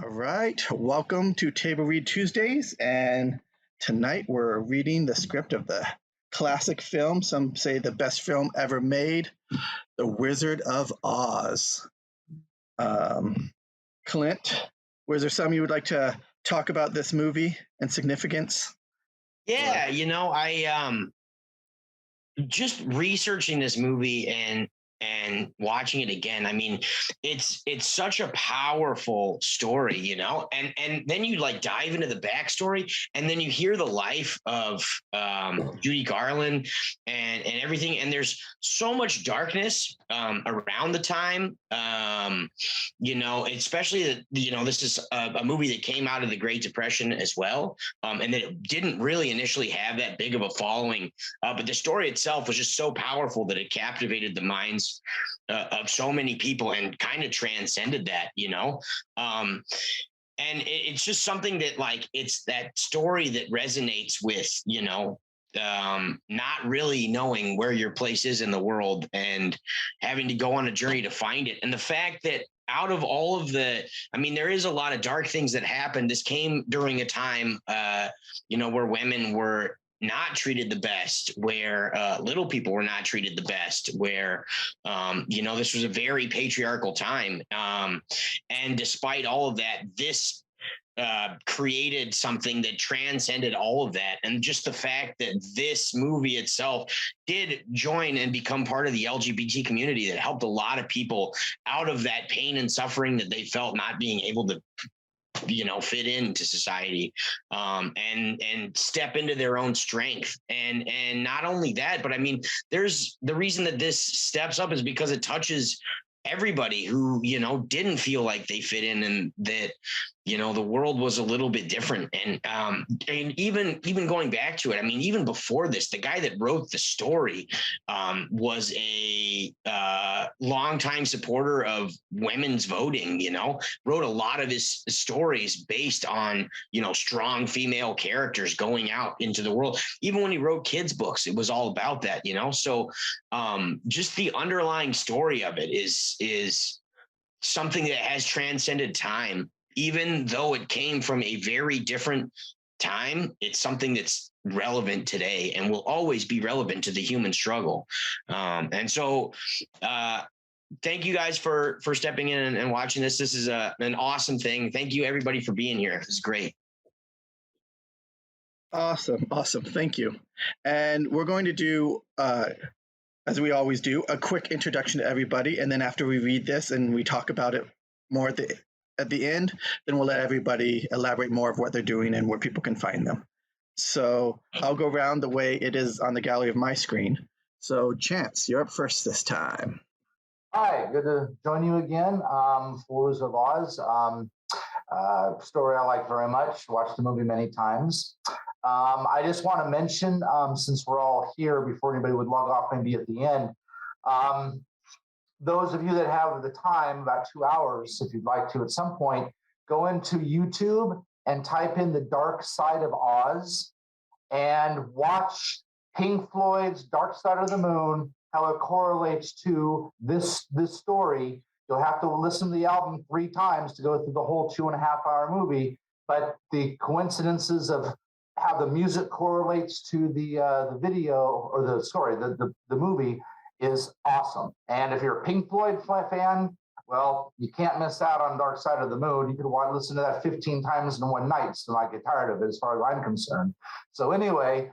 All right, welcome to Table Read Tuesdays, and tonight we're reading the script of the classic film, some say the best film ever made, The Wizard of Oz. Clint, was there some you would like to talk about this movie and significance? Yeah, I just researching this movie and watching it again. I mean, it's such a powerful story, and then you like dive into the backstory, and then you hear the life of Judy Garland and everything, and there's so much darkness around the time. Especially that this is a movie that came out of the Great Depression as well, and that it didn't really initially have that big of a following, but the story itself was just so powerful that it captivated the minds of so many people and kind of transcended that, and it's just something that it's that story that resonates with, not really knowing where your place is in the world and having to go on a journey to find it. And the fact that out of all of there is a lot of dark things that happened. This came during a time, where women were not treated the best, where little people were not treated the best, where, this was a very patriarchal time. And despite all of that, this created something that transcended all of that. And just the fact that this movie itself did join and become part of the LGBT community, that helped a lot of people out of that pain and suffering that they felt not being able to fit into society, and step into their own strength. And not only that, but I mean, there's the reason that this steps up is because it touches everybody who, didn't feel like they fit in, and that, the world was a little bit different. And even going back to it, I mean, even before this, the guy that wrote the story was a longtime supporter of women's voting, wrote a lot of his stories based on, strong female characters going out into the world. Even when he wrote kids' books, it was all about that, So just the underlying story of it is something that has transcended time. Even though it came from a very different time, it's something that's relevant today and will always be relevant to the human struggle. And so thank you guys for stepping in and watching this. This is an awesome thing. Thank you, everybody, for being here. This is great. Awesome. Thank you. And we're going to do, as we always do, a quick introduction to everybody. And then after we read this and we talk about it more at the end, then we'll let everybody elaborate more of what they're doing and where people can find them. So I'll go around the way it is on the gallery of my screen. So Chance, you're up first this time. Hi, good to join you again for Wizard of Oz. Story I like very much, watched the movie many times. I just want to mention, since we're all here, before anybody would log off maybe at the end, those of you that have the time, about 2 hours, if you'd like to at some point, go into YouTube and type in The Dark Side of Oz and watch Pink Floyd's Dark Side of the Moon, how it correlates to this story. You'll have to listen to the album 3 times to go through the whole 2.5-hour movie, but the coincidences of how the music correlates to the video, or the movie, is awesome. And if you're a Pink Floyd fan, well, you can't miss out on Dark Side of the Moon. You could listen to that 15 times in one night and not get tired of it, as far as I'm concerned. So anyway,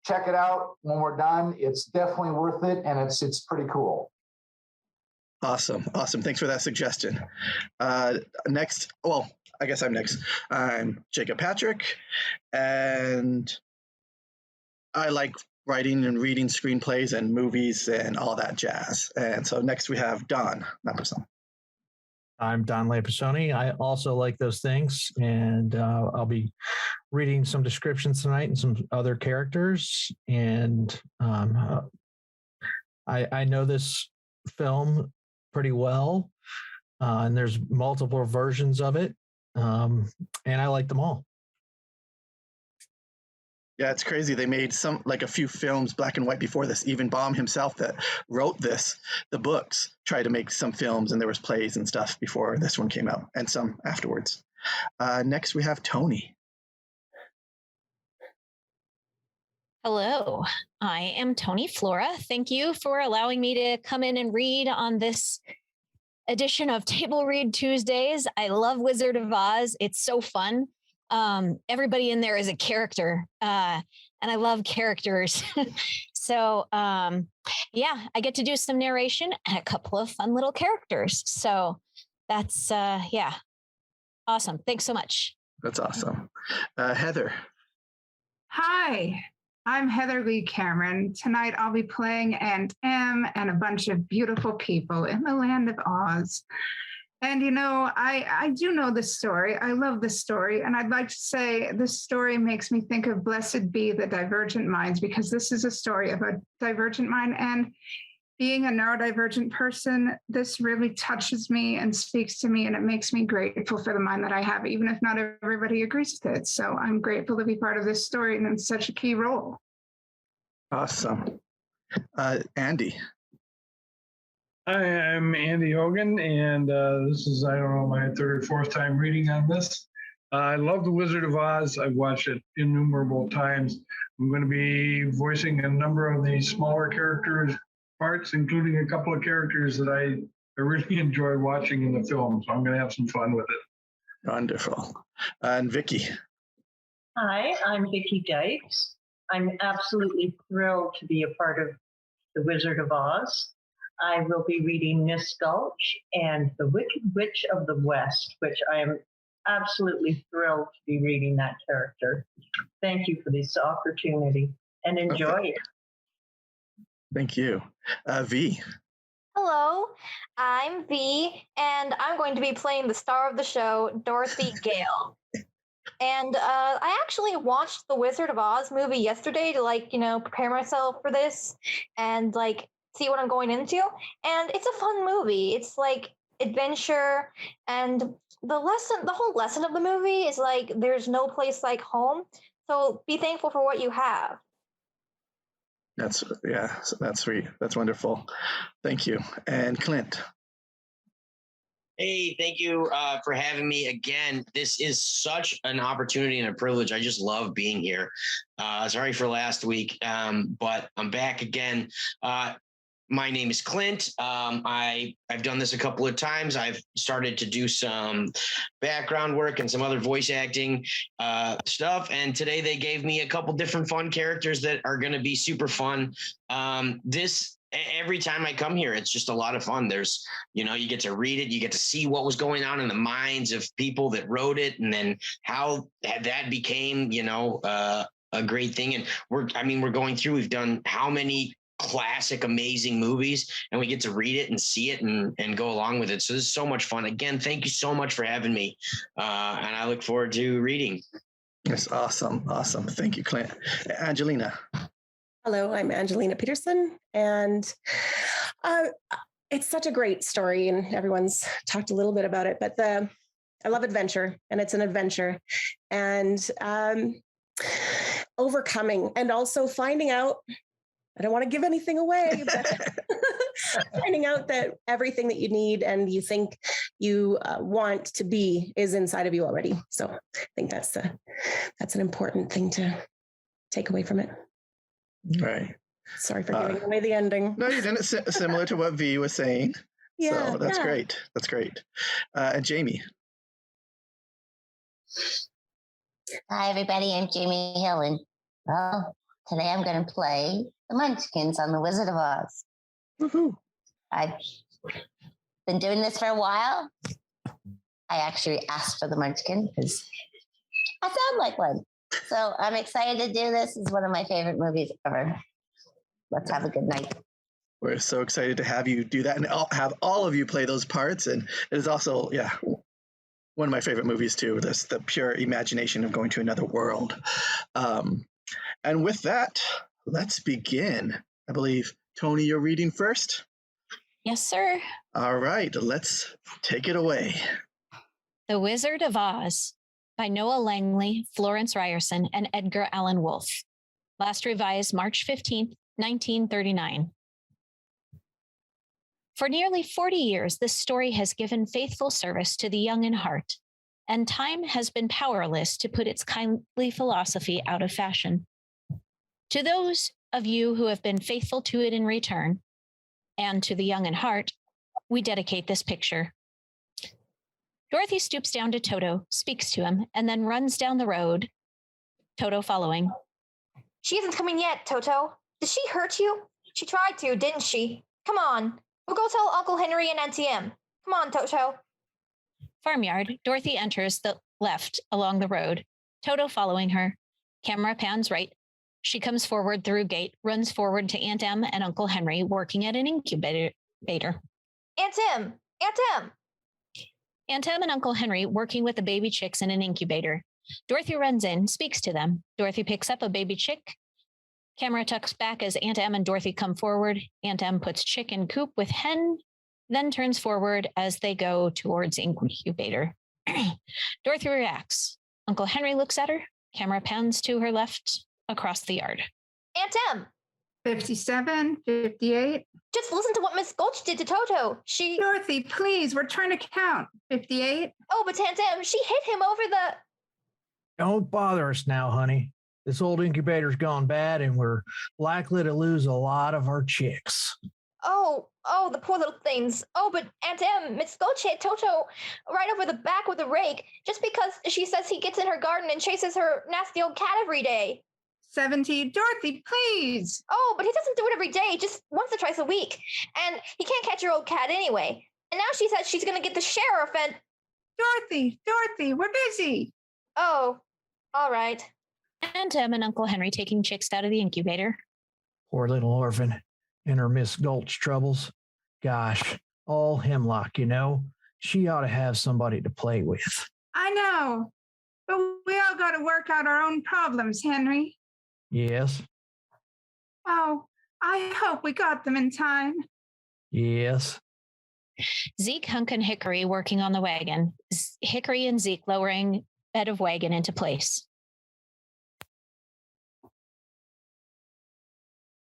check it out when we're done. It's definitely worth it, and it's pretty cool. Awesome. Thanks for that suggestion. Next, well, I guess I'm next. I'm Jacob Patrick, and I like writing and reading screenplays and movies and all that jazz. And so next we have Don Lampasone. I'm Don Lampasone. I also like those things, and I'll be reading some descriptions tonight and some other characters. And I know this film pretty well, and there's multiple versions of it, and I like them all. Yeah, it's crazy. They made a few films, black and white, before this. Even Baum himself, that wrote the books, tried to make some films, and there was plays and stuff before this one came out, and some afterwards. Next, we have Tony. Hello, I am Tony Flora. Thank you for allowing me to come in and read on this edition of Table Read Tuesdays. I love Wizard of Oz. It's so fun. Everybody in there is a character, and I love characters. So, yeah, I get to do some narration and a couple of fun little characters. So that's, yeah, awesome. Thanks so much. That's awesome. Heather. Hi, I'm Heather Lee Cameron. Tonight I'll be playing Aunt Em and a bunch of beautiful people in the land of Oz. And you know, I do know this story. I love this story. And I'd like to say this story makes me think of Blessed Be the Divergent Minds, because this is a story of a divergent mind. And being a neurodivergent person, this really touches me and speaks to me, and it makes me grateful for the mind that I have, even if not everybody agrees with it. So I'm grateful to be part of this story, and it's such a key role. Awesome. Andy. Hi, I'm Andy Hogan, and this is, I don't know, my third or fourth time reading on this. I love The Wizard of Oz. I've watched it innumerable times. I'm going to be voicing a number of the smaller characters parts, including a couple of characters that I really enjoy watching in the film. So I'm going to have some fun with it. Wonderful. And Vicky. Hi, I'm Vicky Dykes. I'm absolutely thrilled to be a part of The Wizard of Oz. I will be reading Miss Gulch and The Wicked Witch of the West, which I am absolutely thrilled to be reading that character. Thank you for this opportunity and enjoy it. Thank you. V. Hello, I'm V, and I'm going to be playing the star of the show, Dorothy Gale. And I actually watched the Wizard of Oz movie yesterday to prepare myself for this and see what I'm going into. And it's a fun movie. It's adventure, and the whole lesson of the movie is there's no place like home. So be thankful for what you have. That's sweet. That's wonderful. Thank you. And Clint. Hey, thank you for having me again. This is such an opportunity and a privilege. I just love being here. Sorry for last week, but I'm back again. My name is Clint. I've done this a couple of times. I've started to do some background work and some other voice acting stuff. And today they gave me a couple different fun characters that are going to be super fun. Every time I come here, it's just a lot of fun. There's, you get to read it. You get to see what was going on in the minds of people that wrote it, and then how that became, a great thing. And we're going through, we've done how many classic, amazing movies, and we get to read it and see it and go along with it. So this is so much fun. Again, thank you so much for having me. And I look forward to reading. That's awesome. Awesome. Thank you, Clint. Angelina. Hello, I'm Angelina Peterson, and it's such a great story, and everyone's talked a little bit about it, but I love adventure, and it's an adventure, and overcoming, and also finding out, I don't want to give anything away, but finding out that everything that you need and you think you want to be is inside of you already. So I think that's an important thing to take away from it. Right. Sorry for giving away the ending. No, you didn't. Similar to what V was saying. Yeah, so that's great. That's great. And Jamie. Hi, everybody. I'm Jamie Hill, and well, today I'm going to play the Munchkins on The Wizard of Oz. Woohoo! I've been doing this for a while. I actually asked for the Munchkin because I sound like one. So I'm excited to do this. It's one of my favorite movies ever. Let's have a good night. We're so excited to have you do that and have all of you play those parts. And it is also, one of my favorite movies too. The pure imagination of going to another world. And with that, let's begin. I believe, Tony, you're reading first? Yes, sir. All right, let's take it away. The Wizard of Oz by Noah Langley, Florence Ryerson, and Edgar Allan Wolfe. Last revised March 15th, 1939. For nearly 40 years, this story has given faithful service to the young in heart. and time has been powerless to put its kindly philosophy out of fashion. To those of you who have been faithful to it in return, and to the young in heart, we dedicate this picture. Dorothy stoops down to Toto, speaks to him, and then runs down the road, Toto following. She isn't coming yet, Toto. Did she hurt you? She tried to, didn't she? Come on. We'll go tell Uncle Henry and MPM. Come on, Toto. Farmyard, Dorothy enters the left along the road, Toto following her. Camera pans right. She comes forward through gate, runs forward to Aunt Em and Uncle Henry working at an incubator. Aunt Em! Aunt Em! Aunt Em and Uncle Henry working with the baby chicks in an incubator. Dorothy runs in, speaks to them. Dorothy picks up a baby chick. Camera tucks back as Aunt Em and Dorothy come forward. Aunt Em puts chick in coop with hen, then turns forward as they go towards incubator. Dorothy reacts. Uncle Henry looks at her. Camera pans to her left across the yard. Aunt Em! 57, 58. Just listen to what Miss Gulch did to Toto. She... Dorothy, please, we're trying to count. 58. Oh, but Aunt Em, she hit him over the... Don't bother us now, honey. This old incubator's gone bad, and we're likely to lose a lot of our chicks. Oh, the poor little things. Oh, but Aunt Em, Miss Gulch hit Toto right over the back with a rake just because she says he gets in her garden and chases her nasty old cat every day. 70. Dorothy, please. Oh, but he doesn't do it every day, just once or twice a week. And he can't catch your old cat anyway. And now she says she's going to get the sheriff and... Dorothy, we're busy. Oh, all right. Aunt Em and Uncle Henry taking chicks out of the incubator. Poor little orphan and her Miss Gulch troubles. Gosh, all hemlock, you know. She ought to have somebody to play with. I know, but we all got to work out our own problems, Henry. Yes. Oh, I hope we got them in time. Yes. Zeke, Hunk, and Hickory working on the wagon. Hickory and Zeke lowering bed of wagon into place.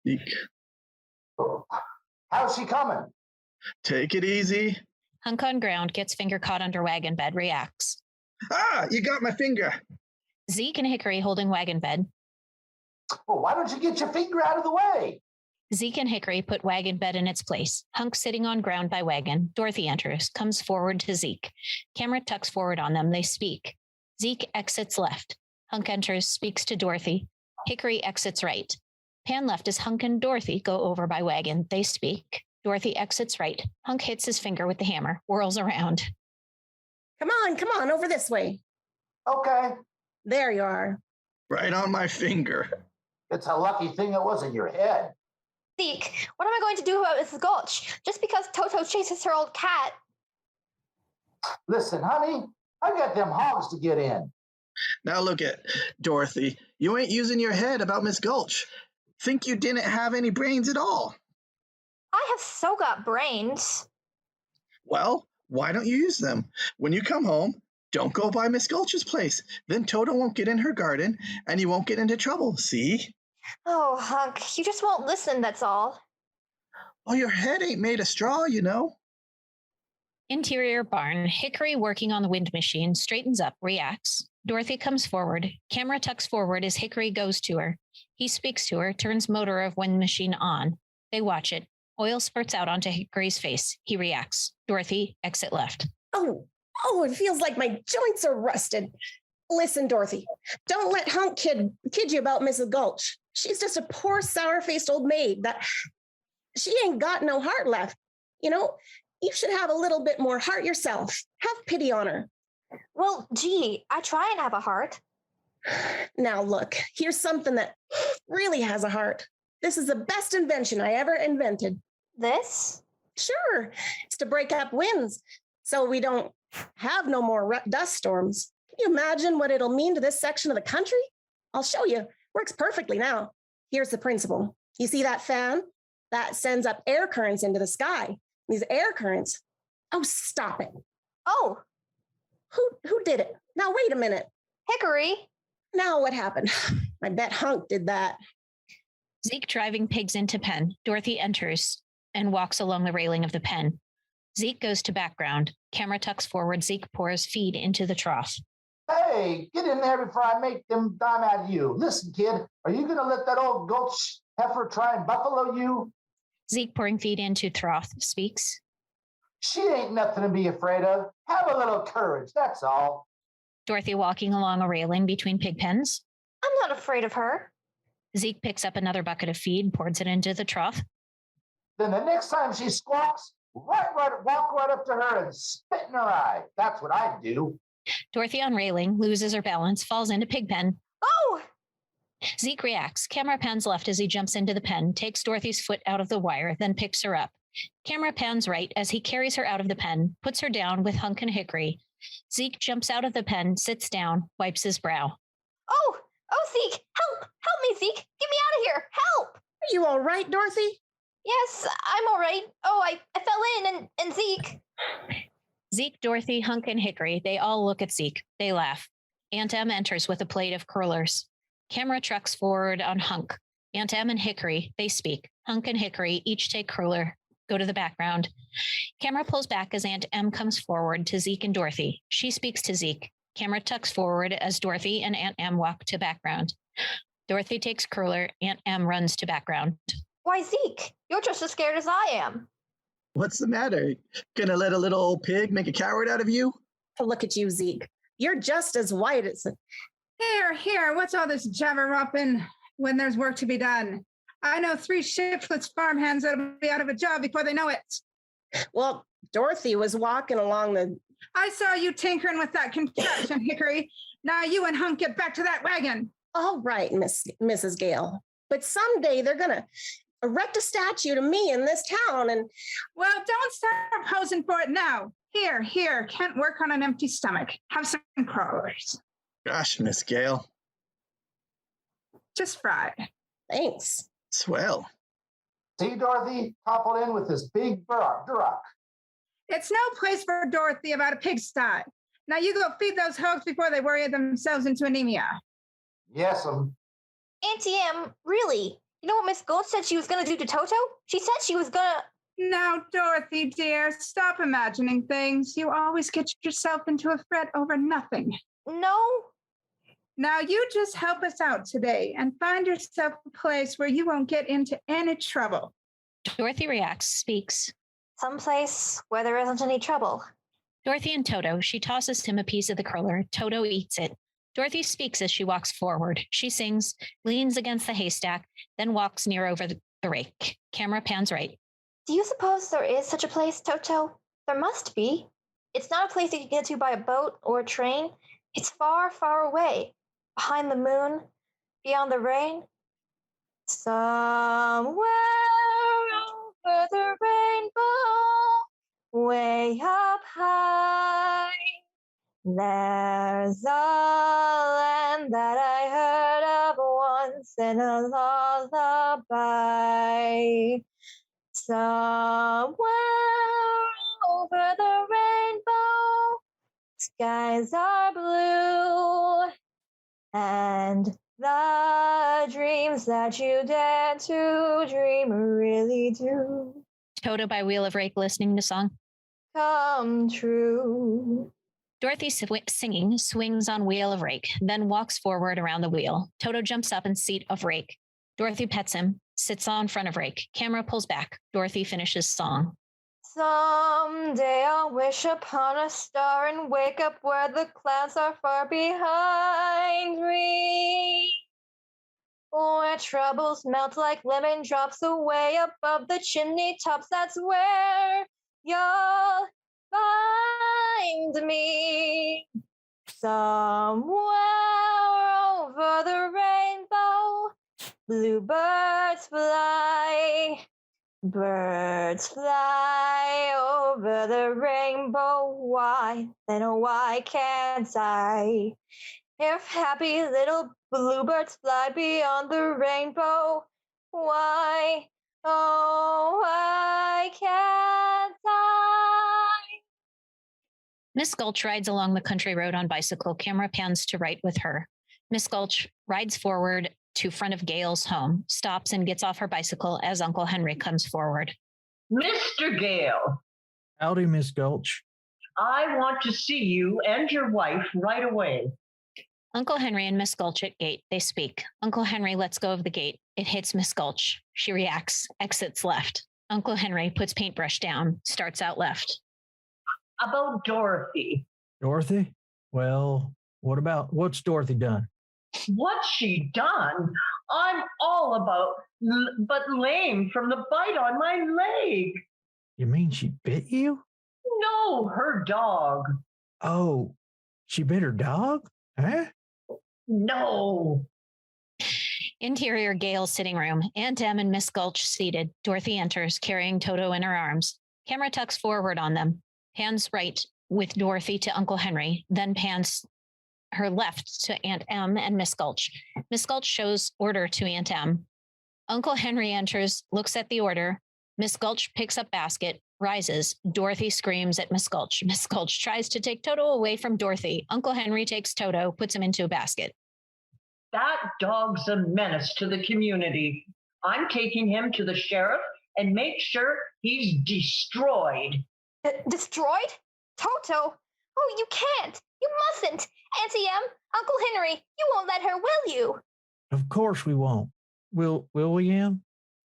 Zeke. How's she coming? Take it easy. Hunk on ground, gets finger caught under wagon bed, reacts. Ah, you got my finger. Zeke and Hickory holding wagon bed. Well, why don't you get your finger out of the way? Zeke and Hickory put wagon bed in its place. Hunk sitting on ground by wagon. Dorothy enters, comes forward to Zeke. Camera tucks forward on them. They speak. Zeke exits left. Hunk enters, speaks to Dorothy. Hickory exits right. Pan left as Hunk and Dorothy go over by wagon. They speak. Dorothy exits right. Hunk hits his finger with the hammer, whirls around. Come on, over this way. Okay. There you are. Right on my finger. It's a lucky thing it wasn't your head. Zeke, what am I going to do about Mrs. Gulch? Just because Toto chases her old cat. Listen, honey, I got them hogs to get in. Now look at Dorothy. You ain't using your head about Miss Gulch. Think you didn't have any brains at all. I have so got brains. Well, why don't you use them? When you come home, don't go by Miss Gulch's place. Then Toto won't get in her garden, and you won't get into trouble, see? Oh, Hunk, you just won't listen, that's all. Oh, your head ain't made of straw, you know. Interior barn. Hickory working on the wind machine, straightens up, reacts. Dorothy comes forward. Camera tucks forward as Hickory goes to her. He speaks to her, turns motor of wind machine on. They watch it. Oil spurts out onto Hickory's face. He reacts. Dorothy, exit left. Oh, it feels like my joints are rusted. Listen, Dorothy, don't let Hunk kid you about Mrs. Gulch. She's just a poor, sour-faced old maid that she ain't got no heart left. You know, you should have a little bit more heart yourself. Have pity on her. Well, gee, I try and have a heart. Now, look, here's something that really has a heart. This is the best invention I ever invented. This? Sure. It's to break up winds so we don't have no more dust storms. Can you imagine what it'll mean to this section of the country? I'll show you. Works perfectly now. Here's the principle. You see that fan? That sends up air currents into the sky. These air currents. Oh, stop it. Oh. Who did it? Now, wait a minute. Hickory. Now what happened? I bet Hunk did that. Zeke driving pigs into pen. Dorothy enters and walks along the railing of the pen. Zeke goes to background. Camera tucks forward. Zeke pours feed into the trough. Hey, get in there before I make them dime out of you. Listen, kid, are you going to let that old gulch heifer try and buffalo you? Zeke pouring feed into trough speaks. She ain't nothing to be afraid of. Have a little courage, that's all. Dorothy walking along a railing between pig pens. I'm not afraid of her. Zeke picks up another bucket of feed, pours it into the trough. Then the next time she squawks, walk right up to her and spit in her eye. That's what I'd do. Dorothy on railing, loses her balance, falls into pig pen. Oh! Zeke reacts. Camera pans left as he jumps into the pen, takes Dorothy's foot out of the wire, then picks her up. Camera pans right as he carries her out of the pen, puts her down with Hunk and Hickory. Zeke jumps out of the pen, sits down, wipes his brow. Oh, Zeke, help! Help me, Zeke! Get me out of here! Help! Are you all right, Dorothy? Yes, I'm all right. Oh, I fell in and Zeke. Zeke, Dorothy, Hunk, and Hickory, they all look at Zeke. They laugh. Aunt Em enters with a plate of curlers. Camera trucks forward on Hunk. Aunt Em and Hickory, they speak. Hunk and Hickory each take curler, go to the background. Camera pulls back as Aunt Em comes forward to Zeke and Dorothy. She speaks to Zeke. Camera tucks forward as Dorothy and Aunt Em walk to background. Dorothy takes curler. Aunt Em runs to background. Why, Zeke, you're just as scared as I am. What's the matter? Gonna let a little old pig make a coward out of you? Look at you, Zeke. You're just as white as... Here, what's all this jabber-ropping when there's work to be done? I know 3 shiftless farmhands that'll be out of a job before they know it. Well, Dorothy was walking along the... I saw you tinkering with that contraption, Hickory. Now you and Hunk get back to that wagon. All right, Mrs. Gale. But someday they're going to erect a statue to me in this town and... Well, don't start posing for it now. Here. Can't work on an empty stomach. Have some crawlers. Gosh, Miss Gale. Just fried. Thanks. Swell. See, Dorothy, toppled in with this big Duroc. It's no place for Dorothy about a pigsty. Now you go feed those hogs before they worry themselves into anemia. Yes, Auntie Em, really? You know what Miss Gold said she was going to do to Toto? She said she was going to... Now, Dorothy, dear, stop imagining things. You always get yourself into a fret over nothing. No. Now, you just help us out today and find yourself a place where you won't get into any trouble. Dorothy reacts, speaks. Someplace where there isn't any trouble. Dorothy and Toto, she tosses him a piece of the curler. Toto eats it. Dorothy speaks as she walks forward. She sings, leans against the haystack, then walks near over the rake. Camera pans right. Do you suppose there is such a place, Toto? There must be. It's not a place you can get to by a boat or a train. It's far, far away. Behind the moon, beyond the rain. Somewhere over the rainbow, way up high, there's a land that I heard of once in a lullaby. Somewhere over the rainbow, skies are blue, and the dreams that you dare to dream really do. Toto by Wheel of Rake listening to song. Come true. Dorothy singing swings on Wheel of Rake, then walks forward around the wheel. Toto jumps up in seat of Rake. Dorothy pets him, sits on front of Rake. Camera pulls back. Dorothy finishes song. Someday I'll wish upon a star and wake up where the clouds are far behind me, where troubles melt like lemon drops away above the chimney tops. That's where you'll find me. Somewhere over the rainbow, bluebirds fly. Birds fly over the rainbow. Why, then why can't I? If happy little bluebirds fly beyond the rainbow, why, oh, why can't I? Miss Gulch rides along the country road on bicycle. Camera pans to right with her. Miss Gulch rides forward to front of Gale's home, stops and gets off her bicycle as Uncle Henry comes forward. Mr. Gale, Howdy, Miss Gulch. I want to see you and your wife right away. Uncle Henry and Miss Gulch at gate. They speak. Uncle Henry lets go of the gate. It hits Miss Gulch. She reacts, exits left. Uncle Henry puts paintbrush down, starts out left. About Dorothy. Dorothy? Well, what's Dorothy done? What's she done? I'm all about but lame from the bite on my leg. You mean she bit you? No, her dog. Oh, she bit her dog? Huh? No. Interior Gale sitting room. Aunt Em and Miss Gulch seated. Dorothy enters, carrying Toto in her arms. Camera tucks forward on them. Pans right with Dorothy to Uncle Henry, then pans her left to Aunt Em and Miss Gulch. Miss Gulch shows order to Aunt Em. Uncle Henry enters, looks at the order. Miss Gulch picks up basket, rises. Dorothy screams at Miss Gulch. Miss Gulch tries to take Toto away from Dorothy. Uncle Henry takes Toto, puts him into a basket. That dog's a menace to the community. I'm taking him to the sheriff and make sure he's destroyed. Destroyed? Toto? Oh, you can't. You mustn't. Auntie Em, Uncle Henry, you won't let her, will you? Of course we won't. Will we, Em?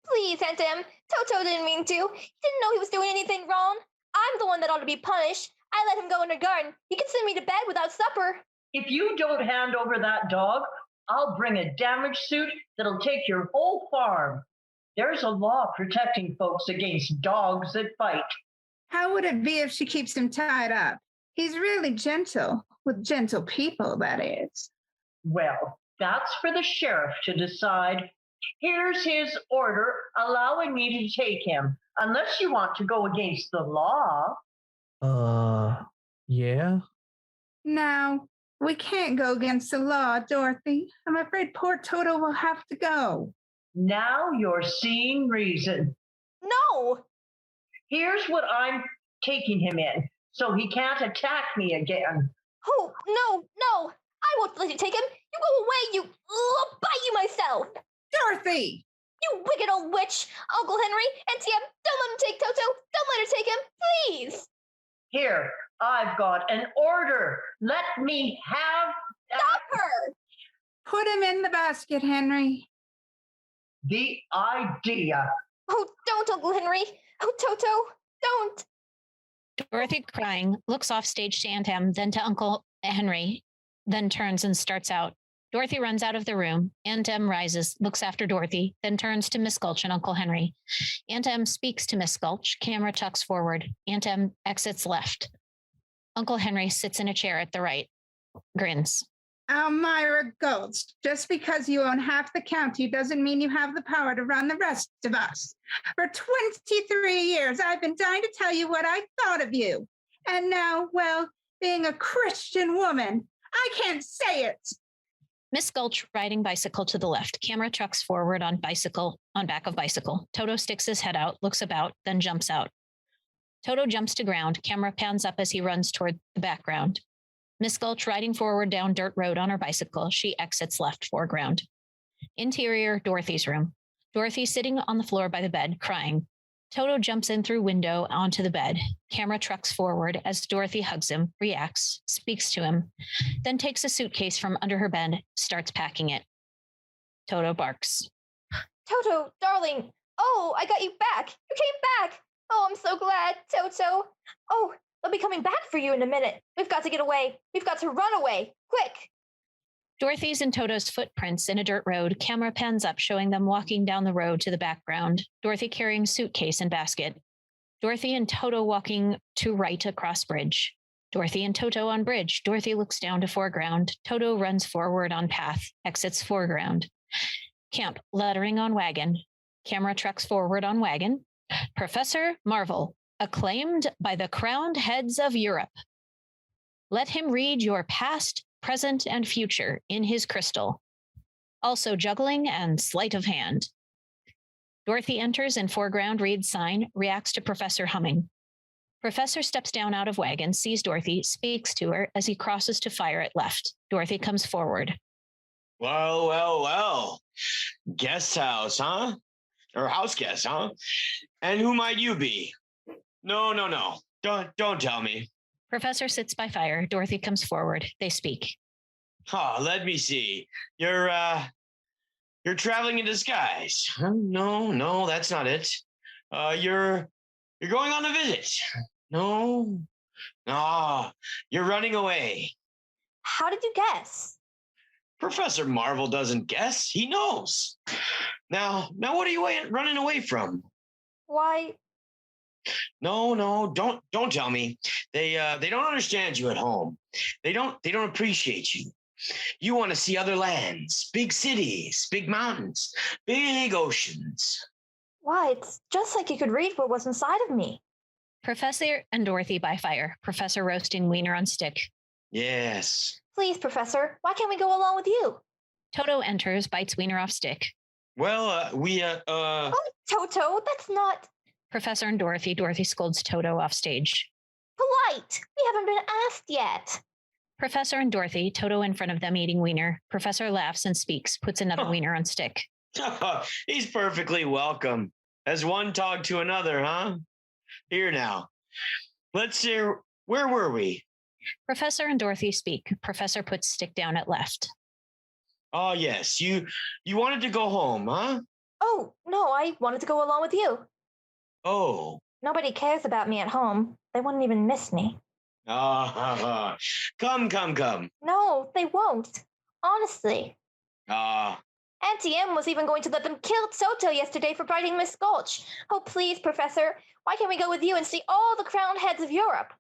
Please, Aunt Em. Toto didn't mean to. He didn't know he was doing anything wrong. I'm the one that ought to be punished. I let him go in the garden. He can send me to bed without supper. If you don't hand over that dog, I'll bring a damage suit that'll take your whole farm. There's a law protecting folks against dogs that bite. How would it be if she keeps him tied up? He's really gentle, with gentle people, that is. Well, that's for the sheriff to decide. Here's his order allowing me to take him, unless you want to go against the law. Yeah? No, we can't go against the law, Dorothy. I'm afraid poor Toto will have to go. Now you're seeing reason. No! Here's what I'm taking him in, so he can't attack me again. Oh, no! I won't let you take him! You go away, you... I'll bite you myself! Dorothy! You wicked old witch! Uncle Henry, Auntie Em, don't let him take Toto! Don't let her take him, please! Here, I've got an order. Let me have... Stop her! Put him in the basket, Henry. The idea. Oh, don't, Uncle Henry! Oh, Toto, don't! Dorothy, crying, looks off stage to Aunt Em, then to Uncle Henry, then turns and starts out. Dorothy runs out of the room. Aunt Em rises, looks after Dorothy, then turns to Miss Gulch and Uncle Henry. Aunt Em speaks to Miss Gulch. Camera tucks forward. Aunt Em exits left. Uncle Henry sits in a chair at the right, grins. Elmira Gulch, just because you own half the county doesn't mean you have the power to run the rest of us. For 23 years, I've been dying to tell you what I thought of you. And now, well, being a Christian woman, I can't say it. Miss Gulch riding bicycle to the left. Camera trucks forward on back of bicycle. Toto sticks his head out, looks about, then jumps out. Toto jumps to ground. Camera pans up as he runs toward the background. Miss Gulch riding forward down dirt road on her bicycle. She exits left foreground. Interior, Dorothy's room. Dorothy sitting on the floor by the bed, crying. Toto jumps in through window onto the bed. Camera trucks forward as Dorothy hugs him, reacts, speaks to him, then takes a suitcase from under her bed, starts packing it. Toto barks. Toto, darling. Oh, I got you back. You came back. Oh, I'm so glad, Toto. Oh, I'll be coming back for you in a minute. We've got to get away. We've got to run away. Quick. Dorothy's and Toto's footprints in a dirt road. Camera pans up, showing them walking down the road to the background. Dorothy carrying suitcase and basket. Dorothy and Toto walking to right across bridge. Dorothy and Toto on bridge. Dorothy looks down to foreground. Toto runs forward on path, exits foreground. Camp, lettering on wagon. Camera trucks forward on wagon. Professor Marvel, acclaimed by the crowned heads of Europe. Let him read your past, present, and future in his crystal. Also juggling and sleight of hand. Dorothy enters and foreground reads sign, reacts to Professor humming. Professor steps down out of wagon, sees Dorothy, speaks to her as he crosses to fire at left. Dorothy comes forward. Well. Guest house, huh? Or house guest, huh? And who might you be? No. Don't tell me. Professor sits by fire. Dorothy comes forward. They speak. Oh, let me see. You're traveling in disguise. Huh? No, that's not it. You're going on a visit. No. Ah, you're running away. How did you guess? Professor Marvel doesn't guess. He knows. Now, what are you running away from? Why, No, don't tell me. They don't understand you at home. They don't appreciate you. You want to see other lands, big cities, big mountains, big oceans. why, it's just like you could read what was inside of me. Professor and Dorothy by fire. Professor roasting wiener on stick. Yes. Please, Professor, why can't we go along with you? Toto enters, bites wiener off stick. Well, Oh, Toto, that's not Professor and Dorothy scolds Toto off stage. polite. We haven't been asked yet. Professor and Dorothy, Toto in front of them eating wiener. Professor laughs and speaks, puts another wiener on stick. He's perfectly welcome. As one talked to another, huh? Here now. Let's hear, where were we? Professor and Dorothy speak. Professor puts stick down at left. Oh, yes. You wanted to go home, huh? Oh, no, I wanted to go along with you. Oh. Nobody cares about me at home. They wouldn't even miss me. Come. No, they won't. Honestly. Ah. MPM was even going to let them kill Toto yesterday for biting Miss Gulch. Oh, please, Professor. Why can't we go with you and see all the crowned heads of Europe?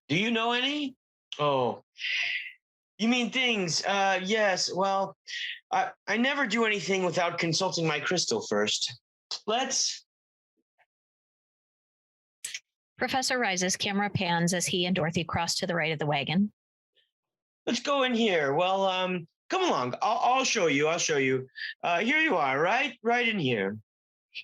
Do you know any? Oh. You mean things? Yes. Well, I never do anything without consulting my crystal first. Let's. Professor rises, camera pans as he and Dorothy cross to the right of the wagon. Let's go in here. Well, come along. I'll show you. Here you are, right in here.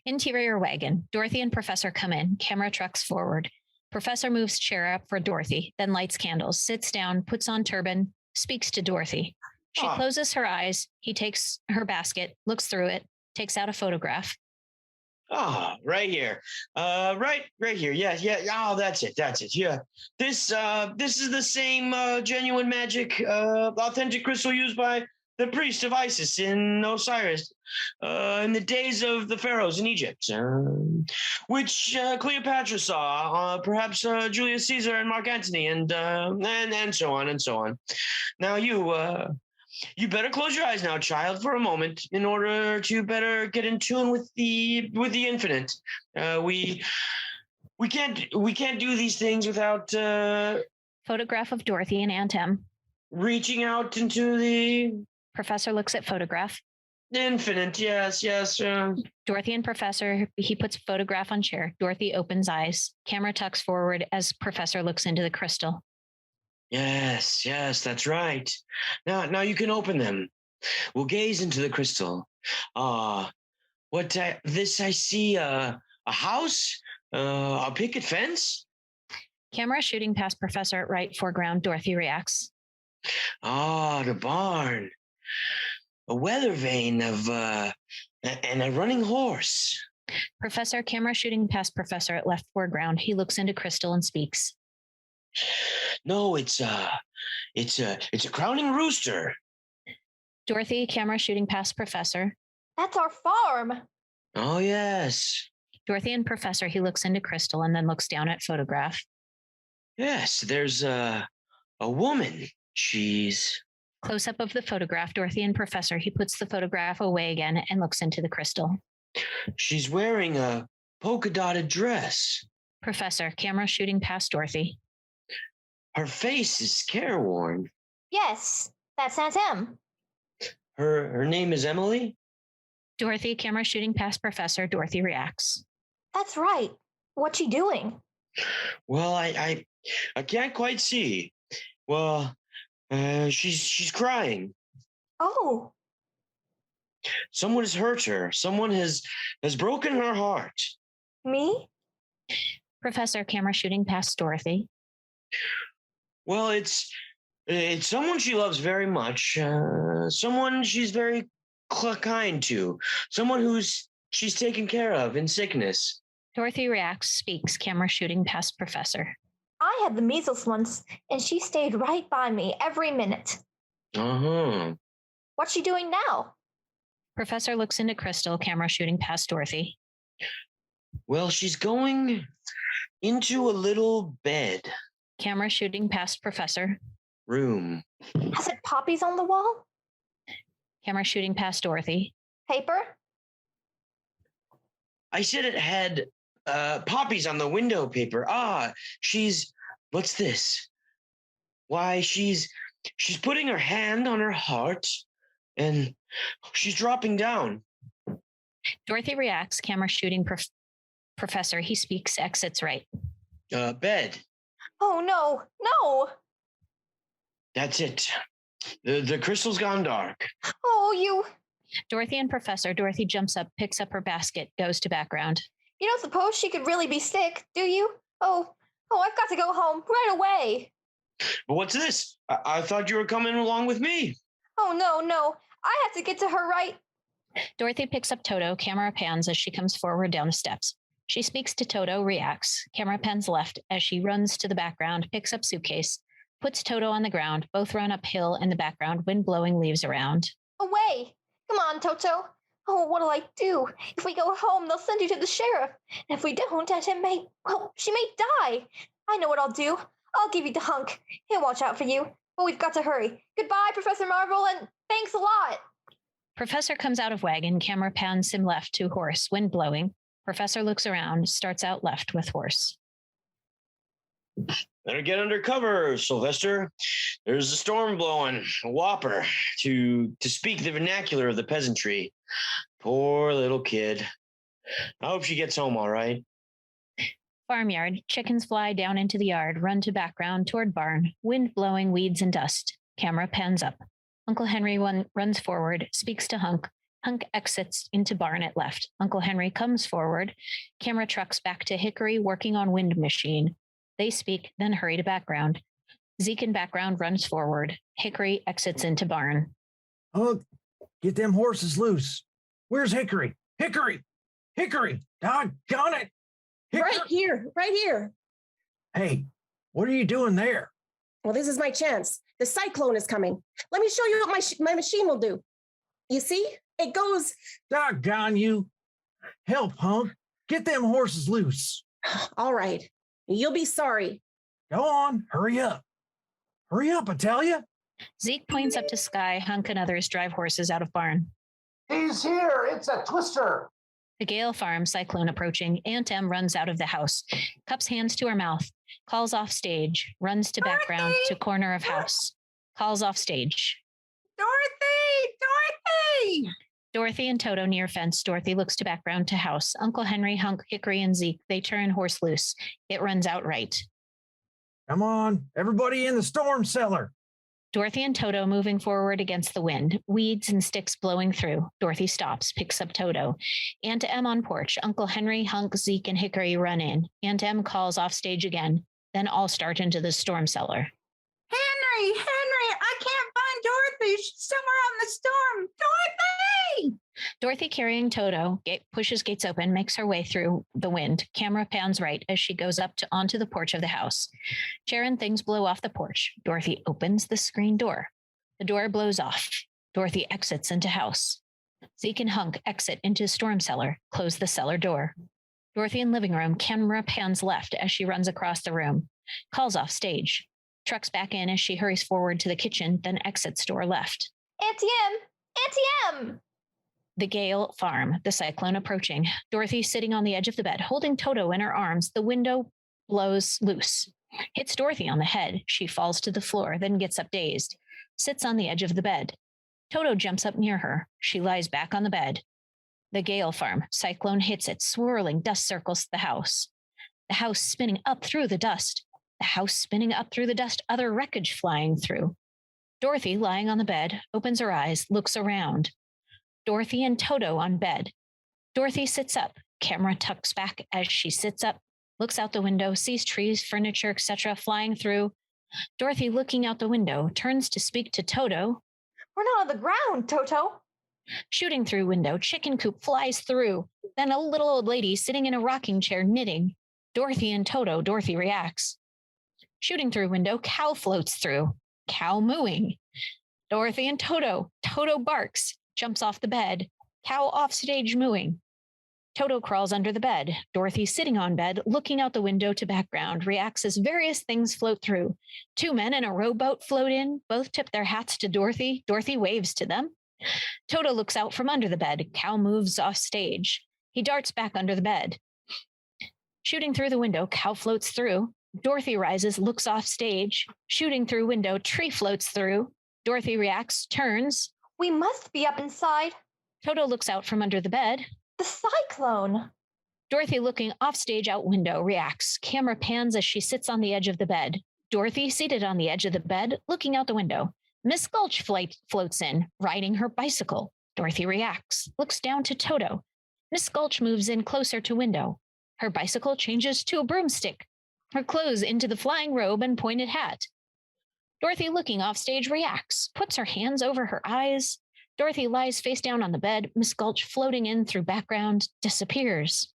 Interior wagon. Dorothy and Professor come in. Camera trucks forward. Professor moves chair up for Dorothy, then lights candles, sits down, puts on turban, speaks to Dorothy. She closes her eyes. He takes her basket, looks through it, takes out a photograph. Right here. Right here. Yeah. Oh, that's it. Yeah. This is the same genuine magic, authentic crystal used by the priest of Isis in Osiris in the days of the pharaohs in Egypt, which Cleopatra saw, perhaps Julius Caesar and Mark Antony, and so on. Now you better close your eyes now, child, for a moment, in order to better get in tune with the infinite. We can't do these things without Photograph of Dorothy and Aunt Em. Reaching out into the Professor looks at photograph. Infinite, yes. Dorothy and Professor, he puts photograph on chair. Dorothy opens eyes. Camera tucks forward as Professor looks into the crystal. Yes, that's right. Now you can open them. We'll gaze into the crystal. I see a house, a picket fence. Camera shooting past Professor at right foreground. Dorothy reacts. The barn. A weather vane of and a running horse. Professor, camera shooting past Professor at left foreground. He looks into crystal and speaks. No, it's a crowning rooster. Dorothy, camera shooting past Professor. That's our farm. Oh, yes. Dorothy and Professor, he looks into crystal and then looks down at photograph. Yes, there's a woman. She's... Close up of the photograph, Dorothy and Professor, he puts the photograph away again and looks into the crystal. She's wearing a polka dotted dress. Professor, camera shooting past Dorothy. Her face is careworn. Yes, that's Aunt Em. Her name is Emily? Dorothy, camera shooting past Professor. Dorothy reacts. That's right. What's she doing? Well, I can't quite see. Well, she's crying. Oh. Someone has hurt her. Someone has broken her heart. Me? Professor, camera shooting past Dorothy. Well, it's someone she loves very much. Someone she's very kind to. Someone she's taken care of in sickness. Dorothy reacts, speaks, camera shooting past Professor. I had the measles once, and she stayed right by me every minute. Uh-huh. What's she doing now? Professor looks into Crystal, camera shooting past Dorothy. Well, she's going into a little bed. Camera shooting past Professor. Room. Has it poppies on the wall? Camera shooting past Dorothy. Paper? I said it had poppies on the window paper. What's this? Why, she's putting her hand on her heart and she's dropping down. Dorothy reacts, camera shooting Professor. He speaks, exits right. Bed. Oh, no. That's it. The crystal's gone dark. Oh, you. Dorothy and Professor. Dorothy jumps up, picks up her basket, goes to background. You don't suppose she could really be sick, do you? Oh, I've got to go home right away. But what's this? I thought you were coming along with me. Oh, no. I have to get to her right. Dorothy picks up Toto. Camera pans as she comes forward down the steps. She speaks to Toto, reacts. Camera pans left as she runs to the background, picks up suitcase, puts Toto on the ground. Both run uphill in the background, wind blowing leaves around. Away. Come on, Toto. Oh, what'll I do? If we go home, they'll send you to the sheriff. And if we don't, she may die. I know what I'll do. I'll give you to Hunk. He'll watch out for you. But we've got to hurry. Goodbye, Professor Marvel, and thanks a lot. Professor comes out of wagon. Camera pans him left to horse, wind blowing. Professor looks around, starts out left with horse. Better get under cover, Sylvester. There's a storm blowing, a whopper, to speak the vernacular of the peasantry. Poor little kid. I hope she gets home all right. Farmyard. Chickens fly down into the yard, run to background toward barn. Wind blowing weeds and dust. Camera pans up. Uncle Henry runs forward, speaks to Hunk. Hunk exits into barn at left. Uncle Henry comes forward. Camera trucks back to Hickory working on wind machine. They speak, then hurry to background. Zeke in background runs forward. Hickory exits into barn. Hunk, get them horses loose. Where's Hickory? Hickory! Doggone it! Hickory. Right here. Hey, what are you doing there? Well, this is my chance. The cyclone is coming. Let me show you what my machine will do. You see? It goes. Doggone you. Help, Hunk. Get them horses loose. All right. You'll be sorry. Go on. Hurry up. Hurry up, I tell you. Zeke points up to sky. Hunk and others drive horses out of barn. He's here. It's a twister. The Gale farm, cyclone approaching. Aunt Em runs out of the house, cups hands to her mouth, calls off stage, runs to background to corner of house, calls off stage. Dorothy and Toto near fence. Dorothy looks to background to house. Uncle Henry, Hunk, Hickory, and Zeke. They turn horse loose. It runs out right. Come on, everybody in the storm cellar. Dorothy and Toto moving forward against the wind. Weeds and sticks blowing through. Dorothy stops, picks up Toto. Aunt Em on porch. Uncle Henry, Hunk, Zeke, and Hickory run in. Aunt Em calls off stage again. Then all start into the storm cellar. Henry, I can't find Dorothy. She's somewhere on the storm. Dorothy! Dorothy carrying Toto pushes gates open, makes her way through the wind. Camera pans right as she goes up onto the porch of the house. Chair and things blow off the porch. Dorothy opens the screen door. The door blows off. Dorothy exits into house. Zeke and Hunk exit into storm cellar, close the cellar door. Dorothy in living room, camera pans left as she runs across the room. Calls off stage. Trucks back in as she hurries forward to the kitchen, then exits door left. Auntie Em! The Gale farm, the cyclone approaching. Dorothy sitting on the edge of the bed, holding Toto in her arms. The window blows loose. Hits Dorothy on the head. She falls to the floor, then gets up dazed. Sits on the edge of the bed. Toto jumps up near her. She lies back on the bed. The Gale farm, cyclone hits it. Swirling dust circles the house. The house spinning up through the dust. The house spinning up through the dust. Other wreckage flying through. Dorothy, lying on the bed, opens her eyes, looks around. Dorothy and Toto on bed. Dorothy sits up. Camera tucks back as she sits up, looks out the window, sees trees, furniture, etc. flying through. Dorothy, looking out the window, turns to speak to Toto. We're not on the ground, Toto. Shooting through window, chicken coop flies through. Then a little old lady sitting in a rocking chair knitting. Dorothy and Toto. Dorothy reacts. Shooting through window, cow floats through. Cow mooing. Dorothy and Toto. Toto barks, jumps off the bed. Cow offstage mooing. Toto crawls under the bed. Dorothy sitting on bed, looking out the window to background, reacts as various things float through. 2 men in a rowboat float in. Both tip their hats to Dorothy. Dorothy waves to them. Toto looks out from under the bed. Cow moves off stage. He darts back under the bed. Shooting through the window, cow floats through. Dorothy rises, looks off stage. Shooting through window, tree floats through. Dorothy reacts, turns. We must be up inside. Toto looks out from under the bed. The cyclone. Dorothy looking off stage out window, reacts. Camera pans as she sits on the edge of the bed. Dorothy seated on the edge of the bed, looking out the window. Miss Gulch floats in, riding her bicycle. Dorothy reacts, looks down to Toto. Miss Gulch moves in closer to window. Her bicycle changes to a broomstick. Her clothes into the flying robe and pointed hat. Dorothy looking off stage reacts, puts her hands over her eyes. Dorothy lies face down on the bed. Miss Gulch floating in through background, disappears.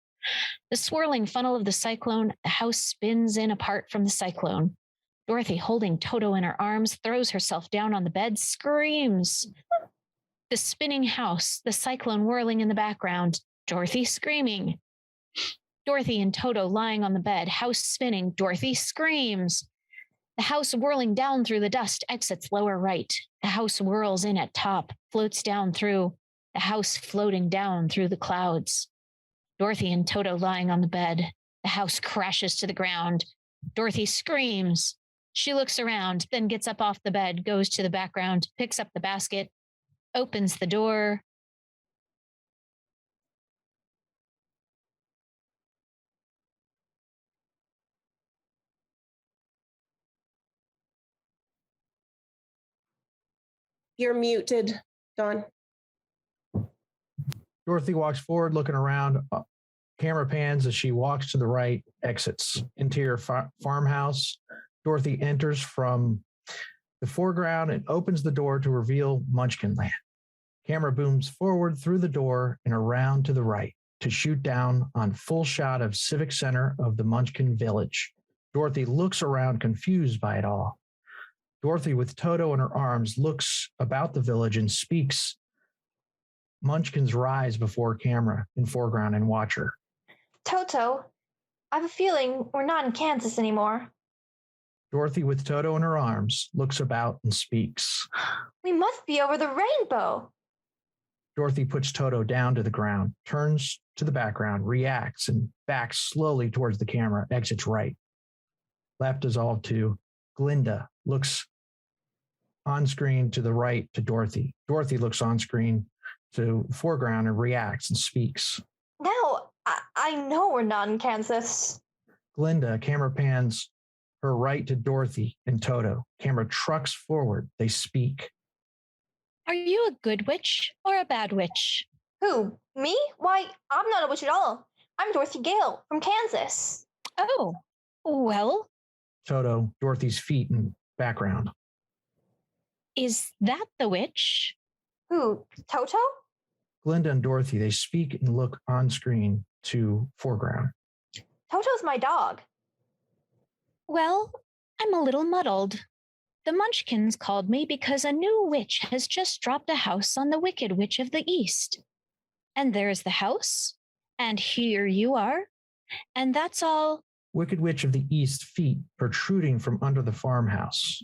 The swirling funnel of the cyclone, the house spins in apart from the cyclone. Dorothy, holding Toto in her arms, throws herself down on the bed, screams. The spinning house, the cyclone whirling in the background, Dorothy screaming. Dorothy and Toto lying on the bed, house spinning, Dorothy screams. The house whirling down through the dust, exits lower right. The house whirls in at top, floats down through. The house floating down through the clouds. Dorothy and Toto lying on the bed. The house crashes to the ground. Dorothy screams. She looks around, then gets up off the bed, goes to the background, picks up the basket, opens the door. You're muted, Dawn. Dorothy walks forward, looking around. Camera pans as she walks to the right, exits. Interior farmhouse. Dorothy enters from the foreground and opens the door to reveal Munchkin Land. Camera booms forward through the door and around to the right to shoot down on full shot of Civic Center of the Munchkin Village. Dorothy looks around, confused by it all. Dorothy, with Toto in her arms, looks about the village and speaks. Munchkins rise before camera in foreground and watch her. Toto, I have a feeling we're not in Kansas anymore. Dorothy, with Toto in her arms, looks about and speaks. We must be over the rainbow. Dorothy puts Toto down to the ground, turns to the background, reacts, and backs slowly towards the camera, exits right. Left dissolved to Glinda, looks on screen to the right to Dorothy. Dorothy looks on screen to the foreground and reacts and speaks. Now, I know we're not in Kansas. Glinda, camera pans her right to Dorothy and Toto. Camera trucks forward. They speak. Are you a good witch or a bad witch? Who? Me? Why, I'm not a witch at all. I'm Dorothy Gale from Kansas. Oh, well. Toto, Dorothy's feet in background. Is that the witch? Who? Toto? Glinda and Dorothy, they speak and look on screen to foreground. Toto's my dog. Well, I'm a little muddled. The Munchkins called me because a new witch has just dropped a house on the Wicked Witch of the East. And there's the house, and here you are, and that's all. Wicked Witch of the East, feet protruding from under the farmhouse.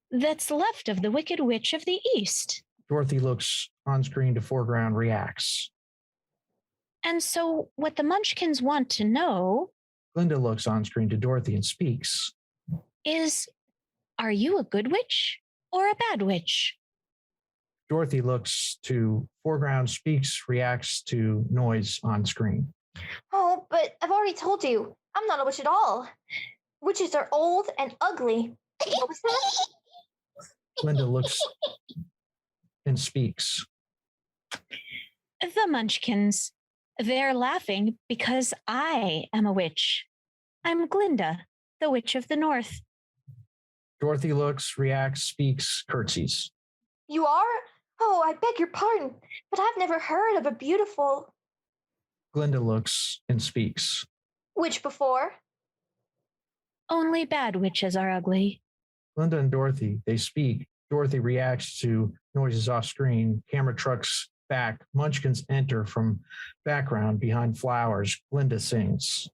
That's left of the Wicked Witch of the East. Dorothy looks on screen to foreground, reacts. And so what the Munchkins want to know... Glinda looks on screen to Dorothy and speaks. Is, are you a good witch or a bad witch? Dorothy looks to foreground, speaks, reacts to noise on screen. Oh, but I've already told you, I'm not a witch at all. Witches are old and ugly. What was that? Glinda looks and speaks. The Munchkins. They're laughing because I am a witch. I'm Glinda, the Witch of the North. Dorothy looks, reacts, speaks, curtsies. You are? Oh, I beg your pardon, but I've never heard of a beautiful Glinda looks and speaks. witch before. Only bad witches are ugly. Glinda and Dorothy, they speak. Dorothy reacts to noises off screen. Camera trucks back. Munchkins enter from background behind flowers. Glinda sings.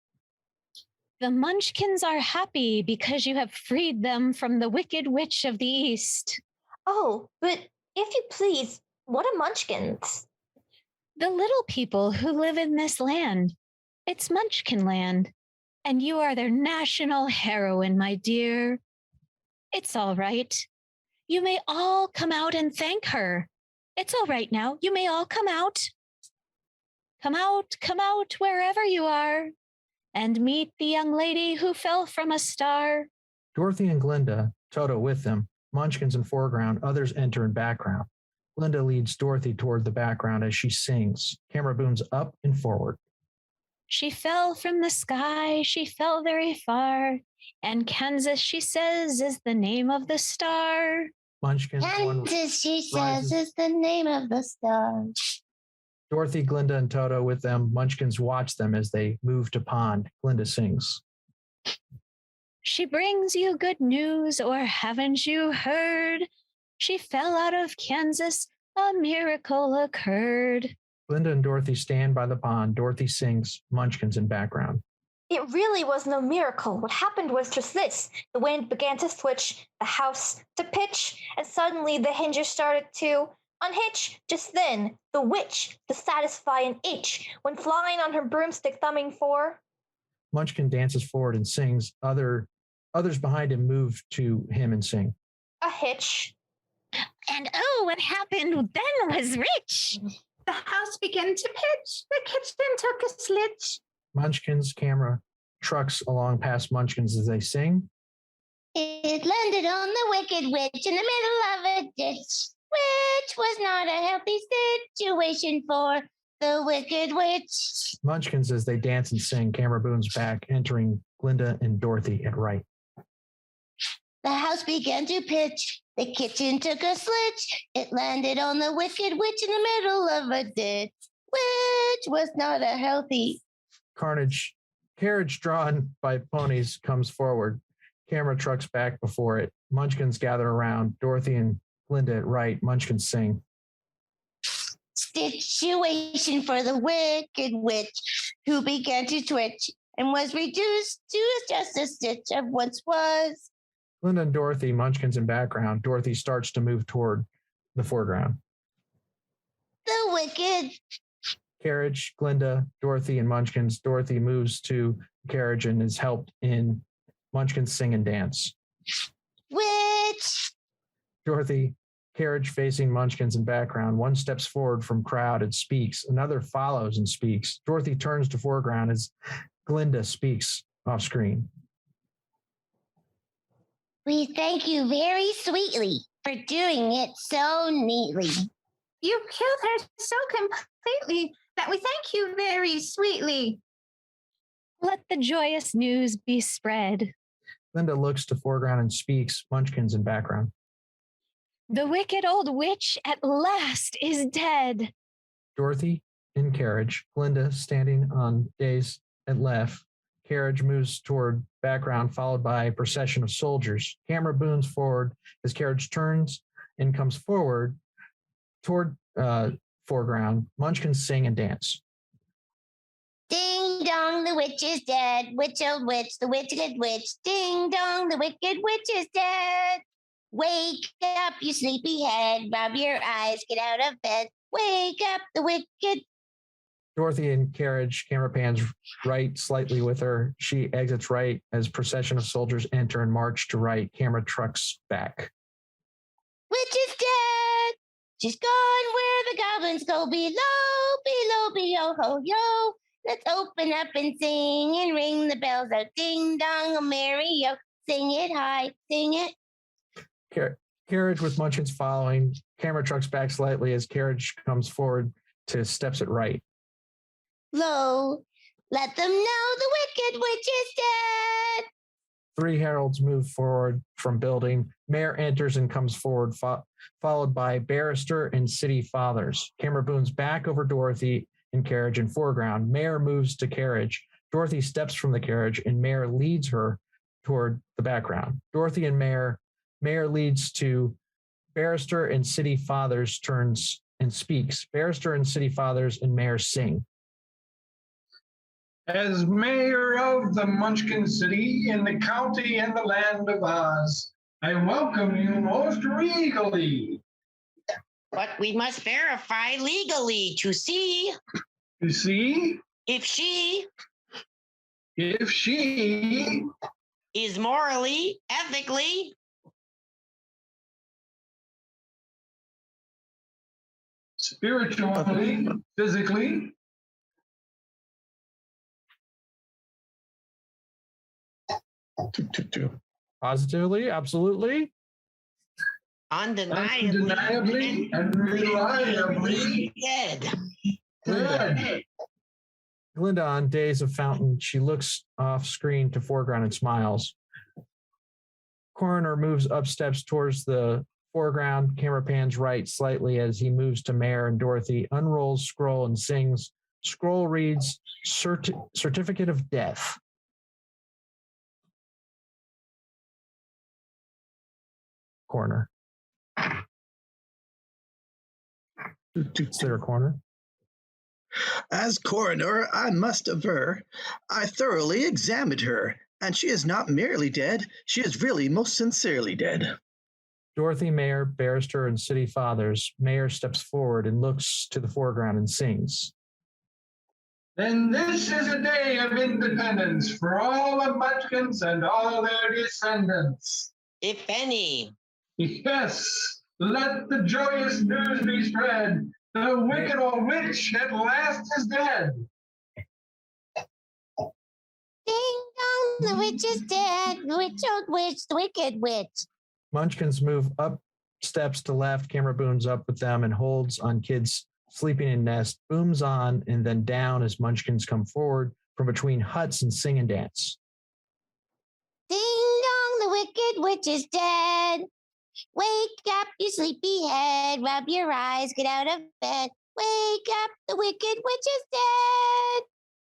The Munchkins are happy because you have freed them from the wicked witch of the East. Oh, but if you please, what are munchkins? The little people who live in this land. It's Munchkin land. And you are their national heroine, my dear. It's all right. You may all come out and thank her. It's all right now. You may all come out. Come out, wherever you are, and meet the young lady who fell from a star. Dorothy and Glinda, Toto with them, Munchkins in foreground, others enter in background. Glinda leads Dorothy toward the background as she sings. Camera booms up and forward. She fell from the sky, she fell very far, and Kansas, she says, is the name of the star. Munchkins. Kansas, she says, is the name of the star. Dorothy, Glinda, and Toto with them. Munchkins watch them as they move to pond. Glinda sings. She brings you good news, or haven't you heard? She fell out of Kansas, a miracle occurred. Glinda and Dorothy stand by the pond. Dorothy sings. Munchkins in background. It really was no miracle. What happened was just this. The wind began to switch, the house to pitch, and suddenly the hinges started to unhitch. Just then, the witch, to satisfy an itch, went flying on her broomstick thumbing for. Munchkin dances forward and sings. Others behind him move to him and sing. A hitch. And oh, what happened then was rich. The house began to pitch. The kitchen took a slitch. Munchkins camera trucks along past Munchkins as they sing. It landed on the wicked witch in the middle of a ditch, which was not a healthy situation for the wicked witch. Munchkins as they dance and sing. Camera booms back, entering Glinda and Dorothy at right. The house began to pitch. The kitchen took a slitch. It landed on the wicked witch in the middle of a ditch, which was not a healthy. Carnage. Carriage drawn by ponies comes forward. Camera trucks back before it. Munchkins gather around. Dorothy and Glinda at right. Munchkins sing. Situation for the wicked witch who began to twitch and was reduced to just a stitch of once was. Glinda and Dorothy, Munchkins in background. Dorothy starts to move toward the foreground. The wicked. Carriage, Glinda, Dorothy, and Munchkins. Dorothy moves to the carriage and is helped in. Munchkins sing and dance. Witch. Dorothy, carriage facing Munchkins in background. One steps forward from crowd and speaks. Another follows and speaks. Dorothy turns to foreground as Glinda speaks off screen. We thank you very sweetly for doing it so neatly. You killed her so completely that we thank you very sweetly. Let the joyous news be spread. Glinda looks to foreground and speaks. Munchkins in background. The wicked old witch at last is dead. Dorothy in carriage. Glinda standing on dais at left. Carriage moves toward background, followed by a procession of soldiers. Camera booms forward as carriage turns and comes forward toward foreground. Munchkins sing and dance. Ding dong, the witch is dead. Witch, old witch, the wicked witch. Ding dong, the wicked witch is dead. Wake up, you sleepy head. Rub your eyes, get out of bed. Wake up, the wicked. Dorothy in carriage, camera pans right slightly with her. She exits right as procession of soldiers enter and march to right. Camera trucks back. Witch is dead. She's gone where the goblins go below, below, ho, yo. Let's open up and sing and ring the bells out. Ding dong, a merry yo. Sing it high, sing it. Carriage with Munchkins following. Camera trucks back slightly as carriage comes forward to steps at right. Low. Let them know the wicked witch is dead. Three heralds move forward from building. Mayor enters and comes forward, followed by barrister and city fathers. Camera booms back over Dorothy in carriage and foreground. Mayor moves to carriage. Dorothy steps from the carriage and Mayor leads her toward the background. Dorothy and Mayor leads to barrister and city fathers, turns and speaks. Barrister and city fathers and Mayor sing. As mayor of the Munchkin City in the county and the land of Oz, I welcome you most regally. But we must verify legally to see You see, if she if she is morally, ethically, spiritually, physically, Positively, absolutely. undeniably, and reliably dead. dead. Glinda on Days of Fountain, she looks off screen to foreground and smiles. Coroner moves up steps towards the foreground. Camera pans right slightly as he moves to Mayor and Dorothy, unrolls scroll and sings. Scroll reads Certificate of Death. Corner. Is there a corner? As coroner, I must aver, I thoroughly examined her, and she is not merely dead, she is really most sincerely dead. Dorothy, Mayor, barrister, and city fathers. Mayor steps forward and looks to the foreground and sings. Then this is a day of independence for all the Munchkins and all their descendants. If any. Yes, let the joyous news be spread. The wicked old witch at last is dead. Ding dong, the witch is dead. Witch, old witch, the wicked witch. Munchkins move up steps to left. Camera booms up with them and holds on kids sleeping in nest. Booms on and then down as Munchkins come forward from between huts and sing and dance. Ding dong, the wicked witch is dead. Wake up, you sleepy head. Rub your eyes, get out of bed. Wake up, the wicked witch is dead.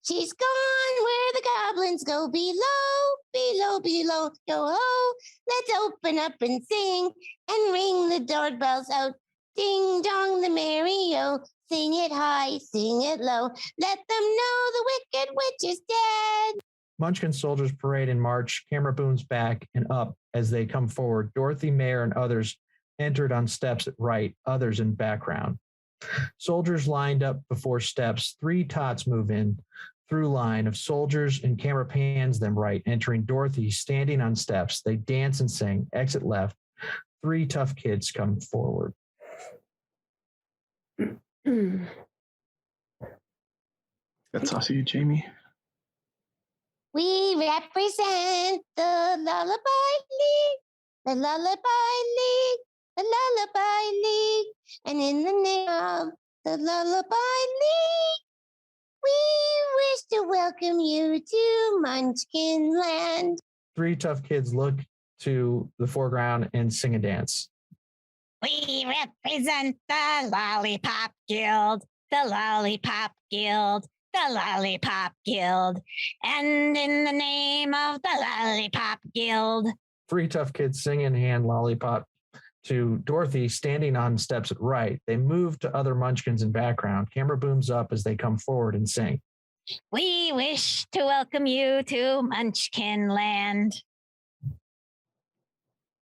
She's gone where the goblins go below, below, below, yo ho. Let's open up and sing and ring the doorbells out. Ding dong, the merry-o. Sing it high, sing it low. Let them know the wicked witch is dead. Munchkin soldiers parade and march. Camera booms back and up as they come forward. Dorothy, Mayor, and others entered on steps at right, others in background. Soldiers lined up before steps. 3 tots move in through line of soldiers, and camera pans them right, entering Dorothy standing on steps. They dance and sing. Exit left. 3 tough kids come forward. That's also you, Jamie. We represent the Lullaby League, the Lullaby League, the Lullaby League. And in the name of the Lullaby League, we wish to welcome you to Munchkin Land. 3 tough kids look to the foreground and sing and dance. We represent the Lollipop Guild, the Lollipop Guild, the Lollipop Guild. And in the name of the Lollipop Guild. 3 tough kids sing and hand lollipop to Dorothy standing on steps at right. They move to other munchkins in background. Camera booms up as they come forward and sing. We wish to welcome you to Munchkin Land.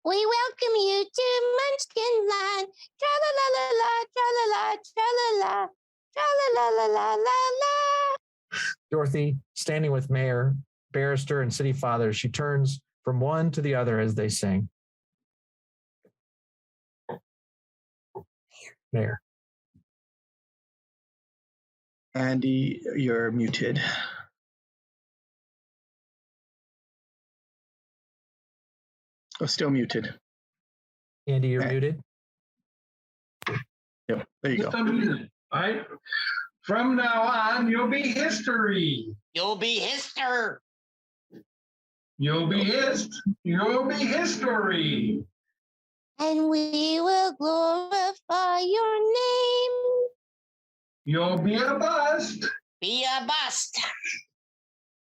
We welcome you to Munchkin Land. Tra-la-la-la-la, tra-la-la, tra-la-la, tra-la-la-la-la-la. Dorothy, standing with Mayor, Barrister, and City Father, she turns from one to the other as they sing. Mayor. Andy, you're muted. Oh, still muted. Andy, you're muted. Yep, there you go. All right. From now on, you'll be history. You'll be history. You'll be history. And we will glorify your name. You'll be a bust. Be a bust.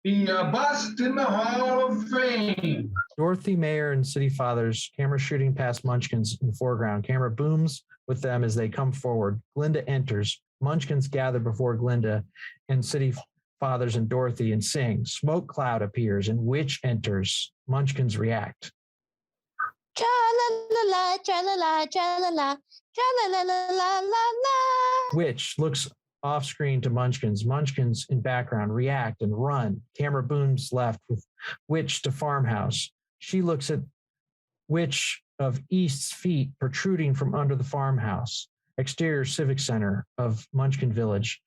Be a bust in the Hall of Fame. Dorothy, Mayor, and City Fathers, camera shooting past Munchkins in the foreground. Camera booms with them as they come forward. Glinda enters. Munchkins gather before Glinda and City Fathers and Dorothy and sing. Smoke cloud appears and Witch enters. Munchkins react. Tra-la-la-la, tra-la-la, tra-la-la, tra-la-la-la-la-la. Witch looks off screen to Munchkins. Munchkins in background react and run. Camera booms left with Witch to farmhouse. She looks at Witch of East's feet protruding from under the farmhouse. Exterior Civic Center of Munchkin Village.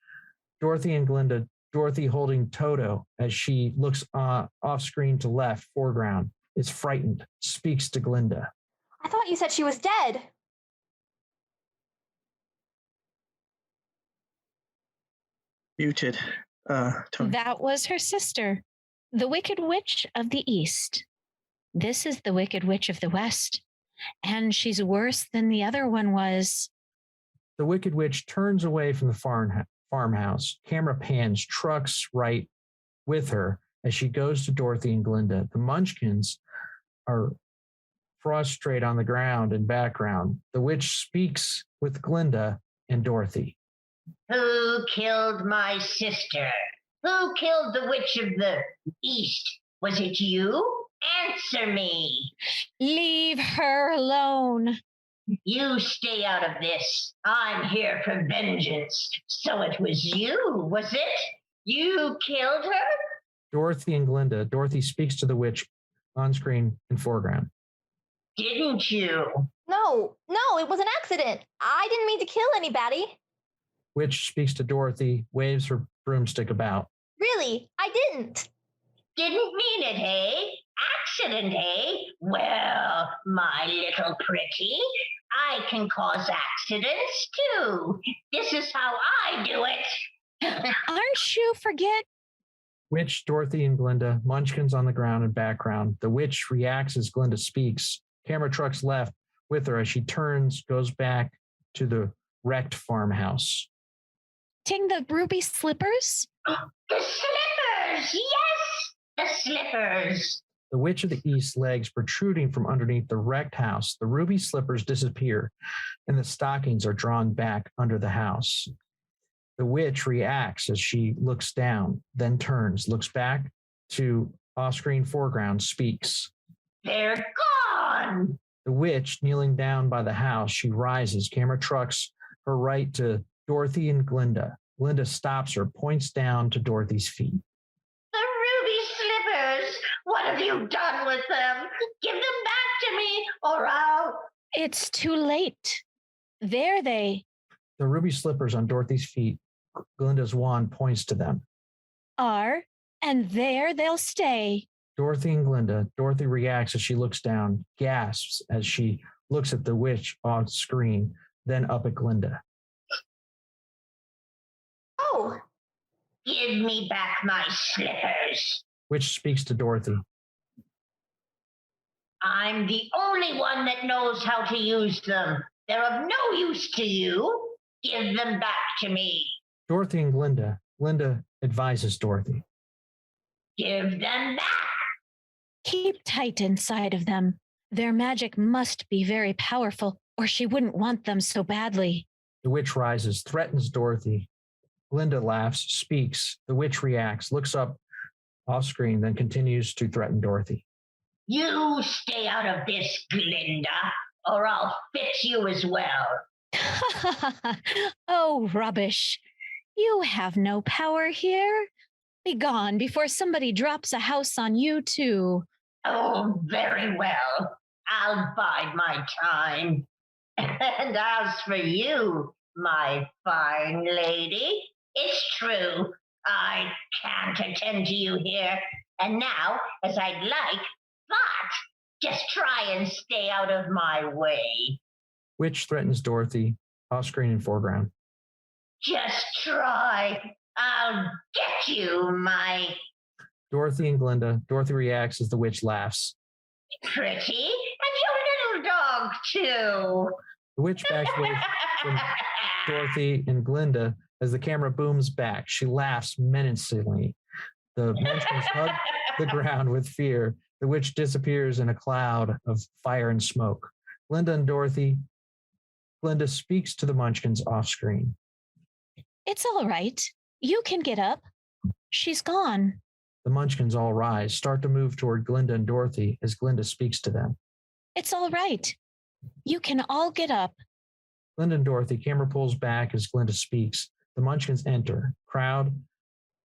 Dorothy and Glinda. Dorothy holding Toto as she looks off screen to left, foreground. Is frightened. Speaks to Glinda. I thought you said she was dead. Muted. Tony. That was her sister, the Wicked Witch of the East. This is the Wicked Witch of the West, and she's worse than the other one was. The Wicked Witch turns away from the farmhouse. Camera pans, trucks right with her as she goes to Dorothy and Glinda. The Munchkins are prostrate on the ground in background. The witch speaks with Glinda and Dorothy. Who killed my sister? Who killed the Witch of the East? Was it you? Answer me. Leave her alone. You stay out of this. I'm here for vengeance. So it was you, was it? You killed her? Dorothy and Glinda. Dorothy speaks to the witch on screen in foreground. Didn't you? No, it was an accident. I didn't mean to kill anybody. Witch speaks to Dorothy, waves her broomstick about. Really, I didn't. Didn't mean it, hey? Accident, hey? Well, my little pretty, I can cause accidents too. This is how I do it. Aren't you forget? Witch, Dorothy, and Glinda. Munchkins on the ground in background. The witch reacts as Glinda speaks. Camera trucks left with her as she turns, goes back to the wrecked farmhouse. Ting the ruby slippers? The slippers! Yes! The slippers! The Witch of the East legs protruding from underneath the wrecked house. The ruby slippers disappear, and the stockings are drawn back under the house. The witch reacts as she looks down, then turns, looks back to off-screen foreground, speaks. They're gone! The witch kneeling down by the house, she rises. Camera trucks her right to Dorothy and Glinda. Glinda stops her, points down to Dorothy's feet. The ruby slippers! What have you done with them? Give them back to me, or I'll... It's too late. There they The ruby slippers on Dorothy's feet. Glinda's wand points to them. are, and there they'll stay. Dorothy and Glinda. Dorothy reacts as she looks down, gasps as she looks at the witch on screen, then up at Glinda. Oh, Give me back my slippers. Witch speaks to Dorothy. I'm the only one that knows how to use them. They're of no use to you. Give them back to me. Dorothy and Glinda. Glinda advises Dorothy. Give them back. Keep tight inside of them. Their magic must be very powerful, or she wouldn't want them so badly. The witch rises, threatens Dorothy. Glinda laughs, speaks. The witch reacts, looks up off screen, then continues to threaten Dorothy. You stay out of this, Glinda, or I'll fix you as well. Oh, rubbish. You have no power here. Be gone before somebody drops a house on you, too. Oh, very well. I'll bide my time. And as for you, my fine lady, it's true. I can't attend to you here. And now, as I'd like, but just try and stay out of my way. Witch threatens Dorothy, off screen and foreground. Just try. I'll get you, my... Dorothy and Glinda. Dorothy reacts as the witch laughs. Pretty? And your little dog, too. The witch backs away from Dorothy and Glinda as the camera booms back. She laughs menacingly. The munchkins hug the ground with fear. The witch disappears in a cloud of fire and smoke. Glinda speaks to the munchkins off screen. It's all right. You can get up. She's gone. The munchkins all rise, start to move toward Glinda and Dorothy as Glinda speaks to them. It's all right. You can all get up. Glinda and Dorothy, camera pulls back as Glinda speaks. The munchkins enter, crowd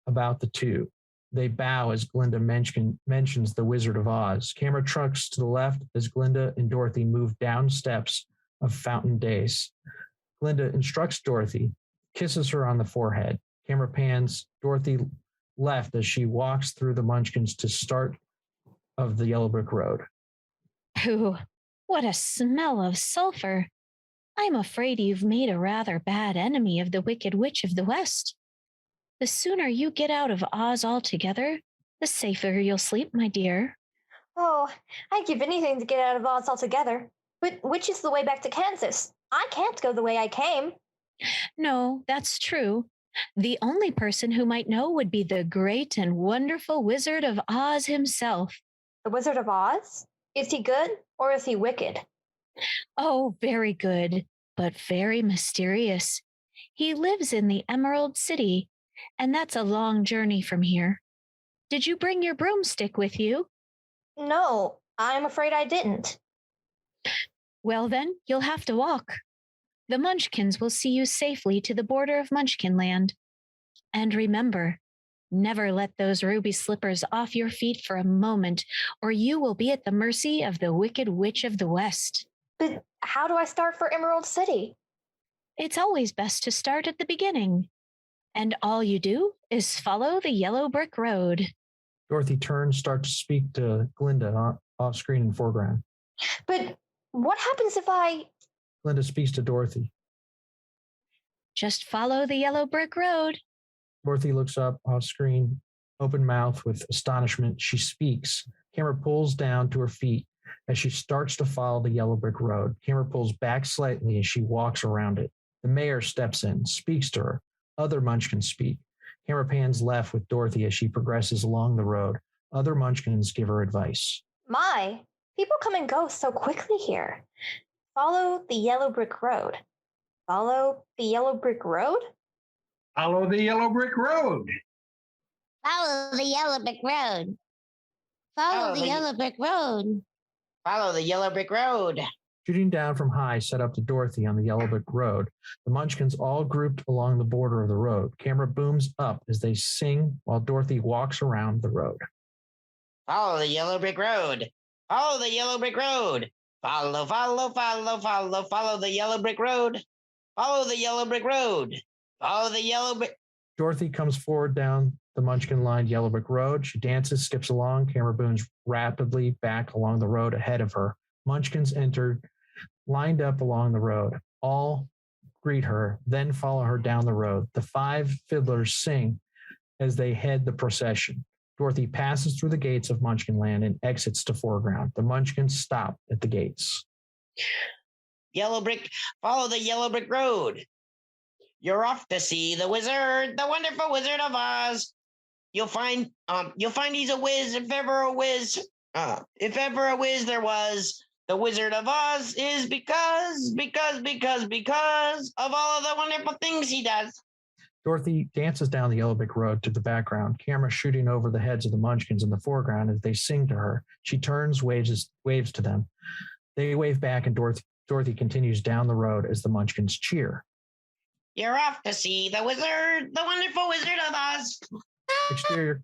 about the two. They bow as Glinda mentions the Wizard of Oz. Camera trucks to the left as Glinda and Dorothy move down steps of Fountain Days. Glinda instructs Dorothy, kisses her on the forehead. Camera pans Dorothy left as she walks through the munchkins to start of the yellow brick road. Ooh, what a smell of sulfur. I'm afraid you've made a rather bad enemy of the Wicked Witch of the West. The sooner you get out of Oz altogether, the safer you'll sleep, my dear. Oh, I'd give anything to get out of Oz altogether. But which is the way back to Kansas? I can't go the way I came. No, that's true. The only person who might know would be the great and wonderful Wizard of Oz himself. The Wizard of Oz? Is he good or is he wicked? Oh, very good, but very mysterious. He lives in the Emerald City, and that's a long journey from here. Did you bring your broomstick with you? No, I'm afraid I didn't. Well, then, you'll have to walk. The Munchkins will see you safely to the border of Munchkinland. And remember, never let those ruby slippers off your feet for a moment, or you will be at the mercy of the Wicked Witch of the West. But how do I start for Emerald City? It's always best to start at the beginning. And all you do is follow the yellow brick road. Dorothy turns, starts to speak to Glinda off screen in foreground. But what happens if I... Glinda speaks to Dorothy. Just follow the yellow brick road. Dorothy looks up off screen, open mouth with astonishment. She speaks. Camera pulls down to her feet as she starts to follow the yellow brick road. Camera pulls back slightly as she walks around it. The mayor steps in, speaks to her. Other munchkins speak. Camera pans left with Dorothy as she progresses along the road. Other munchkins give her advice. My, people come and go so quickly here. Follow the yellow brick road. Follow the yellow brick road? Follow the yellow brick road. Follow the yellow brick road. Follow the yellow brick road. Follow the yellow brick road. Shooting down from high set up to Dorothy on the yellow brick road. The munchkins all grouped along the border of the road. Camera booms up as they sing while Dorothy walks around the road. Follow the yellow brick road. Follow the yellow brick road. Follow, follow, follow, follow, follow the yellow brick road. Follow the yellow brick road. Follow the yellow brick. Dorothy comes forward down the munchkin-lined yellow brick road. She dances, skips along. Camera booms rapidly back along the road ahead of her. Munchkins entered, lined up along the road. All greet her, then follow her down the road. The 5 fiddlers sing as they head the procession. Dorothy passes through the gates of Munchkinland and exits to foreground. The Munchkins stop at the gates. Yellow brick, follow the yellow brick road. You're off to see the wizard, the wonderful Wizard of Oz. You'll find he's a whiz, if ever a whiz there was. The Wizard of Oz is because of all of the wonderful things he does. Dorothy dances down the yellow brick road to the background, camera shooting over the heads of the Munchkins in the foreground as they sing to her. She turns, waves to them. They wave back, and Dorothy continues down the road as the Munchkins cheer. You're off to see the wizard, the wonderful Wizard of Oz. Exterior.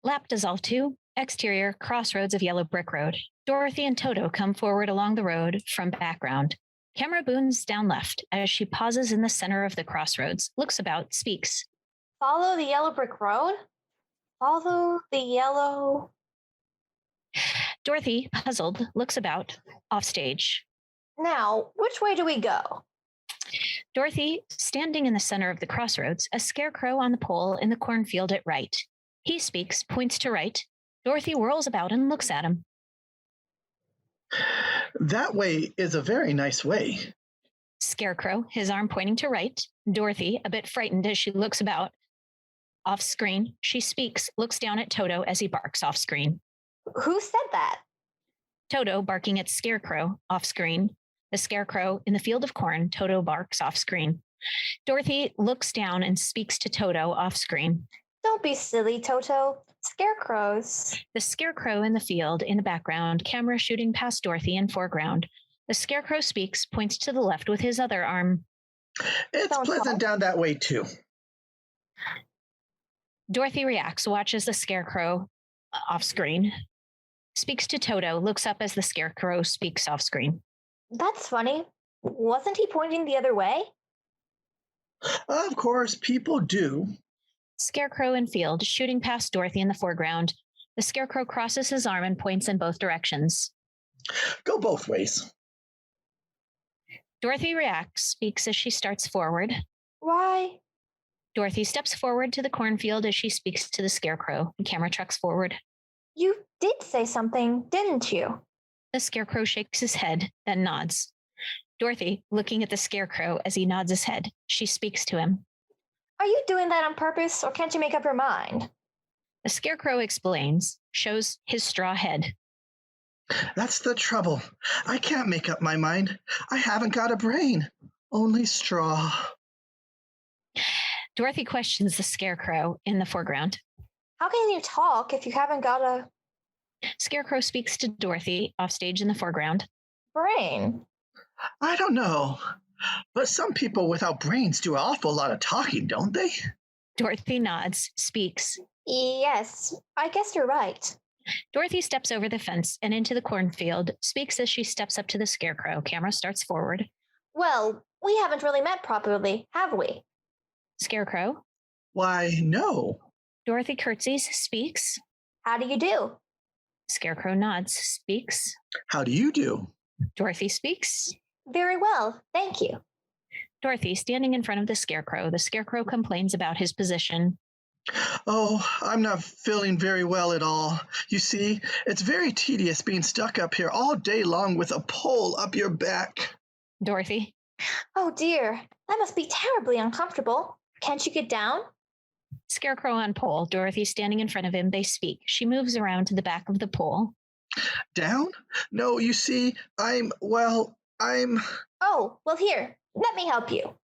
Lap dissolve 2. Exterior, crossroads of yellow brick road. Dorothy and Toto come forward along the road from background. Camera booms down left as she pauses in the center of the crossroads, looks about, speaks. Follow the yellow brick road? Follow the yellow... Dorothy, puzzled, looks about, off stage. Now, which way do we go? Dorothy, standing in the center of the crossroads, a scarecrow on the pole in the cornfield at right. He speaks, points to right. Dorothy whirls about and looks at him. That way is a very nice way. Scarecrow, his arm pointing to right. Dorothy, a bit frightened as she looks about. Off screen, she speaks, looks down at Toto as he barks off screen. Who said that? Toto barking at Scarecrow off screen. The Scarecrow in the field of corn, Toto barks off screen. Dorothy looks down and speaks to Toto off screen. Don't be silly, Toto. Scarecrows. The Scarecrow in the field in the background, camera shooting past Dorothy in foreground. The Scarecrow speaks, points to the left with his other arm. It's pleasant down that way, too. Dorothy reacts, watches the Scarecrow off screen, speaks to Toto, looks up as the Scarecrow speaks off screen. That's funny. Wasn't he pointing the other way? Of course, people do. Scarecrow in field, shooting past Dorothy in the foreground. The Scarecrow crosses his arm and points in both directions. Go both ways. Dorothy reacts, speaks as she starts forward. Why? Dorothy steps forward to the cornfield as she speaks to the Scarecrow. The camera trucks forward. You did say something, didn't you? The Scarecrow shakes his head, then nods. Dorothy, looking at the Scarecrow as he nods his head, she speaks to him. Are you doing that on purpose, or can't you make up your mind? The Scarecrow explains, shows his straw head. That's the trouble. I can't make up my mind. I haven't got a brain. Only straw. Dorothy questions the Scarecrow in the foreground. How can you talk if you haven't got a Scarecrow speaks to Dorothy offstage in the foreground. brain? I don't know. But some people without brains do an awful lot of talking, don't they? Dorothy nods, speaks. Yes, I guess you're right. Dorothy steps over the fence and into the cornfield, speaks as she steps up to the Scarecrow. Camera starts forward. Well, we haven't really met properly, have we? Scarecrow. Why, no. Dorothy curtsies, speaks. How do you do? Scarecrow nods, speaks. How do you do? Dorothy speaks. Very well, thank you. Dorothy, standing in front of the Scarecrow. The Scarecrow complains about his position. Oh, I'm not feeling very well at all. You see, it's very tedious being stuck up here all day long with a pole up your back. Dorothy. Oh dear, that must be terribly uncomfortable. Can't you get down? Scarecrow on pole. Dorothy standing in front of him. They speak. She moves around to the back of the pole. Down? No, you see, I'm... Oh, well here, let me help you.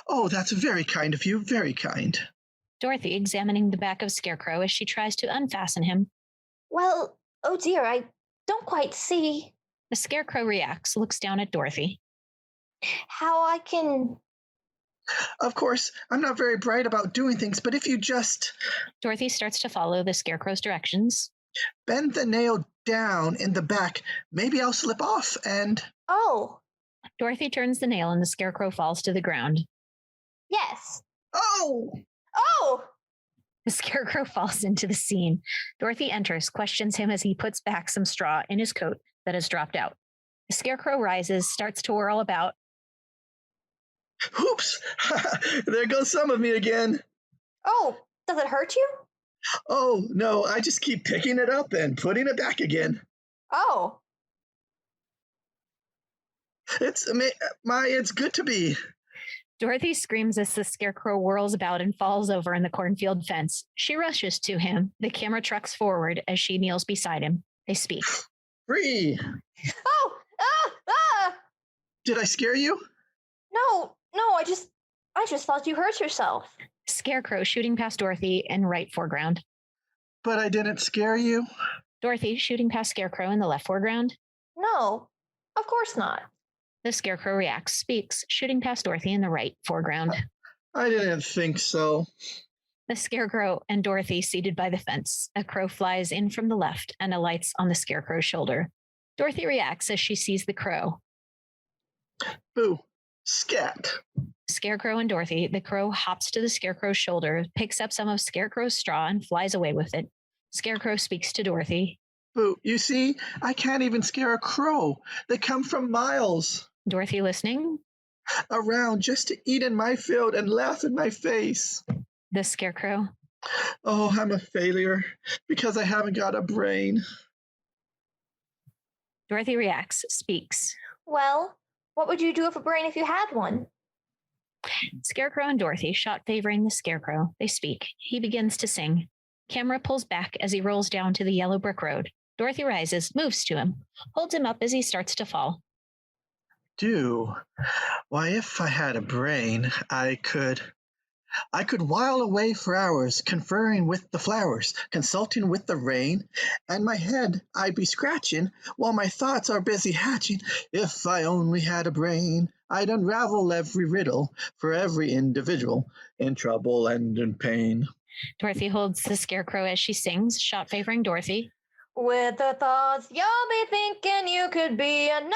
Oh, that's very kind of you, very kind. Dorothy examining the back of Scarecrow as she tries to unfasten him. Well, oh dear, I don't quite see. The Scarecrow reacts, looks down at Dorothy. How I can... Of course, I'm not very bright about doing things, but if you just... Dorothy starts to follow the Scarecrow's directions. Bend the nail down in the back. Maybe I'll slip off and... Oh. Dorothy turns the nail and the Scarecrow falls to the ground. Yes. Oh! Oh! The Scarecrow falls into the scene. Dorothy enters, questions him as he puts back some straw in his coat that has dropped out. The Scarecrow rises, starts to whirl about. Oops! There goes some of me again. Oh, does it hurt you? Oh, no, I just keep picking it up and putting it back again. Oh. It's good to be. Dorothy screams as the Scarecrow whirls about and falls over in the cornfield fence. She rushes to him. The camera trucks forward as she kneels beside him. They speak. Free! Oh! Ah! Did I scare you? No, I just thought you hurt yourself. Scarecrow shooting past Dorothy in right foreground. But I didn't scare you? Dorothy shooting past Scarecrow in the left foreground. No, of course not. The Scarecrow reacts, speaks, shooting past Dorothy in the right foreground. I didn't think so. The Scarecrow and Dorothy seated by the fence. A crow flies in from the left and alights on the Scarecrow's shoulder. Dorothy reacts as she sees the crow. Boo. Scat. Scarecrow and Dorothy. The crow hops to the Scarecrow's shoulder, picks up some of Scarecrow's straw and flies away with it. Scarecrow speaks to Dorothy. Boo, you see, I can't even scare a crow. They come from miles. Dorothy listening. around just to eat in my field and laugh in my face. The Scarecrow. Oh, I'm a failure because I haven't got a brain. Dorothy reacts, speaks. Well, what would you do with a brain if you had one? Scarecrow and Dorothy, shot favoring the Scarecrow. They speak. He begins to sing. Camera pulls back as he rolls down to the yellow brick road. Dorothy rises, moves to him, holds him up as he starts to fall. Why, if I had a brain, I could while away for hours, conferring with the flowers, consulting with the rain, and my head I'd be scratching while my thoughts are busy hatching. If I only had a brain, I'd unravel every riddle for every individual in trouble and in pain. Dorothy holds the Scarecrow as she sings, shot favoring Dorothy. With the thoughts you'll be thinking, you could be another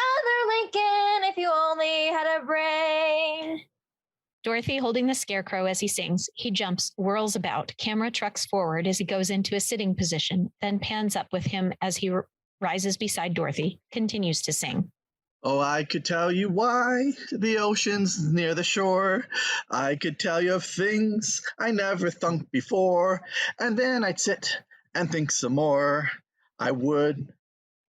Lincoln if you only had a brain. Dorothy holding the Scarecrow as he sings. He jumps, whirls about. Camera trucks forward as he goes into a sitting position, then pans up with him as he rises beside Dorothy, continues to sing. Oh, I could tell you why the ocean's near the shore. I could tell you of things I never thunk before. And then I'd sit and think some more. I would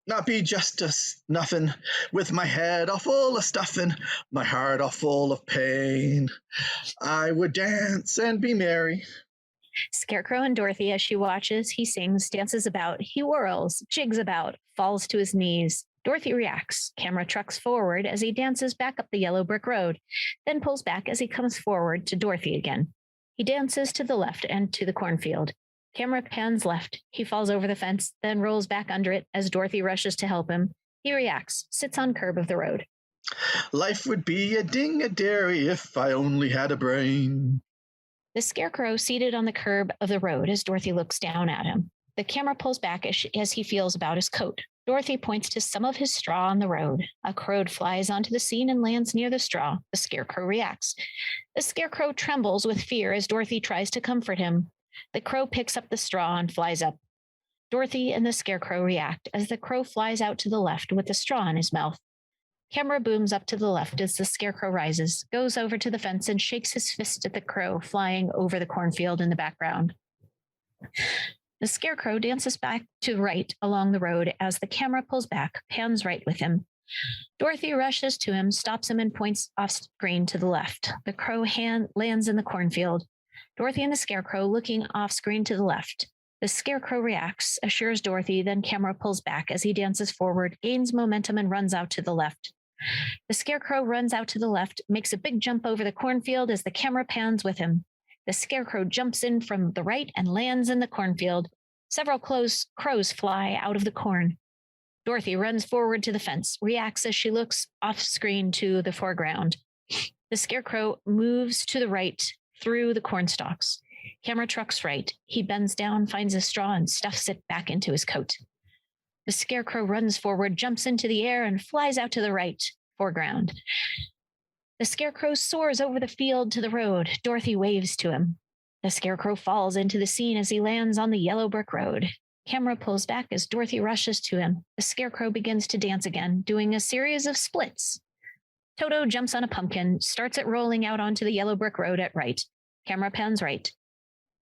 not be just a nothing, with my head all full of stuffing, my heart all full of pain. I would dance and be merry. Scarecrow and Dorothy, as she watches, he sings, dances about, he whirls, jigs about, falls to his knees. Dorothy reacts. Camera trucks forward as he dances back up the yellow brick road, then pulls back as he comes forward to Dorothy again. He dances to the left and to the cornfield. Camera pans left. He falls over the fence, then rolls back under it as Dorothy rushes to help him. He reacts, sits on curb of the road. Life would be a ding-a-dairy if I only had a brain. The Scarecrow seated on the curb of the road as Dorothy looks down at him. The camera pulls back as he feels about his coat. Dorothy points to some of his straw on the road. A crow flies onto the scene and lands near the straw. The Scarecrow reacts. The Scarecrow trembles with fear as Dorothy tries to comfort him. The crow picks up the straw and flies up. Dorothy and the Scarecrow react as the crow flies out to the left with the straw in his mouth. Camera booms up to the left as the Scarecrow rises, goes over to the fence and shakes his fist at the crow flying over the cornfield in the background. The Scarecrow dances back to right along the road as the camera pulls back, pans right with him. Dorothy rushes to him, stops him and points off screen to the left. The crow lands in the cornfield. Dorothy and the Scarecrow looking off screen to the left. The Scarecrow reacts, assures Dorothy, then camera pulls back as he dances forward, gains momentum and runs out to the left. The Scarecrow runs out to the left, makes a big jump over the cornfield as the camera pans with him. The Scarecrow jumps in from the right and lands in the cornfield. Several crows fly out of the corn. Dorothy runs forward to the fence, reacts as she looks off screen to the foreground. The Scarecrow moves to the right through the corn stalks. Camera trucks right. He bends down, finds a straw, and stuffs it back into his coat. The Scarecrow runs forward, jumps into the air, and flies out to the right, foreground. The Scarecrow soars over the field to the road. Dorothy waves to him. The Scarecrow falls into the scene as he lands on the yellow brick road. Camera pulls back as Dorothy rushes to him. The Scarecrow begins to dance again, doing a series of splits. Toto jumps on a pumpkin, starts it rolling out onto the yellow brick road at right. Camera pans right.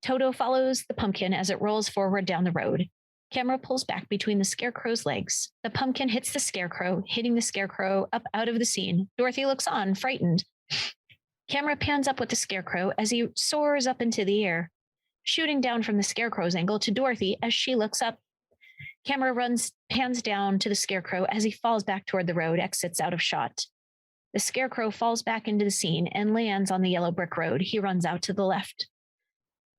Toto follows the pumpkin as it rolls forward down the road. Camera pulls back between the Scarecrow's legs. The pumpkin hits the Scarecrow, hitting the Scarecrow up out of the scene. Dorothy looks on, frightened. Camera pans up with the Scarecrow as he soars up into the air, shooting down from the Scarecrow's angle to Dorothy as she looks up. Camera pans down to the Scarecrow as he falls back toward the road, exits out of shot. The Scarecrow falls back into the scene and lands on the yellow brick road. He runs out to the left.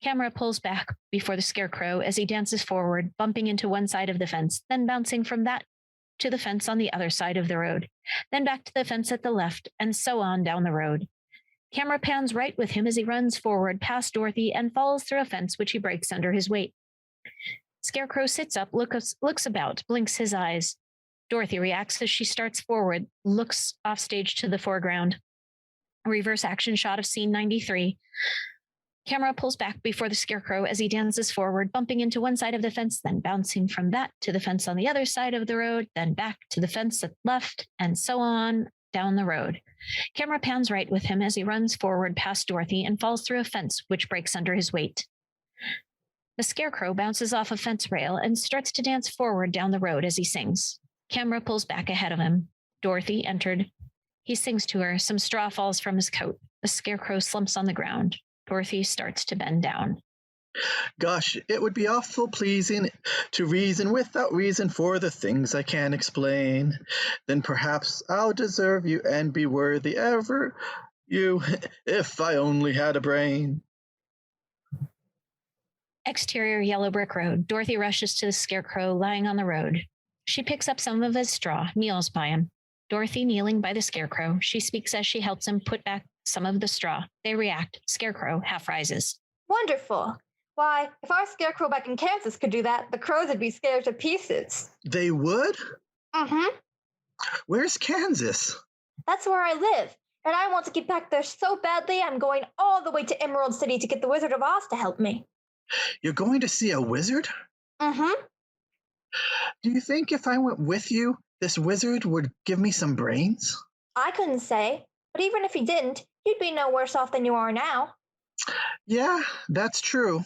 Camera pulls back before the Scarecrow as he dances forward, bumping into one side of the fence, then bouncing from that to the fence on the other side of the road, then back to the fence at the left, and so on down the road. Camera pans right with him as he runs forward past Dorothy and falls through a fence which he breaks under his weight. Scarecrow sits up, looks about, blinks his eyes. Dorothy reacts as she starts forward, looks offstage to the foreground. A reverse action shot of scene 93. Camera pulls back before the Scarecrow as he dances forward, bumping into one side of the fence, then bouncing from that to the fence on the other side of the road, then back to the fence at left, and so on down the road. Camera pans right with him as he runs forward past Dorothy and falls through a fence, which breaks under his weight. The Scarecrow bounces off a fence rail and starts to dance forward down the road as he sings. Camera pulls back ahead of him. Dorothy entered. He sings to her. Some straw falls from his coat. The Scarecrow slumps on the ground. Dorothy starts to bend down. Gosh, it would be awful pleasing to reason without reason for the things I can't explain. Then perhaps I'll deserve you and be worthy ever you if I only had a brain. Exterior yellow brick road. Dorothy rushes to the Scarecrow lying on the road. She picks up some of his straw, kneels by him. Dorothy kneeling by the Scarecrow. She speaks as she helps him put back some of the straw. They react. Scarecrow half rises. Wonderful. Why, if our Scarecrow back in Kansas could do that, the crows would be scared to pieces. They would? Mm-hmm. Where's Kansas? That's where I live. And I want to get back there so badly, I'm going all the way to Emerald City to get the Wizard of Oz to help me. You're going to see a wizard? Mm-hmm. Do you think if I went with you, this wizard would give me some brains? I couldn't say. But even if he didn't, you'd be no worse off than you are now. Yeah, that's true.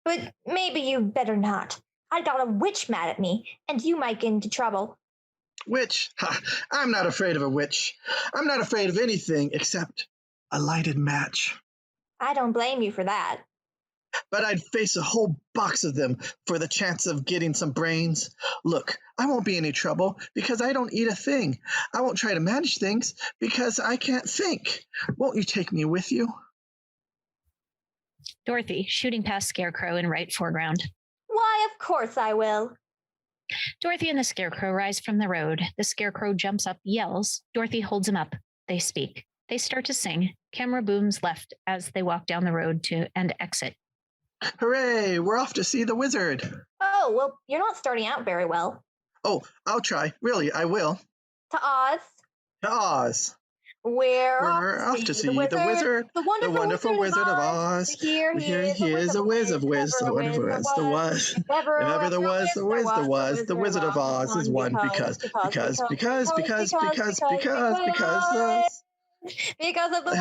But maybe you better not. I got a witch mad at me, and you might get into trouble. Witch? Ha, I'm not afraid of a witch. I'm not afraid of anything except a lighted match. I don't blame you for that. But I'd face a whole box of them for the chance of getting some brains. Look, I won't be any trouble because I don't eat a thing. I won't try to manage things because I can't think. Won't you take me with you? Dorothy, shooting past Scarecrow in right foreground. Why, of course I will. Dorothy and the Scarecrow rise from the road. The Scarecrow jumps up, yells. Dorothy holds him up. They speak. They start to sing. Camera booms left as they walk down the road to and exit. Hooray, we're off to see the wizard. Oh, well, you're not starting out very well. Oh, I'll try. Really, I will. To Oz. To Oz. We're off to see the wizard, the wonderful Wizard of Oz. Here he is, the Wiz of Wiz, the wonderful Wiz, the was. If ever there was, the Wiz, the Wizard of Oz is one because of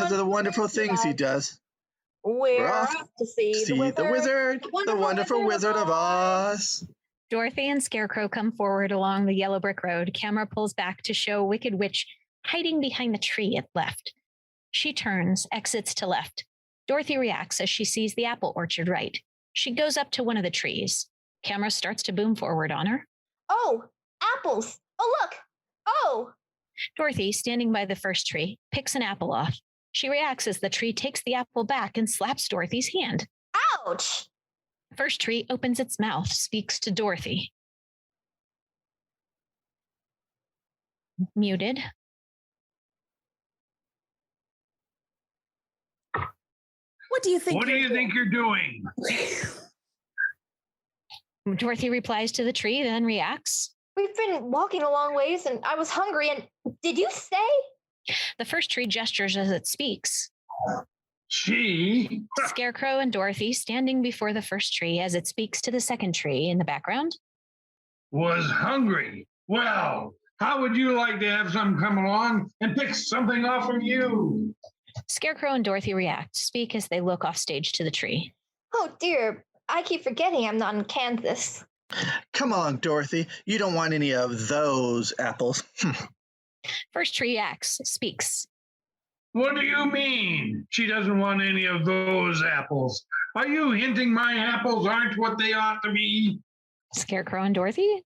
the wonderful things he does. We're off to see the wizard, the wonderful Wizard of Oz. Dorothy and Scarecrow come forward along the yellow brick road. Camera pulls back to show Wicked Witch hiding behind the tree at left. She turns, exits to left. Dorothy reacts as she sees the apple orchard right. She goes up to one of the trees. Camera starts to boom forward on her. Oh, apples. Oh, look. Oh. Dorothy, standing by the first tree, picks an apple off. She reacts as the tree takes the apple back and slaps Dorothy's hand. Ouch. First tree opens its mouth, speaks to Dorothy. Muted. What do you think? What do you think you're doing? Dorothy replies to the tree, then reacts. We've been walking a long ways and I was hungry and did you say? The first tree gestures as it speaks. She? Scarecrow and Dorothy standing before the first tree as it speaks to the second tree in the background. Was hungry. Well, how would you like to have some come along and pick something off from you? Scarecrow and Dorothy react, speak as they look off stage to the tree. Oh dear, I keep forgetting I'm not in Kansas. Come on, Dorothy. You don't want any of those apples. First tree acts, speaks. What do you mean? She doesn't want any of those apples. Are you hinting my apples aren't what they ought to be? Scarecrow and Dorothy?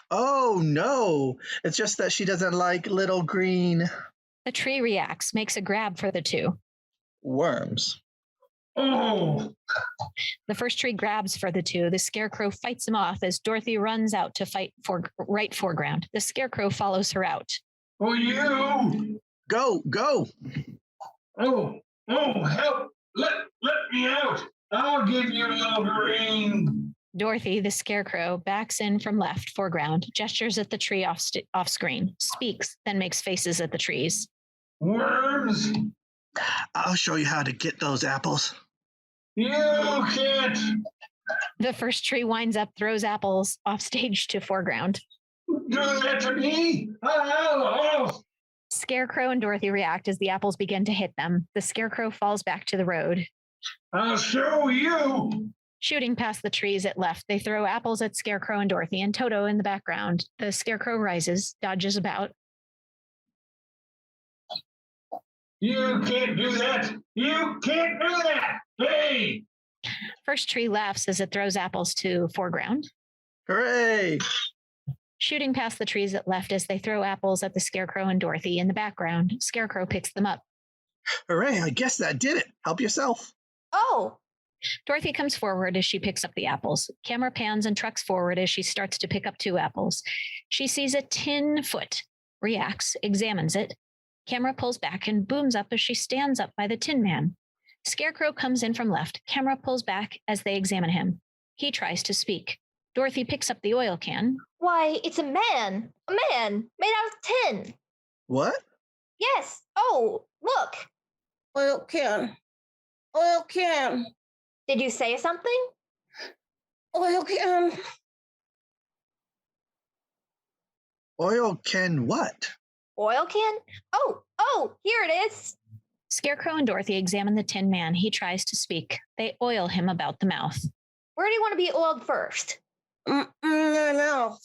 Oh, no. It's just that she doesn't like little green... The tree reacts, makes a grab for the two. Worms. Oh! The first tree grabs for the two. The Scarecrow fights him off as Dorothy runs out to fight for right foreground. The Scarecrow follows her out. Oh, you! Go! Oh, help! Let me out! I'll give you a little green. Dorothy, the Scarecrow, backs in from left foreground, gestures at the tree off screen, speaks, then makes faces at the trees. Worms? I'll show you how to get those apples. You can't. The first tree winds up, throws apples off stage to foreground. Do that to me? Scarecrow and Dorothy react as the apples begin to hit them. The Scarecrow falls back to the road. I'll show you. Shooting past the trees it left, they throw apples at Scarecrow and Dorothy and Toto in the background. The Scarecrow rises, dodges about. You can't do that. You can't do that. Hey! First tree laughs as it throws apples to foreground. Hooray! Shooting past the trees it left as they throw apples at the Scarecrow and Dorothy in the background. Scarecrow picks them up. Hooray, I guess that did it. Help yourself. Oh, Dorothy comes forward as she picks up the apples. Camera pans and trucks forward as she starts to pick up 2 apples. She sees a tin foot, reacts, examines it. Camera pulls back and booms up as she stands up by the Tin Man. Scarecrow comes in from left. Camera pulls back as they examine him. He tries to speak. Dorothy picks up the oil can. why, it's a man. A man made out of tin. What? Yes. Oh, look. Oil can. Oil can. Did you say something? Oil can. Oil can what? Oil can? Oh, here it is. Scarecrow and Dorothy examine the Tin Man. He tries to speak. They oil him about the mouth. Where do you want to be oiled first? My mouth.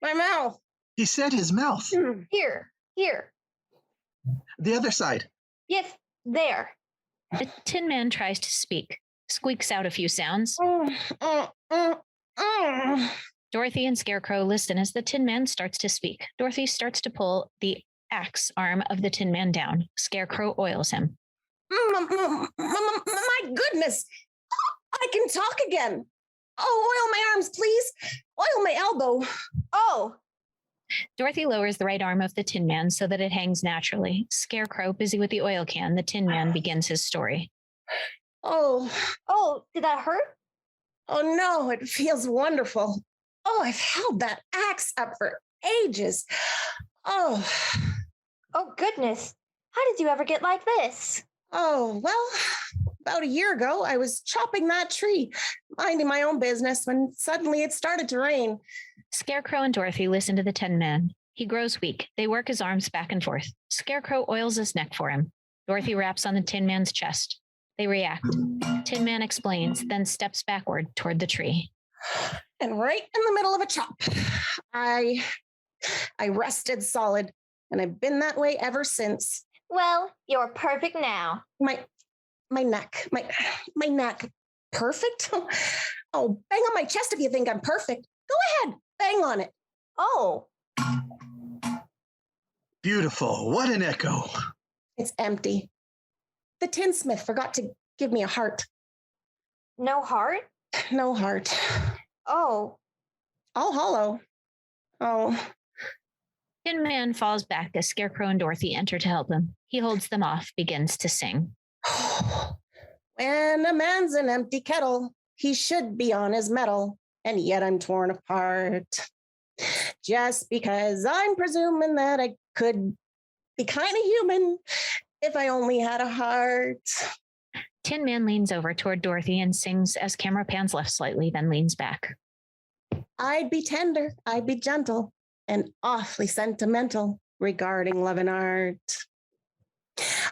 My mouth. He said his mouth. Here. The other side. Yes, there. The Tin Man tries to speak, squeaks out a few sounds. Dorothy and Scarecrow listen as the Tin Man starts to speak. Dorothy starts to pull the axe arm of the Tin Man down. Scarecrow oils him. My goodness. I can talk again. Oh, oil my arms, please. Oil my elbow. Oh, Dorothy lowers the right arm of the Tin Man so that it hangs naturally. Scarecrow, busy with the oil can, the Tin Man begins his story. Oh, did that hurt? oh no, it feels wonderful. Oh, I've held that axe up for ages. Oh, Goodness. How did you ever get like this? oh, well, about a year ago, I was chopping that tree, minding my own business, when suddenly it started to rain. Scarecrow and Dorothy listen to the Tin Man. He grows weak. They work his arms back and forth. Scarecrow oils his neck for him. Dorothy raps on the Tin Man's chest. They react. Tin Man explains, then steps backward toward the tree. And right in the middle of a chop, I rested solid, and I've been that way ever since. Well, you're perfect now. My neck, my neck, perfect? Oh, bang on my chest if you think I'm perfect. Go ahead, bang on it. Oh, Beautiful. What an echo. It's empty. The tinsmith forgot to give me a heart. no heart? No heart. Oh, All hollow. Oh, Tin Man falls back as Scarecrow and Dorothy enter to help him. He holds them off, begins to sing. when a man's an empty kettle, he should be on his mettle, and yet I'm torn apart. Just because I'm presuming that I could be kind of human if I only had a heart. Tin Man leans over toward Dorothy and sings as camera pans left slightly, then leans back. I'd be tender, I'd be gentle, and awfully sentimental regarding love and art.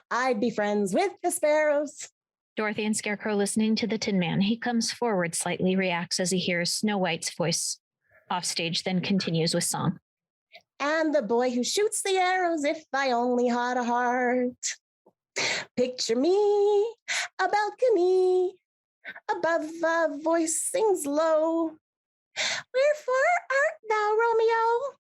I'd be friends with the sparrows. Dorothy and Scarecrow listening to the Tin Man. He comes forward slightly, reacts as he hears Snow White's voice offstage, then continues with song. And the boy who shoots the arrows, if I only had a heart. Picture me, a balcony, above a voice sings low. Wherefore art thou, Romeo?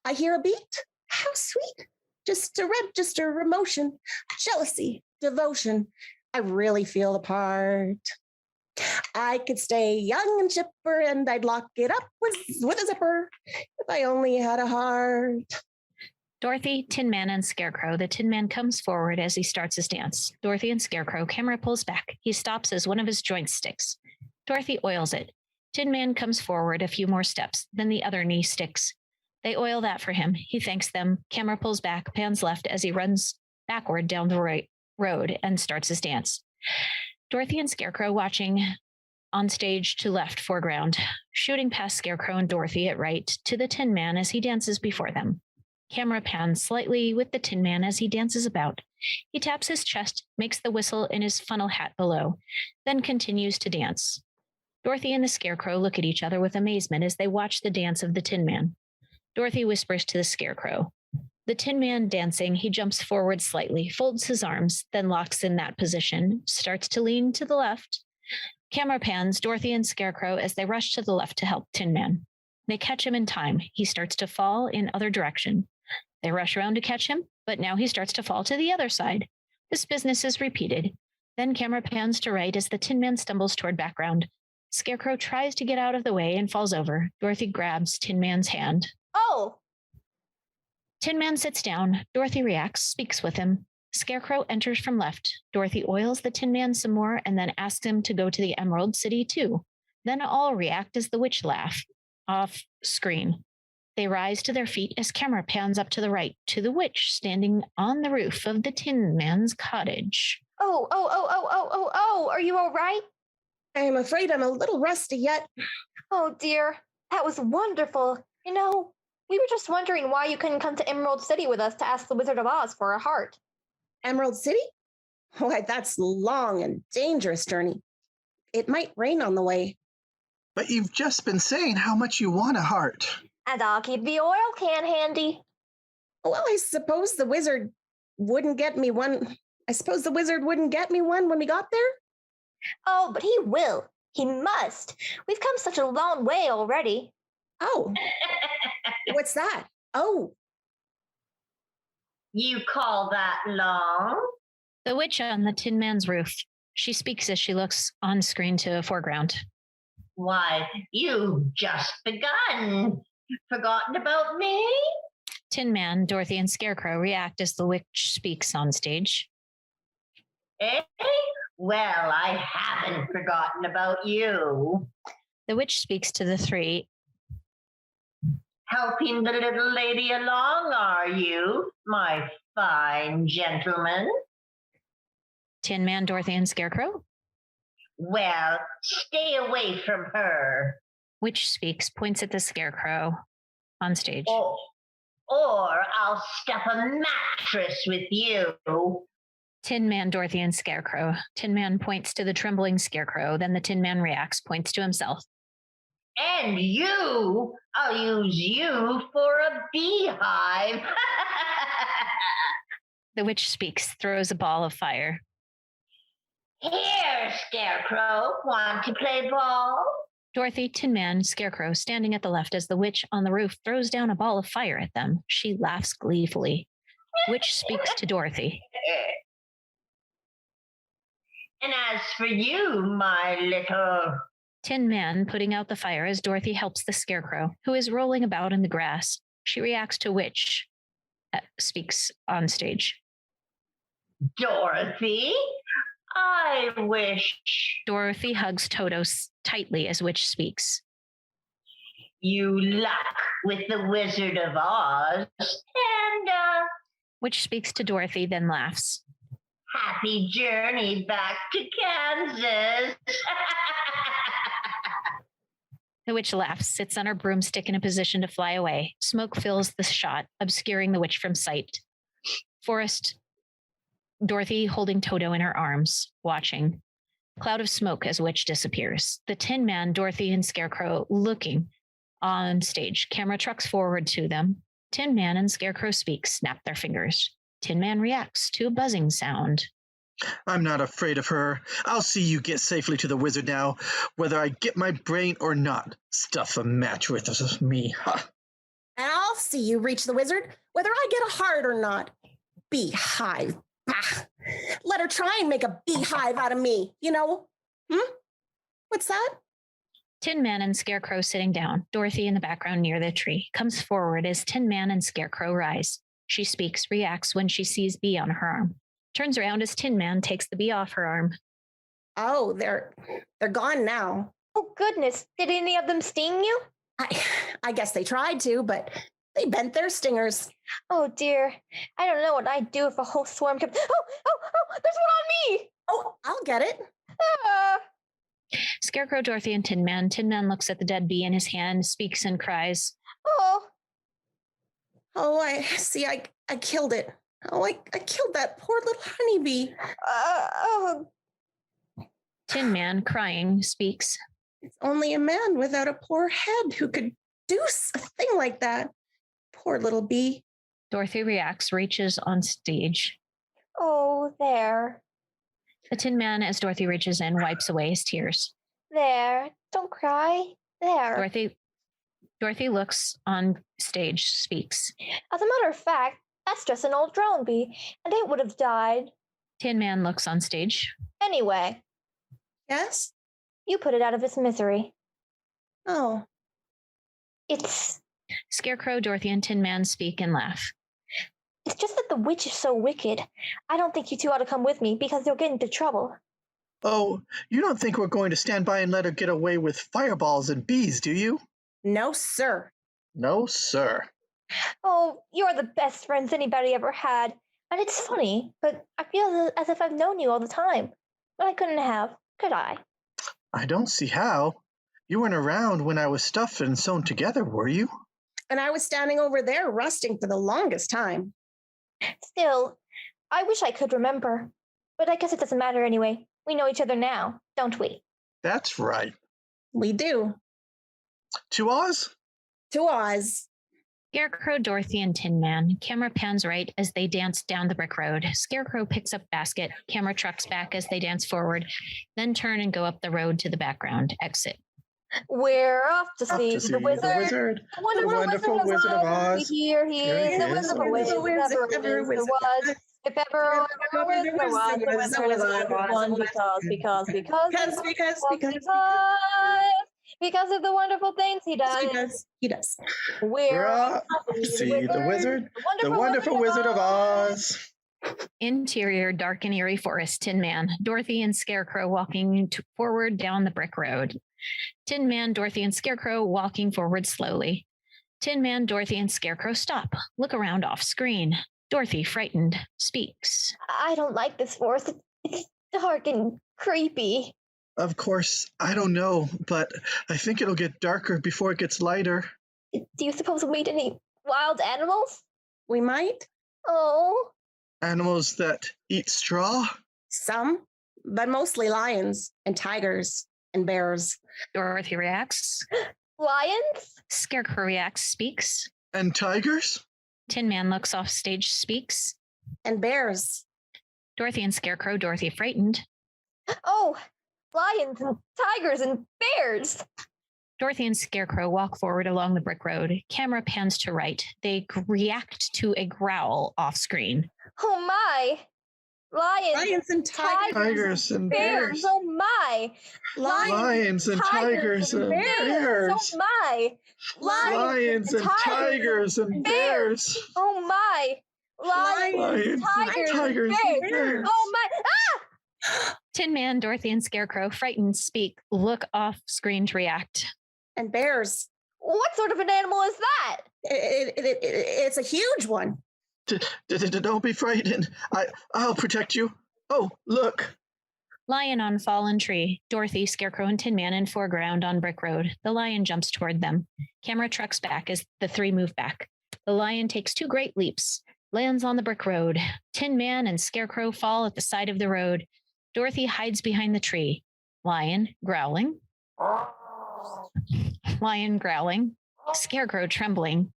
I hear a beat, how sweet. Just a register, emotion, jealousy, devotion. I really feel the part. I could stay young and chipper, and I'd lock it up with a zipper if I only had a heart. Dorothy, Tin Man, and Scarecrow. The Tin Man comes forward as he starts his dance. Dorothy and Scarecrow. Camera pulls back. He stops as one of his joints sticks. Dorothy oils it. Tin Man comes forward a few more steps. Then the other knee sticks. They oil that for him. He thanks them. Camera pulls back, pans left as he runs backward down the road and starts his dance. Dorothy and Scarecrow watching on stage to left foreground, shooting past Scarecrow and Dorothy at right to the Tin Man as he dances before them. Camera pans slightly with the Tin Man as he dances about. He taps his chest, makes the whistle in his funnel hat below, then continues to dance. Dorothy and the Scarecrow look at each other with amazement as they watch the dance of the Tin Man. Dorothy whispers to the Scarecrow. The Tin Man dancing, he jumps forward slightly, folds his arms, then locks in that position, starts to lean to the left. Camera pans Dorothy and Scarecrow as they rush to the left to help Tin Man. They catch him in time. He starts to fall in other direction. They rush around to catch him, but now he starts to fall to the other side. This business is repeated. Then camera pans to right as the Tin Man stumbles toward background. Scarecrow tries to get out of the way and falls over. Dorothy grabs Tin Man's hand. Oh! Tin Man sits down. Dorothy reacts, speaks with him. Scarecrow enters from left. Dorothy oils the Tin Man some more and then asks him to go to the Emerald City too. Then all react as the witch laugh. Off screen. They rise to their feet as camera pans up to the right to the witch standing on the roof of the Tin Man's cottage. Oh, are you all right? I'm afraid I'm a little rusty yet. Oh dear, that was wonderful. You know, we were just wondering why you couldn't come to Emerald City with us to ask the Wizard of Oz for a heart. Emerald City? Why, that's a long and dangerous journey. It might rain on the way. But you've just been saying how much you want a heart. And I'll keep the oil can handy. Well, I suppose the wizard wouldn't get me one. I suppose the wizard wouldn't get me one when we got there? Oh, but he will. He must. We've come such a long way already. Oh. What's that? Oh. You call that long? The witch on the Tin Man's roof. She speaks as she looks on screen to a foreground. Why, you've just begun. Forgotten about me? Tin Man, Dorothy, and Scarecrow react as the witch speaks on stage. Eh? Well, I haven't forgotten about you. The witch speaks to the three. Helping the little lady along, are you, my fine gentleman? Tin Man, Dorothy, and Scarecrow. Well, stay away from her. Witch speaks, points at the Scarecrow on stage. Or I'll stuff a mattress with you. Tin Man, Dorothy, and Scarecrow. Tin Man points to the trembling Scarecrow. Then the Tin Man reacts, points to himself. And you, I'll use you for a beehive. The witch speaks, throws a ball of fire. Here, Scarecrow, want to play ball? Dorothy, Tin Man, Scarecrow standing at the left as the witch on the roof throws down a ball of fire at them. She laughs gleefully. Witch speaks to Dorothy. And as for you, my little... Tin Man putting out the fire as Dorothy helps the Scarecrow, who is rolling about in the grass. She reacts to Witch, speaks on stage. Dorothy, I wish... Dorothy hugs Toto tightly as Witch speaks. You luck with the Wizard of Oz. And, Witch speaks to Dorothy, then laughs. Happy journey back to Kansas. The witch laughs, sits on her broomstick in a position to fly away. Smoke fills the shot, obscuring the witch from sight. Forest, Dorothy holding Toto in her arms, watching. Cloud of smoke as witch disappears. The Tin Man, Dorothy, and Scarecrow looking on stage. Camera trucks forward to them. Tin Man and Scarecrow speak, snap their fingers. Tin Man reacts to a buzzing sound. I'm not afraid of her. I'll see you get safely to the wizard now, whether I get my brain or not. Stuff a match with me, huh? And I'll see you reach the wizard, whether I get a heart or not. Beehive. Bah. Let her try and make a beehive out of me, you know? What's that? Tin Man and Scarecrow sitting down. Dorothy in the background near the tree comes forward as Tin Man and Scarecrow rise. She speaks, reacts when she sees bee on her arm. Turns around as Tin Man takes the bee off her arm. Oh, they're gone now. Oh, goodness. Did any of them sting you? I guess they tried to, but they bent their stingers. Oh, dear. I don't know what I'd do if a whole swarm kept... Oh, there's one on me! Oh, I'll get it. Scarecrow, Dorothy, and Tin Man. Tin Man looks at the dead bee in his hand, speaks and cries. Oh. Oh, I see. I killed it. Oh, I killed that poor little honeybee. Tin Man, crying, speaks. It's only a man without a poor head who could do a thing like that. Poor little bee. Dorothy reacts, reaches on stage. Oh, there. The Tin Man, as Dorothy reaches in, wipes away his tears. There. Don't cry. There. Dorothy looks on stage, speaks. As a matter of fact, that's just an old drone bee, and it would have died. Tin Man looks on stage. Anyway. Yes? You put it out of its misery. Oh. It's... Scarecrow, Dorothy, and Tin Man speak and laugh. It's just that the witch is so wicked. I don't think you two ought to come with me because you'll get into trouble. Oh, you don't think we're going to stand by and let her get away with fireballs and bees, do you? No, sir. No, sir. Oh, you're the best friends anybody ever had. And it's funny, but I feel as if I've known you all the time. But I couldn't have, could I? I don't see how. You weren't around when I was stuffed and sewn together, were you? And I was standing over there rusting for the longest time. Still, I wish I could remember. But I guess it doesn't matter anyway. We know each other now, don't we? That's right. We do. To Oz? To Oz. Scarecrow, Dorothy, and Tin Man. Camera pans right as they dance down the brick road. Scarecrow picks up basket. Camera trucks back as they dance forward, then turn and go up the road to the background. Exit. We're off to see the wizard. The wonderful Wizard of Oz. Here he is, the wonderful wizard. If ever there was because of the wonderful things he does. He does. We're off to see the wizard, the wonderful Wizard of Oz. Interior, dark and eerie forest. Tin Man, Dorothy, and Scarecrow walking forward down the brick road. Tin Man, Dorothy, and Scarecrow walking forward slowly. Tin Man, Dorothy, and Scarecrow stop. Look around off screen. Dorothy, frightened, speaks. I don't like this forest. It's dark and creepy. Of course, I don't know, but I think it'll get darker before it gets lighter. Do you suppose we'll meet any wild animals? We might. Oh. Animals that eat straw? Some, but mostly lions and tigers and bears. Dorothy reacts. Lions? Scarecrow reacts, speaks. And tigers? Tin Man looks off stage, speaks. And bears. Dorothy and Scarecrow, Dorothy frightened. Oh, lions and tigers and bears. Dorothy and Scarecrow walk forward along the brick road. Camera pans to right. They react to a growl off screen. Oh my! Lions and tigers and bears. Oh my! Lions and tigers and bears. Oh my! Lions and tigers and bears. Oh my! Lions, tigers and bears. Oh my! Ah! Tin Man, Dorothy, and Scarecrow, frightened, speak, look off screen to react. And bears. What sort of an animal is that? It's a huge one. Don't be frightened. I'll protect you. Oh, look. Lion on fallen tree. Dorothy, Scarecrow, and Tin Man in foreground on brick road. The lion jumps toward them. Camera trucks back as the three move back. The lion takes 2 great leaps, lands on the brick road. Tin Man and Scarecrow fall at the side of the road. Dorothy hides behind the tree. Lion growling. Lion growling. Scarecrow trembling.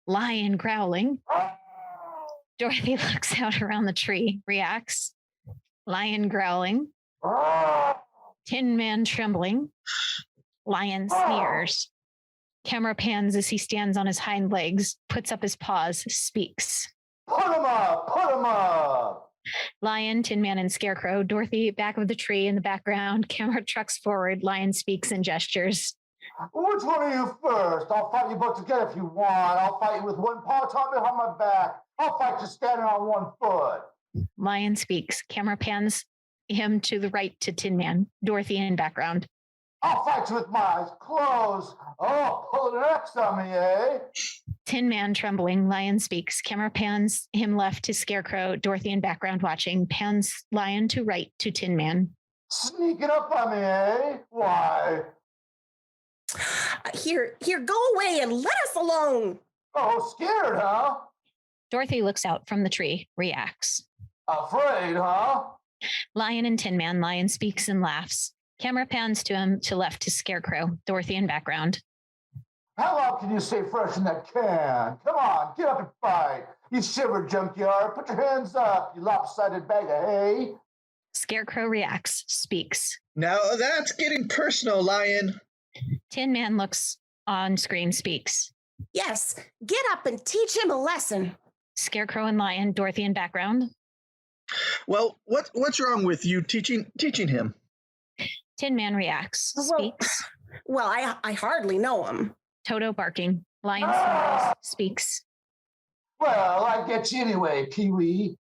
Lion growling. Dorothy looks out around the tree, reacts. Lion growling. Tin Man trembling. Lion sneers. Camera pans as he stands on his hind legs, puts up his paws, speaks. Put him up! Put him up! Lion, Tin Man, and Scarecrow. Dorothy, back of the tree in the background. Camera trucks forward. Lion speaks and gestures. Which one of you first? I'll fight you both together if you want. I'll fight you with one paw top behind my back. I'll fight you standing on one foot. Lion speaks. Camera pans him to the right to Tin Man. Dorothy in background. I'll fight you with my eyes closed. Oh, pull an X on me, eh? Tin Man trembling. Lion speaks. Camera pans him left to Scarecrow. Dorothy in background watching. Pans Lion to right to Tin Man. Sneaking up on me, eh? Why? Here, go away and let us alone. Oh, scared, huh? Dorothy looks out from the tree, reacts. Afraid, huh? Lion and Tin Man. Lion speaks and laughs. Camera pans to him to left to Scarecrow. Dorothy in background. How long can you stay fresh in that can? Come on, get up and fight. You shiver junkyard. Put your hands up, you lopsided bag of hay. Scarecrow reacts, speaks. Now that's getting personal, Lion. Tin Man looks on screen, speaks. Yes, get up and teach him a lesson. Scarecrow and Lion. Dorothy in background. Well, what's wrong with you teaching him? Tin Man reacts, speaks. Well, I hardly know him. Toto barking. Lion snarls, speaks. Well, I get you anyway, Pee-wee.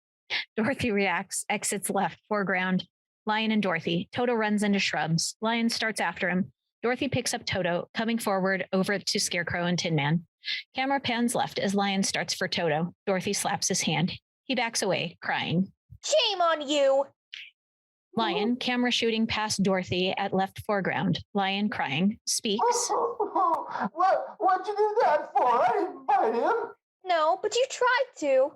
Dorothy reacts, exits left, foreground. Lion and Dorothy. Toto runs into shrubs. Lion starts after him. Dorothy picks up Toto, coming forward over to Scarecrow and Tin Man. Camera pans left as Lion starts for Toto. Dorothy slaps his hand. He backs away, crying. Shame on you. Lion, camera shooting past Dorothy at left foreground. Lion crying, speaks. What'd you do that for? I didn't bite him. No, but you tried to.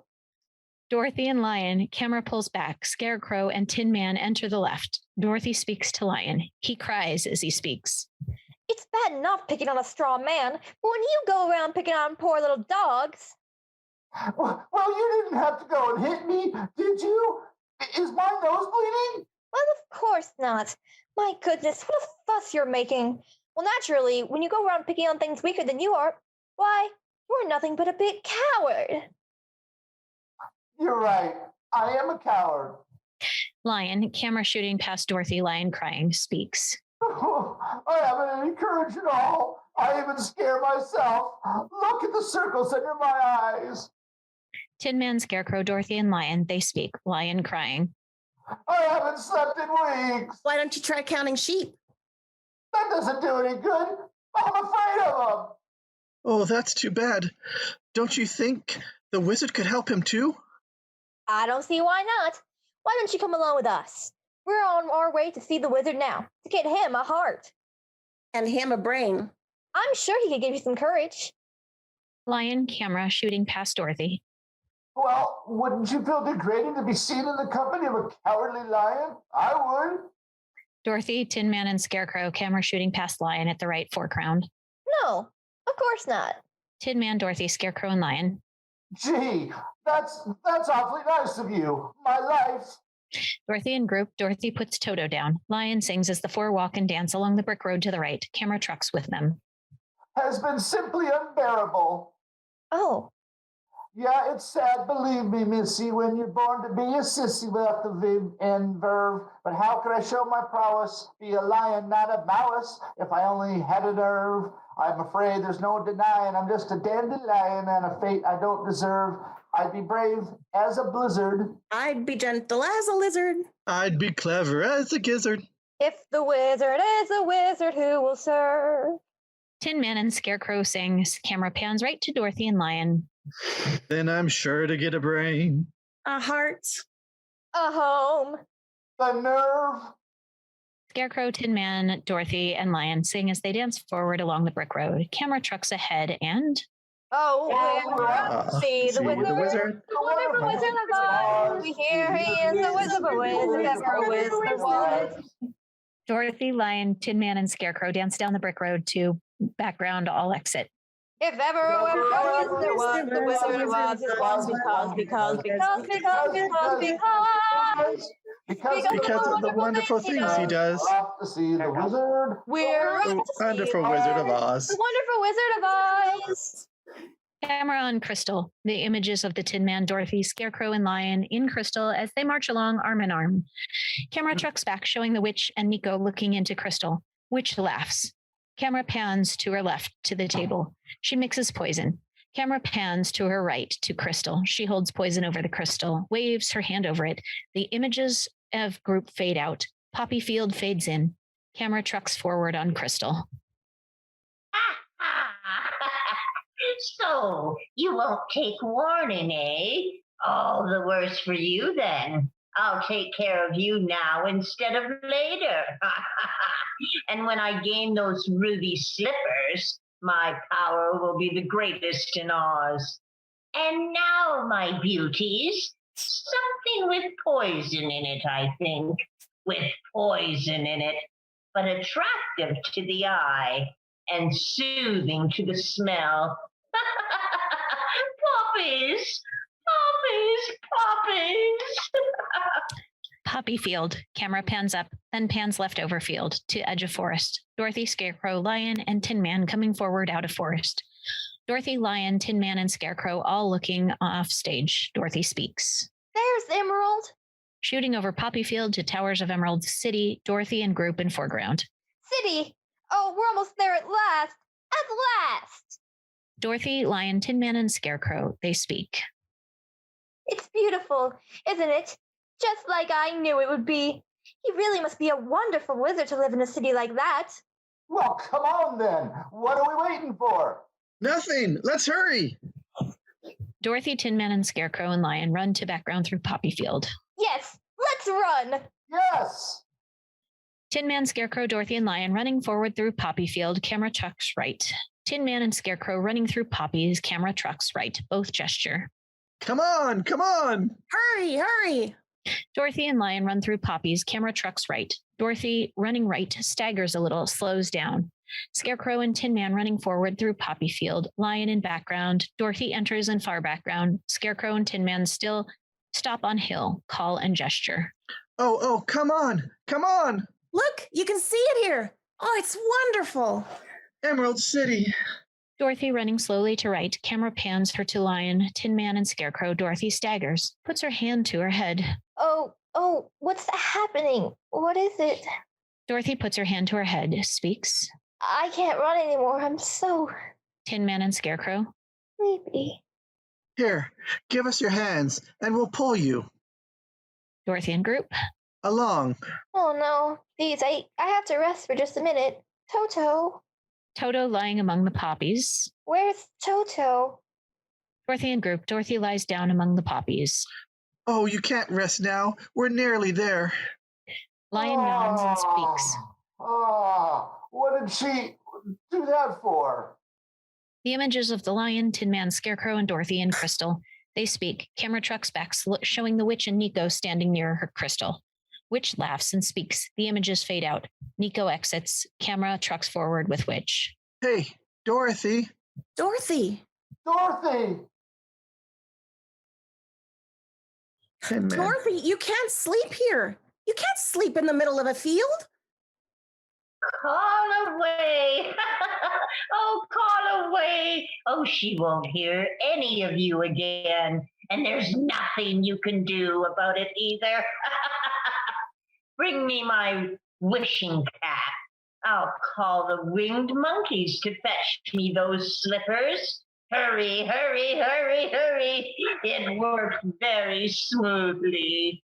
Dorothy and Lion, camera pulls back. Scarecrow and Tin Man enter the left. Dorothy speaks to Lion. He cries as he speaks. It's bad enough picking on a straw man, but when you go around picking on poor little dogs. Well, you didn't have to go and hit me, did you? Is my nose bleeding? Well, of course not. My goodness, what a fuss you're making. Well, naturally, when you go around picking on things weaker than you are, why, you're nothing but a big coward. You're right. I am a coward. Lion, camera shooting past Dorothy. Lion crying, speaks. I haven't any courage at all. I even scare myself. Look at the circles under my eyes. Tin Man, Scarecrow, Dorothy, and Lion. They speak. Lion crying. I haven't slept in weeks. Why don't you try counting sheep? That doesn't do any good. I'm afraid of them. Oh, that's too bad. Don't you think the wizard could help him too? I don't see why not. Why don't you come along with us? We're on our way to see the wizard now, to get him a heart. And him a brain. I'm sure he could give you some courage. Lion, camera shooting past Dorothy. Well, wouldn't you feel degrading to be seen in the company of a cowardly lion? I would. Dorothy, Tin Man, and Scarecrow, camera shooting past Lion at the right foreground. No, of course not. Tin Man, Dorothy, Scarecrow, and Lion. Gee, that's awfully nice of you. My life. Dorothy in group. Dorothy puts Toto down. Lion sings as the four walk and dance along the brick road to the right. Camera trucks with them. Has been simply unbearable. Oh. Yeah, it's sad, believe me, Missy, when you're born to be a sissy without the viv and verve. But how could I show my prowess? Be a lion, not a mouse, if I only had a nerve. I'm afraid there's no denying I'm just a dandelion and a fate I don't deserve. I'd be brave as a blizzard. I'd be gentle as a lizard. I'd be clever as a gizzard. If the wizard is a wizard, who will serve? Tin Man and Scarecrow sings. Camera pans right to Dorothy and Lion. Then I'm sure to get a brain. A heart. A home. The nerve. Scarecrow, Tin Man, Dorothy, and Lion sing as they dance forward along the brick road. Camera trucks ahead and... See the wizard. The wonderful Wizard of Oz. We hear he is the wizard of Oz. Ever a wizard was. Dorothy, Lion, Tin Man, and Scarecrow dance down the brick road to background all exit. If ever a wizard was, the Wizard of Oz is one Because of the wonderful things he does. Off to see the wizard. We're The wonderful Wizard of Oz. the wonderful Wizard of Oz. Camera on Crystal. The images of the Tin Man, Dorothy, Scarecrow, and Lion in Crystal as they march along arm in arm. Camera trucks back, showing the witch and Nico looking into Crystal. Witch laughs. Camera pans to her left to the table. She mixes poison. Camera pans to her right to Crystal. She holds poison over the crystal, waves her hand over it. The images of group fade out. Poppy Field fades in. Camera trucks forward on Crystal. So, you won't take warning, eh? All the worse for you, then. I'll take care of you now instead of later. And when I gain those ruby slippers, My power will be the greatest in Oz. And now, my beauties, something with poison in it, I think. With poison in it, but attractive to the eye and soothing to the smell. Poppies! Poppies! Poppies! Poppy field. Camera pans up, then pans leftover field to edge of forest. Dorothy, Scarecrow, Lion, and Tin Man coming forward out of forest. Dorothy, Lion, Tin Man, and Scarecrow all looking off stage. Dorothy speaks. There's Emerald. Shooting over Poppy Field to Towers of Emerald City, Dorothy and group in foreground. City. Oh, we're almost there at last. At last. Dorothy, Lion, Tin Man, and Scarecrow, they speak. It's beautiful, isn't it? Just like I knew it would be. He really must be a wonderful wizard to live in a city like that. Well, come on then. What are we waiting for? Nothing. Let's hurry. Dorothy, Tin Man, and Scarecrow and Lion run to background through Poppy Field. Yes, let's run. Yes. Tin Man, Scarecrow, Dorothy, and Lion running forward through Poppy Field, camera trucks right. Tin Man and Scarecrow running through Poppy's, camera trucks right, both gesture. Come on, come on. Hurry, hurry. Dorothy and Lion run through Poppy's, camera trucks right. Dorothy running right, staggers a little, slows down. Scarecrow and Tin Man running forward through Poppy Field, Lion in background. Dorothy enters in far background. Scarecrow and Tin Man still stop on hill, call and gesture. Oh, come on, come on. Look, you can see it here. Oh, it's wonderful. Emerald City. Dorothy running slowly to right, camera pans her to Lion, Tin Man, and Scarecrow. Dorothy staggers, puts her hand to her head. Oh, what's happening? What is it? Dorothy puts her hand to her head, speaks. I can't run anymore. I'm so Tin Man and Scarecrow. sleepy. Here, give us your hands, and we'll pull you. Dorothy and group. Along. Oh no, please, I have to rest for just a minute. Toto. Toto lying among the poppies. Where's Toto? Dorothy and group. Dorothy lies down among the poppies. Oh, you can't rest now. We're nearly there. Lion nods and speaks. What did she do that for? The images of the Lion, Tin Man, Scarecrow, and Dorothy and Crystal. They speak. Camera trucks back, showing the witch and Nico standing near her Crystal. Witch laughs and speaks. The images fade out. Nico exits. Camera trucks forward with witch. Hey, Dorothy. Dorothy. Dorothy! Hey, man. Dorothy, you can't sleep here. You can't sleep in the middle of a field. Call away. Oh, call away. Oh, she won't hear any of you again. And there's nothing you can do about it either. Bring me my wishing cap. I'll call the winged monkeys to fetch me those slippers. Hurry, hurry, hurry, hurry. It worked very smoothly.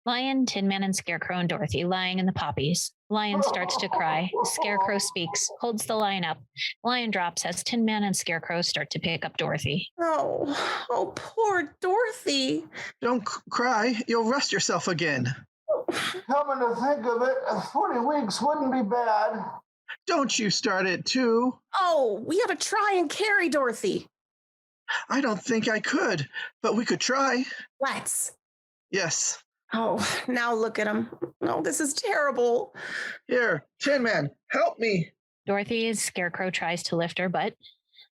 Lion, Tin Man, and Scarecrow and Dorothy lying in the poppies. Lion starts to cry. Scarecrow speaks, holds the lion up. Lion drops as Tin Man and Scarecrow start to pick up Dorothy. Oh, poor Dorothy. Don't cry. You'll rust yourself again. Coming to think of it, 40 weeks wouldn't be bad. Don't you start it too. Oh, we gotta try and carry Dorothy. I don't think I could, but we could try. Let's. Yes. Oh, now look at him. Oh, this is terrible. Here, Tin Man, help me. Dorothy's Scarecrow tries to lift her, but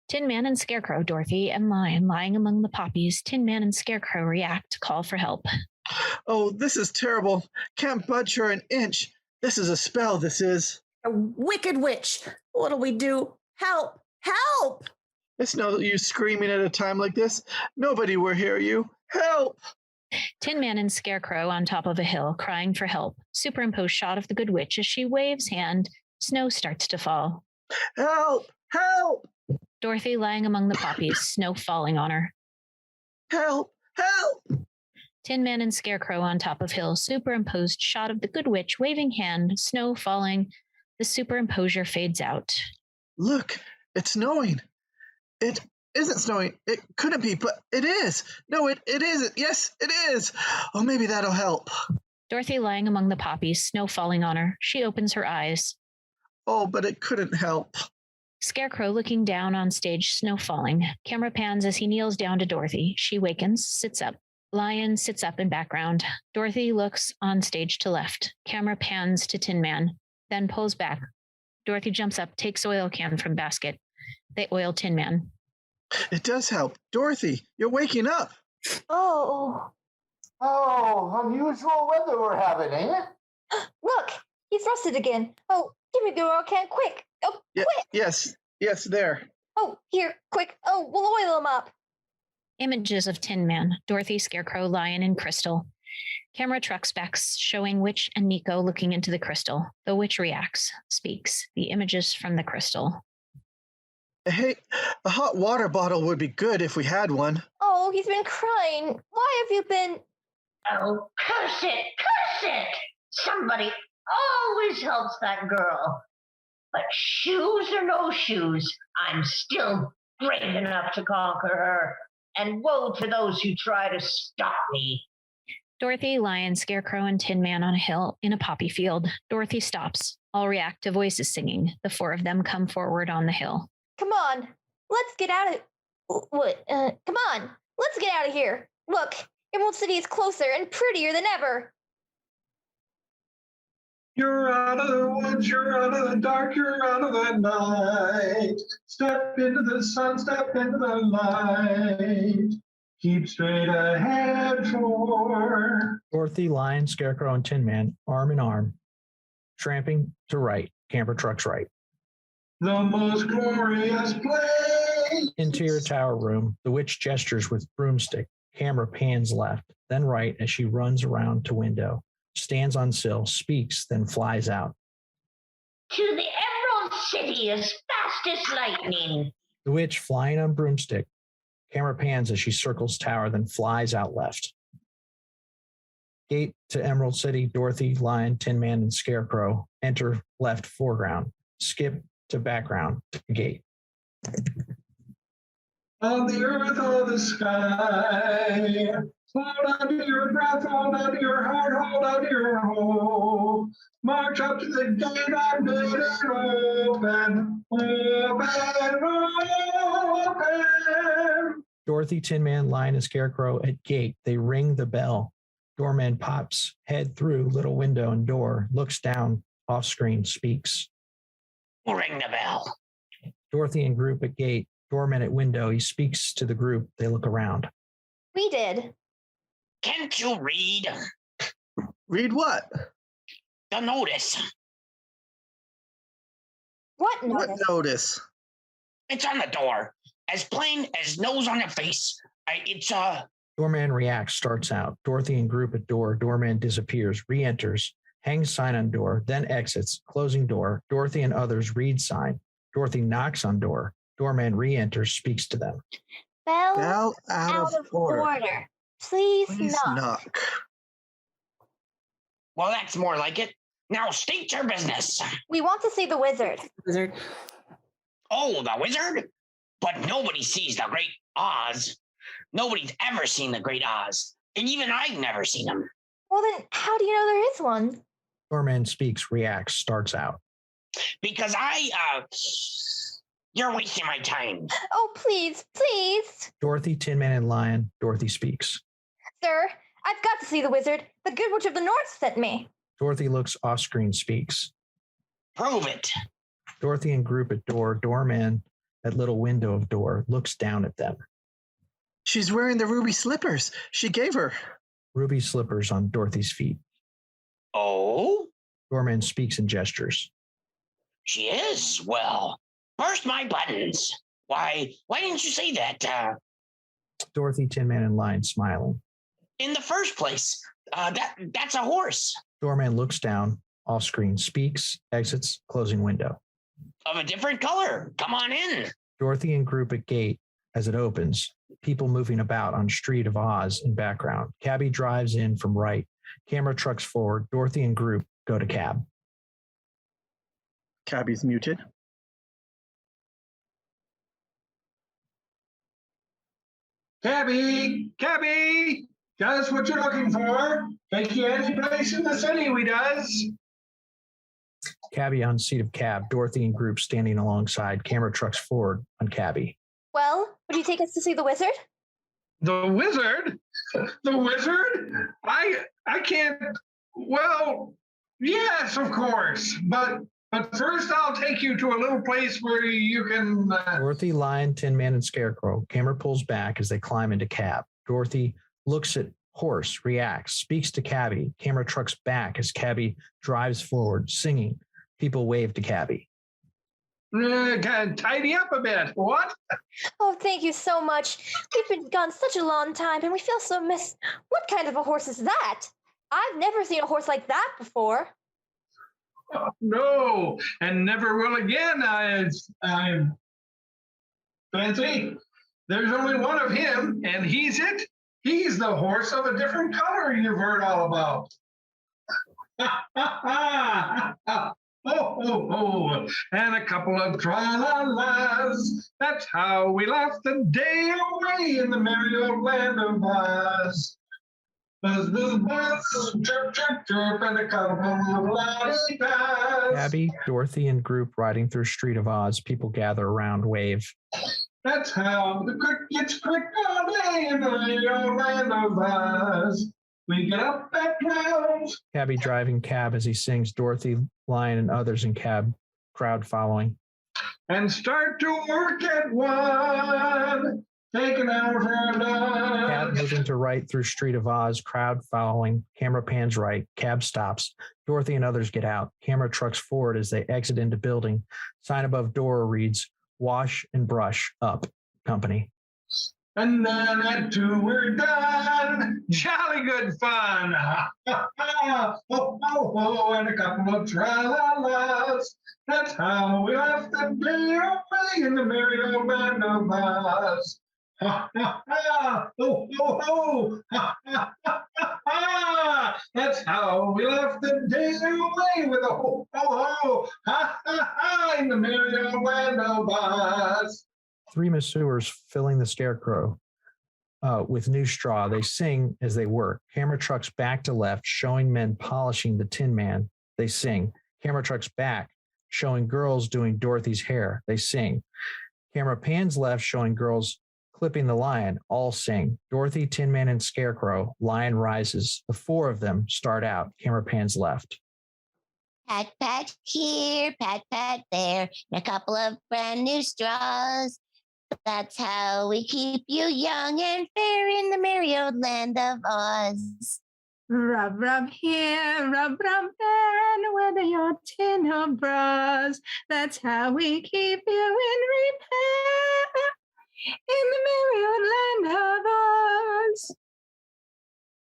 Tin Man and Scarecrow, Dorothy and Lion lying among the poppies. Tin Man and Scarecrow react, call for help. Oh, this is terrible. Can't budge her an inch. This is a spell, this is. A wicked witch. What'll we do? Help! Help! It's no use screaming at a time like this. Nobody will hear you. Help! Tin Man and Scarecrow on top of a hill, crying for help. Superimposed shot of the good witch as she waves hand. Snow starts to fall. Help! Help! Dorothy lying among the poppies, snow falling on her. Help! Help! Tin Man and Scarecrow on top of hill, superimposed shot of the good witch waving hand, snow falling. The superimposure fades out. Look, it's snowing. It isn't snowing. It couldn't be, but it is. No, it isn't. Yes, it is. Oh, maybe that'll help. Dorothy lying among the poppies, snow falling on her. She opens her eyes. Oh, but it couldn't help. Scarecrow looking down on stage, snow falling. Camera pans as he kneels down to Dorothy. She wakens, sits up. Lion sits up in background. Dorothy looks on stage to left. Camera pans to Tin Man, then pulls back. Dorothy jumps up, takes oil can from basket. They oil Tin Man. It does help. Dorothy, you're waking up. Oh. Oh, unusual weather we're having, ain't it? Look, he's rusted again. Oh, give me the oil can, quick. Oh, quick. Yes, there. Oh, here, quick. Oh, we'll oil him up. Images of Tin Man, Dorothy, Scarecrow, Lion, and Crystal. Camera trucks back, showing Witch and Nico looking into the crystal. The Witch reacts, speaks. The images from the crystal. Hey, a hot water bottle would be good if we had one. Oh, he's been crying. Why have you been... Oh, curse it, curse it! Somebody always helps that girl. But shoes or no shoes, I'm still brave enough to conquer her. And woe to those who try to stop me. Dorothy, Lion, Scarecrow, and Tin Man on a hill in a poppy field. Dorothy stops. All react to voices singing. The four of them come forward on the hill. Come on, let's get out of... come on, let's get out of here. Look, Emerald City is closer and prettier than ever. You're out of the woods, you're out of the dark, you're out of the night. Step into the sun, step into the light. Keep straight ahead for... Dorothy, Lion, Scarecrow, and Tin Man, arm in arm, tramping to right, camper trucks right. The most glorious place. Interior tower room, the witch gestures with broomstick. Camera pans left, then right as she runs around to window. Stands on sill, speaks, then flies out. To the Emerald City as fast as lightning. The witch flying on broomstick. Camera pans as she circles tower, then flies out left. Gate to Emerald City, Dorothy, Lion, Tin Man, and Scarecrow enter left foreground. Skip to background to gate. On the earth or the sky. Hold on to your breath, hold on to your heart, hold on to your hope. March up to the gate, I'm made it open, open. Dorothy, Tin Man, Lion, and Scarecrow at gate. They ring the bell. Doorman pops head through little window and door, looks down, off screen, speaks. Ring the bell. Dorothy and group at gate. Doorman at window. He speaks to the group. They look around. We did. Can't you read? Read what? The notice. What notice? What notice? It's on the door. As plain as nose on your face. Doorman reacts, starts out. Dorothy and group at door. Doorman disappears, re-enters, hangs sign on door, then exits, closing door. Dorothy and others read sign. Dorothy knocks on door. Doorman re-enters, speaks to them. Bell out of order. Please knock. Well, that's more like it. Now state your business. We want to see the wizard. Wizard. Oh, the wizard? But nobody sees the Great Oz. Nobody's ever seen the Great Oz. And even I've never seen him. Well, then how do you know there is one? Doorman speaks, reacts, starts out. Because you're wasting my time. Oh, please, please. Dorothy, Tin Man, and Lion. Dorothy speaks. Sir, I've got to see the wizard. The Good Witch of the North sent me. Dorothy looks off screen, speaks. Prove it. Dorothy and group at door. Doorman at little window of door looks down at them. She's wearing the ruby slippers she gave her. Ruby slippers on Dorothy's feet. Oh? Doorman speaks and gestures. She is? Well, burst my buttons. Why didn't you say that? Dorothy, Tin Man, and Lion smiling. In the first place, that's a horse. Doorman looks down, off screen, speaks, exits, closing window. Of a different color. Come on in. Dorothy and group at gate as it opens. People moving about on Street of Oz in background. Cabbie drives in from right. Camera trucks forward. Dorothy and group go to cab. Cabbie's muted. Cabbie, got us what you're looking for. Take you any place in the city, we does. Cabby on seat of cab. Dorothy and group standing alongside. Camera trucks forward on Cabby. Well, would you take us to see the wizard? The wizard? The wizard? I can't. Well, yes, of course. But first, I'll take you to a little place where you can. Dorothy, Lion, Tin Man, and Scarecrow. Camera pulls back as they climb into cab. Dorothy looks at horse, reacts, speaks to Cabby. Camera trucks back as Cabby drives forward, singing. People wave to Cabby. Tidy up a bit. What? Oh, thank you so much. We've been gone such a long time and we feel so missed. What kind of a horse is that? I've never seen a horse like that before. Oh, no, and never will again. I fancy. There's only one of him, and he's it. He's the horse of a different color you've heard all about. Oh, oh, oh, and a couple of tra-la-las. That's how we laughed the day away in the merry old land of Oz. Buzz, buzz, buzz, chirp, chirp, chirp, and a couple of la-di-das. Cabby, Dorothy, and group riding through Street of Oz. People gather around, wave. That's how the crickets crick all day in the merry old land of Oz. We get up at 12. Cabby driving cab as he sings. Dorothy, Lion, and others in cab. Crowd following. And start to work at 1. Take an hour for a lunch. Cab moving to right through Street of Oz. Crowd following. Camera pans right. Cab stops. Dorothy and others get out. Camera trucks forward as they exit into building. Sign above door reads, "Wash and brush up. Company." And then at 2 we're done. Jolly good fun. Oh, oh, oh, and a couple of tra-la-las. That's how we left the day away in the merry old land of Oz. Ha, ha, ha. Oh, oh, oh. Ha, ha, ha, ha, ha. That's how we left the day away with a ho, ho, ho. Ha, ha, ha, in the merry old land of Oz. 3 masseurs filling the Scarecrow with new straw. They sing as they work. Camera trucks back to left, showing men polishing the Tin Man. They sing. Camera trucks back, showing girls doing Dorothy's hair. They sing. Camera pans left, showing girls clipping the lion. All sing. Dorothy, Tin Man, and Scarecrow. Lion rises. The 4 of them start out. Camera pans left. Pat, pat here, pat, pat there, and a couple of brand new straws. That's how we keep you young and fair in the merry old land of Oz. Rub, rub here, rub, rub there, and whether your tin or bras. That's how we keep you in repair in the merry old land of Oz.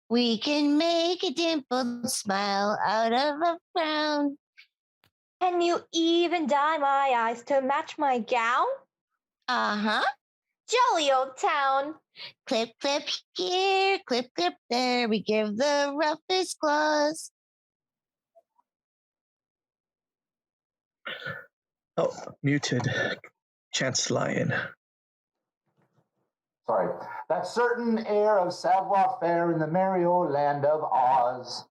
We can make a dimpled smile out of a frown. Can you even dye my eyes to match my gown? Uh-huh. Jolly old town. Clip, clip here, clip, clip there. We give the roughest claws. Oh, muted. Chance Lion. Sorry. That certain air of savoir-faire in the merry old land of Oz.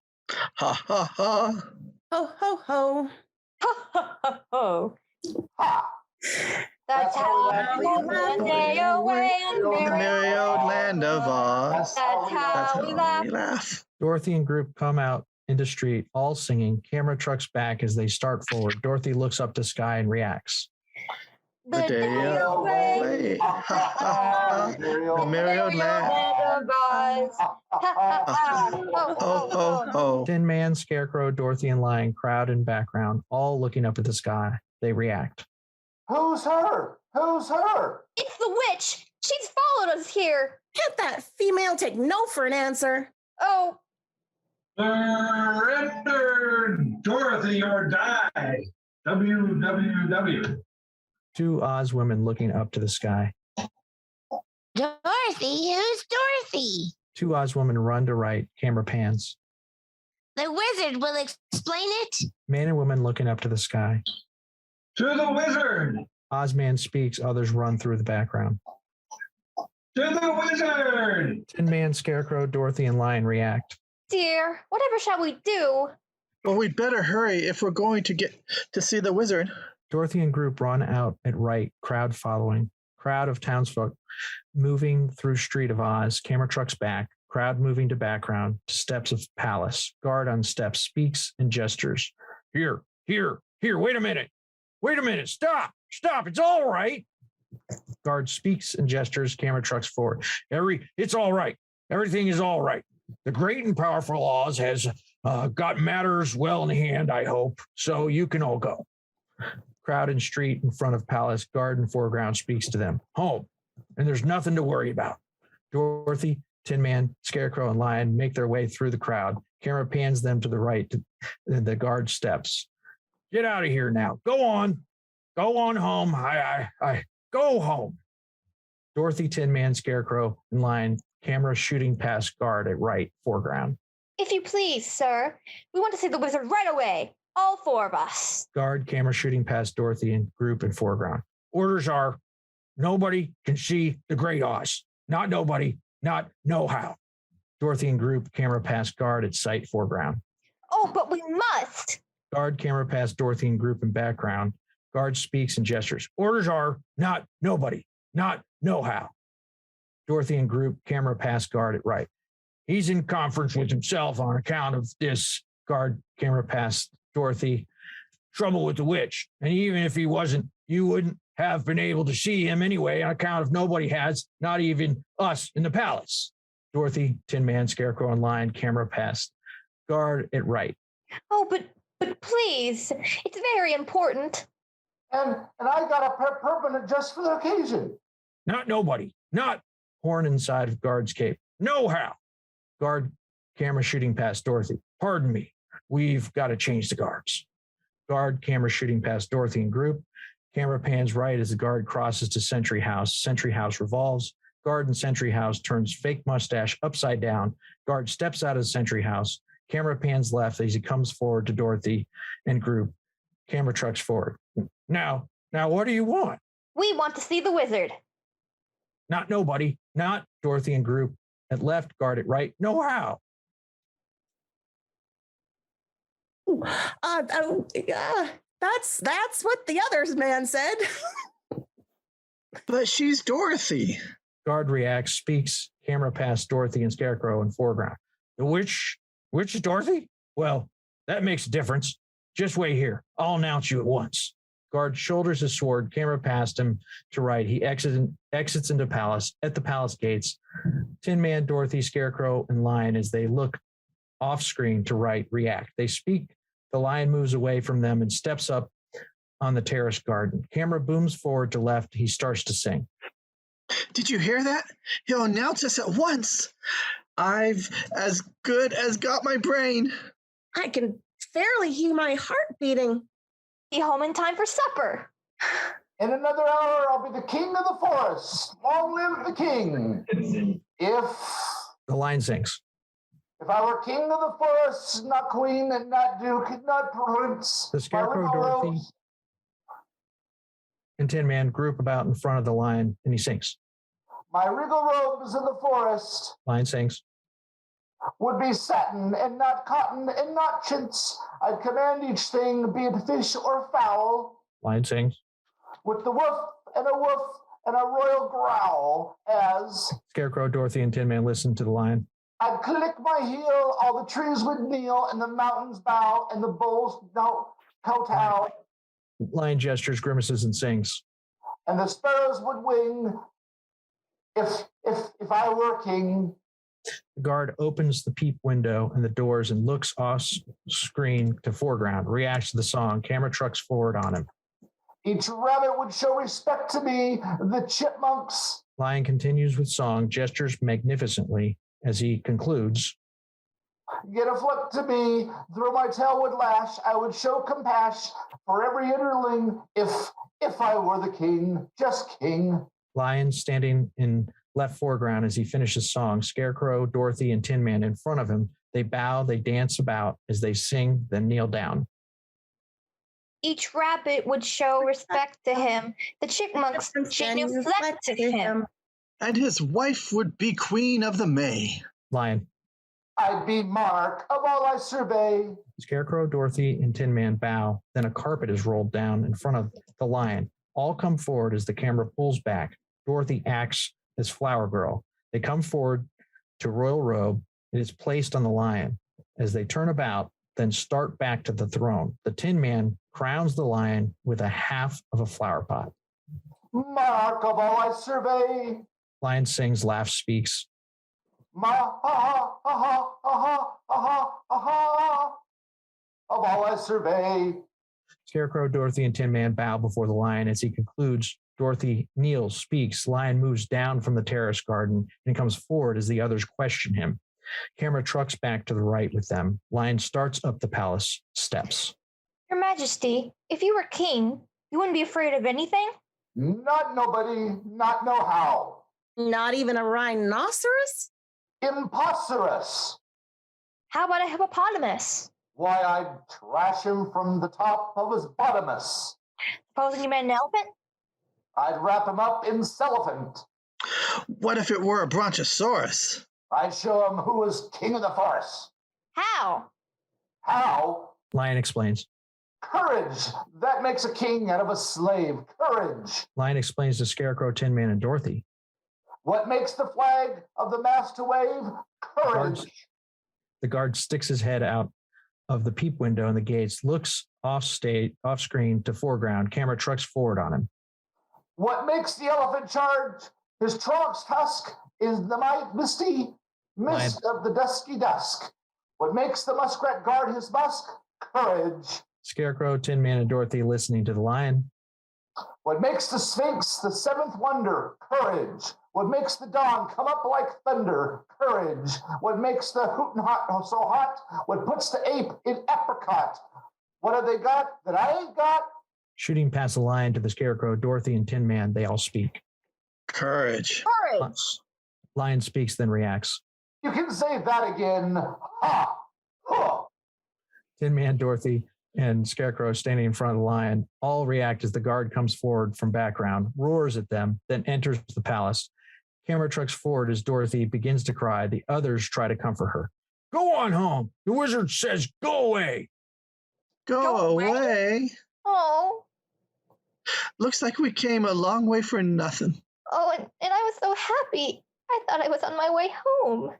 Ha ha ha. Ho, ho, ho. Ho, ho, ho, ho. Ha! That's how we one day away in The merry old land of Oz. That's how we laugh. Dorothy and group come out into street, all singing. Camera trucks back as they start forward. Dorothy looks up to sky and reacts. The day away. Ha ha ha. The merry old land. of Oz. Ha ha ha. Ho, Ho ho ho. Tin Man, Scarecrow, Dorothy, and Lion crowd in background, all looking up at the sky. They react. Who's her? Who's her? It's the witch. She's followed us here. Can't that female take no for an answer? Oh, Surrender, Dorothy, or die. WWW. 2 Oz women looking up to the sky. Dorothy, who's Dorothy? 2 Oz women run to right. Camera pans. The wizard will explain it. Man and woman looking up to the sky. To the wizard. Ozman speaks. Others run through the background. To the wizard. Tin Man, Scarecrow, Dorothy, and Lion react. dear. Whatever shall we do? Well, we'd better hurry if we're going to get to see the wizard. Dorothy and group run out at right, crowd following. Crowd of townsfolk moving through street of Oz. Camera trucks back. Crowd moving to background. To steps of palace. Guard on steps speaks and gestures. Here, wait a minute. Stop. It's all right. Guard speaks and gestures. Camera trucks forward. It's all right. Everything is all right. The great and powerful Oz has got matters well in hand, I hope. So you can all go. Crowd in street in front of palace. Guard in foreground speaks to them. Home. And there's nothing to worry about. Dorothy, Tin Man, Scarecrow, and Lion make their way through the crowd. Camera pans them to the right. The guard steps. Get out of here now. Go on home. I go home. Dorothy, Tin Man, Scarecrow, and Lion. Camera shooting past guard at right, foreground. If you please, sir, we want to see the wizard right away. All four of us. Guard, camera shooting past Dorothy and group in foreground. Orders are, nobody can see the Great Oz. Not nobody, not know how. Dorothy and group, camera past guard at sight, foreground. Oh, but we must. Guard, camera past Dorothy and group in background. Guard speaks and gestures. Orders are, not nobody, not know how. Dorothy and group, camera past guard at right. He's in conference with himself on account of this. Guard, camera past Dorothy. Trouble with the witch. And even if he wasn't, you wouldn't have been able to see him anyway on account of nobody has, not even us in the palace. Dorothy, Tin Man, Scarecrow, and Lion, camera past guard at right. Oh, but please, it's very important. And I got a permanent just for the occasion. Not nobody. Not horn inside of guard's cape. No how. Guard, camera shooting past Dorothy. Pardon me. We've got to change the guards. Guard, camera shooting past Dorothy and group. Camera pans right as the guard crosses to Sentry House. Sentry House revolves. Guard in Sentry House turns fake mustache upside down. Guard steps out of Sentry House. Camera pans left as he comes forward to Dorothy and group. Camera trucks forward. Now, what do you want? We want to see the wizard. Not nobody. Not Dorothy and group. At left, guard at right. No how. That's what the other man said. But she's Dorothy. Guard reacts, speaks, camera past Dorothy and Scarecrow in foreground. The witch is Dorothy? Well, that makes a difference. Just wait here. I'll announce you at once. Guard shoulders his sword, camera past him to right. He exits into palace. At the palace gates, Tin Man, Dorothy, Scarecrow, and Lion, as they look off screen to right, react. They speak. The Lion moves away from them and steps up on the terrace garden. Camera booms forward to left. He starts to sing. Did you hear that? He'll announce us at once. I've as good as got my brain. I can barely hear my heart beating. Be home in time for supper. In another hour, I'll be the king of the forest. Long live the king. If The Lion sings. If I were king of the forest, not queen, and not duke, and not prince. The Scarecrow, Dorothy, and Tin Man group about in front of the Lion, and he sings. My regal robes in the forest Lion sings. would be satin, and not cotton, and not chintz. I'd command each thing, be it fish or fowl, Lion sings. with the woof and a royal growl, as Scarecrow, Dorothy, and Tin Man listen to the Lion. I'd click my heel, all the trees would kneel, and the mountains bow, and the bulls kowtow, Lion gestures, grimaces, and sings. and the sparrows would wing. If I were king. The guard opens the peep window and the doors and looks off screen to foreground, reacts to the song. Camera trucks forward on him. Each rabbit would show respect to me, the chipmunks. Lion continues with song, gestures magnificently as he concludes. Get a flip to me, through my tail would lash, I would show compassion for every interling, if I were the king, just king. Lion standing in left foreground as he finishes song. Scarecrow, Dorothy, and Tin Man in front of him. They bow, they dance about as they sing, then kneel down. Each rabbit would show respect to him. The chipmunks genuflect to him. And his wife would be queen of the May. Lion. I'd be monarch of all I survey. Scarecrow, Dorothy, and Tin Man bow. Then a carpet is rolled down in front of the lion. All come forward as the camera pulls back. Dorothy acts as Flower Girl. They come forward to royal robe. It is placed on the lion. As they turn about, then start back to the throne. The Tin Man crowns the lion with a half of a flower pot. Monarch of all I survey. Lion sings, laughs, speaks. Ma ha ha ha ha ha ha ha of all I survey. Scarecrow, Dorothy, and Tin Man bow before the lion. As he concludes, Dorothy kneels, speaks. Lion moves down from the terrace garden and comes forward as the others question him. Camera trucks back to the right with them. Lion starts up the palace steps. Your Majesty, if you were king, you wouldn't be afraid of anything? Not nobody, not know how. Not even a rhinoceros? Imposterous. How about a hippopotamus? Why, I'd trash him from the top of his bottomus. Supposing you meant an elephant? I'd wrap him up in cellophane. What if it were a brontosaurus? I'd show him who was king of the forest. How? How? Lion explains. Courage. That makes a king out of a slave. Courage. Lion explains to Scarecrow, Tin Man, and Dorothy. What makes the flag of the mast to wave? Courage. The guard sticks his head out of the peep window in the gates, looks off screen to foreground. Camera trucks forward on him. What makes the elephant charge? His trunk's tusk is the misty mist of the dusky dusk. What makes the muskrat guard his musk? Courage. Scarecrow, Tin Man, and Dorothy listening to the lion. What makes the Sphinx the seventh wonder? Courage. What makes the dawn come up like thunder? Courage. What makes the hootin' hot so hot? What puts the ape in apricot? What have they got that I ain't got? Shooting past the lion to the Scarecrow, Dorothy, and Tin Man, they all speak. Courage. Courage. Lion speaks, then reacts. You can say that again. Ha! Huh. Tin Man, Dorothy, and Scarecrow standing in front of the lion all react as the guard comes forward from background, roars at them, then enters the palace. Camera trucks forward as Dorothy begins to cry. The others try to comfort her. Go on home. The wizard says go away. Go away? Oh. Looks like we came a long way for nothing. Oh, and I was so happy. I thought I was on my way home.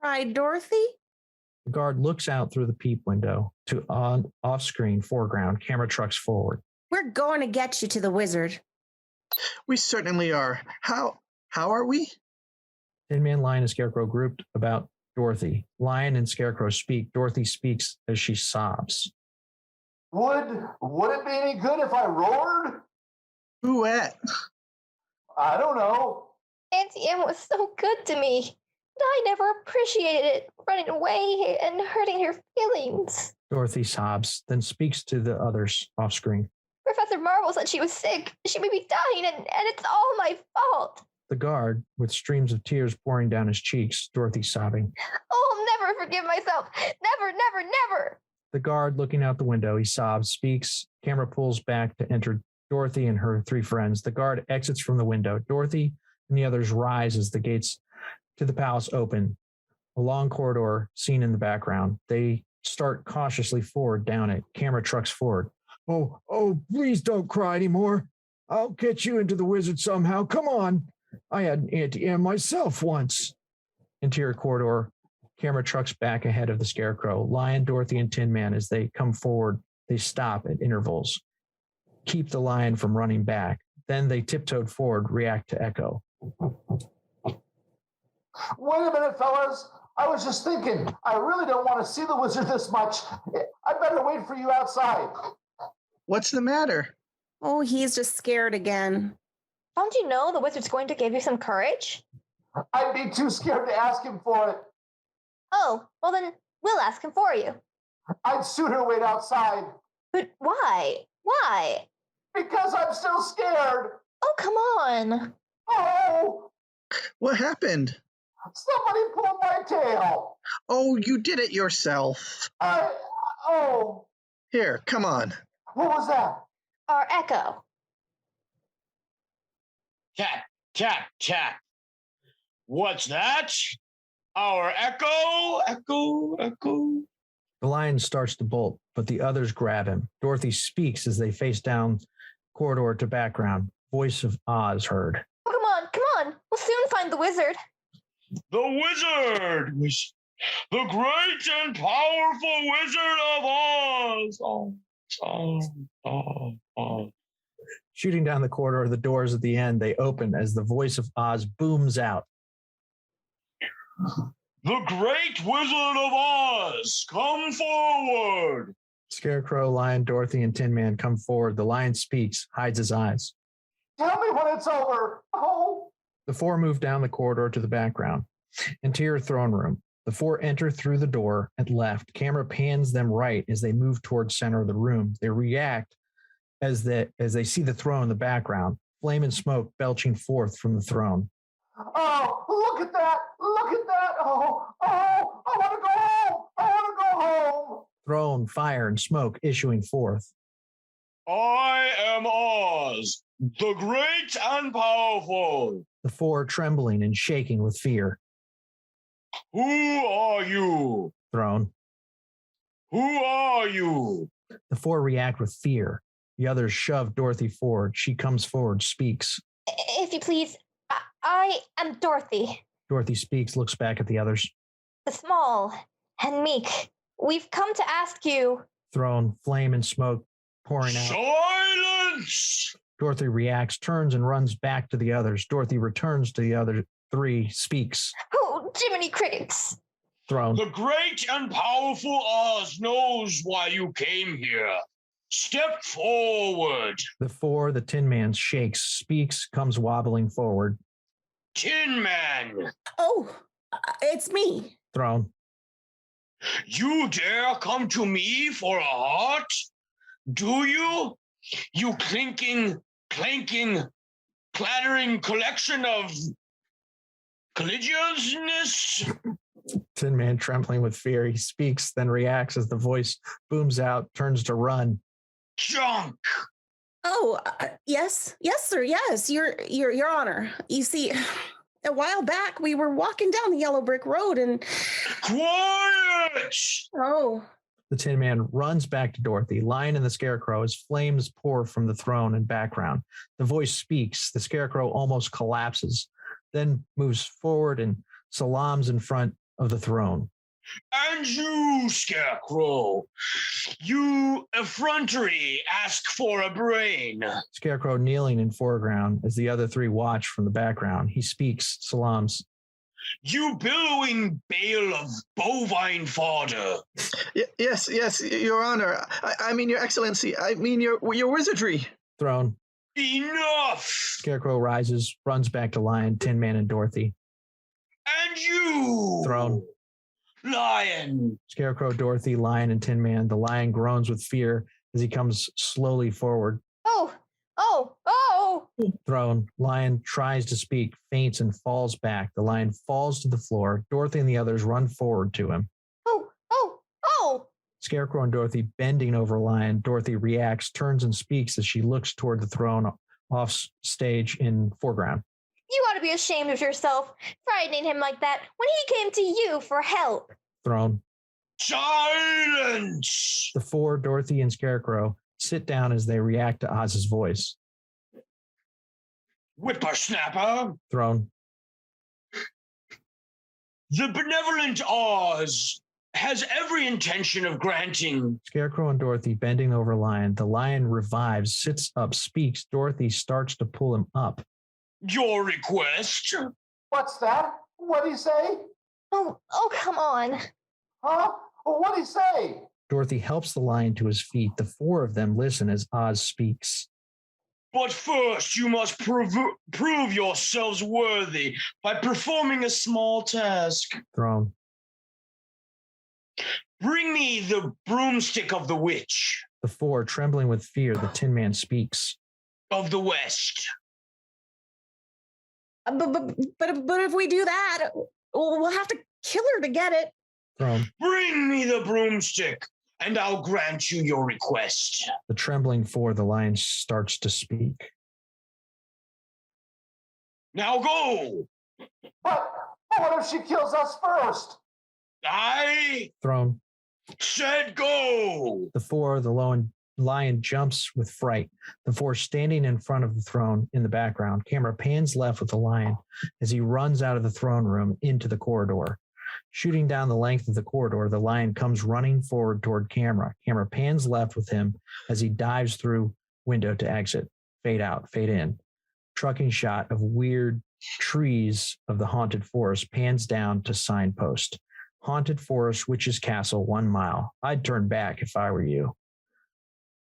Cried Dorothy. The guard looks out through the peep window to off-screen foreground. Camera trucks forward. We're going to get you to the wizard. We certainly are. How are we? Tin Man, Lion, and Scarecrow grouped about Dorothy. Lion and Scarecrow speak. Dorothy speaks as she sobs. Would it be any good if I roared? Who at? I don't know. Auntie M was so good to me. And I never appreciated it, running away and hurting her feelings. Dorothy sobs, then speaks to the others off screen. Professor Marvel said she was sick. She may be dying, and it's all my fault. The guard, with streams of tears pouring down his cheeks, Dorothy sobbing. Oh, I'll never forgive myself. Never, never, never. The guard, looking out the window, he sobs, speaks. Camera pulls back to enter Dorothy and her three friends. The guard exits from the window. Dorothy and the others rise as the gates to the palace open. A long corridor seen in the background. They start cautiously forward down it. Camera trucks forward. Oh, please don't cry anymore. I'll get you into the wizard somehow. Come on. I had an Auntie M myself once. Interior corridor. Camera trucks back ahead of the Scarecrow. Lion, Dorothy, and Tin Man, as they come forward, they stop at intervals. Keep the lion from running back. Then they tiptoed forward, react to echo. Wait a minute, fellas. I was just thinking, I really don't want to see the wizard this much. I better wait for you outside. What's the matter? Oh, he's just scared again. Don't you know the wizard's going to give you some courage? I'd be too scared to ask him for it. Oh, well then we'll ask him for you. I'd sooner wait outside. But why? Why? Because I'm still scared. Oh, come on. Oh! What happened? Somebody pulled my tail. Oh, you did it yourself. Oh. Here, come on. What was that? Our echo. Cat. What's that? our echo. The lion starts to bolt, but the others grab him. Dorothy speaks as they face down corridor to background. Voice of Oz heard. Oh, come on. We'll soon find the wizard. The wizard! The great and powerful Wizard of Oz! Shooting down the corridor, the doors at the end, they open as the voice of Oz booms out. The great Wizard of Oz, come forward! Scarecrow, Lion, Dorothy, and Tin Man come forward. The lion speaks, hides his eyes. Tell me when it's over. Oh. The four move down the corridor to the background. Interior throne room. The four enter through the door and left. Camera pans them right as they move towards center of the room. They react as they see the throne in the background. Flame and smoke belching forth from the throne. Oh, look at that. Oh, I want to go home. Throne, fire, and smoke issuing forth. I am Oz, the great and powerful. The four trembling and shaking with fear. Who are you? Throne. Who are you? The four react with fear. The others shove Dorothy forward. She comes forward, speaks. If you please, I am Dorothy. Dorothy speaks, looks back at the others. The small and meek. We've come to ask you. Throne, flame and smoke pouring out. Silence! Dorothy reacts, turns and runs back to the others. Dorothy returns to the other three, speaks. Oh, Jiminy Crickets. Throne. The great and powerful Oz knows why you came here. Step forward. The four, the Tin Man shakes, speaks, comes wobbling forward. Tin Man. Oh, it's me. Throne. You dare come to me for a heart? Do you? You clinking, clattering collection of colligiousness? Tin Man trembling with fear. He speaks, then reacts as the voice booms out, turns to run. Junk. Oh, yes, sir. Yes, your honor. You see, a while back we were walking down the yellow brick road and quiet. Oh. The Tin Man runs back to Dorothy. Lion and the Scarecrow as flames pour from the throne and background. The voice speaks. The Scarecrow almost collapses, then moves forward and salams in front of the throne. And you, Scarecrow, you effrontery ask for a brain. Scarecrow kneeling in foreground as the other three watch from the background. He speaks, salams. You billowing bale of bovine fodder. Yes, Your Honor. I mean, Your Excellency. I mean, your wizardry. Throne. Enough! Scarecrow rises, runs back to Lion, Tin Man, and Dorothy. And you! Throne. Lion. Scarecrow, Dorothy, Lion, and Tin Man. The lion groans with fear as he comes slowly forward. Oh! Throne. Lion tries to speak, faints, and falls back. The lion falls to the floor. Dorothy and the others run forward to him. Oh! Scarecrow and Dorothy bending over Lion. Dorothy reacts, turns, and speaks as she looks toward the throne off stage in foreground. You ought to be ashamed of yourself, frightening him like that when he came to you for help. Throne. Silence! The four, Dorothy and Scarecrow, sit down as they react to Oz's voice. Whippersnapper. Throne. The benevolent Oz has every intention of granting. Scarecrow and Dorothy bending over Lion. The lion revives, sits up, speaks. Dorothy starts to pull him up. Your request? What's that? What'd he say? Oh, come on. Huh? Well, what'd he say? Dorothy helps the lion to his feet. The four of them listen as Oz speaks. But first, you must prove yourselves worthy by performing a small task. Throne. Bring me the broomstick of the witch. The four, trembling with fear, the Tin Man speaks. Of the West. But if we do that, we'll have to kill her to get it. Throne. Bring me the broomstick, and I'll grant you your request. The trembling four, the lion starts to speak. Now go. But But what if she kills us first? I Throne. said go. The four, the lion jumps with fright. The four standing in front of the throne in the background. Camera pans left with the lion as he runs out of the throne room into the corridor. Shooting down the length of the corridor, the lion comes running forward toward camera. Camera pans left with him as he dives through window to exit. Fade out, fade in. Trucking shot of weird trees of the haunted forest pans down to signpost. Haunted forest, witch's castle, 1 mile. I'd turn back if I were you.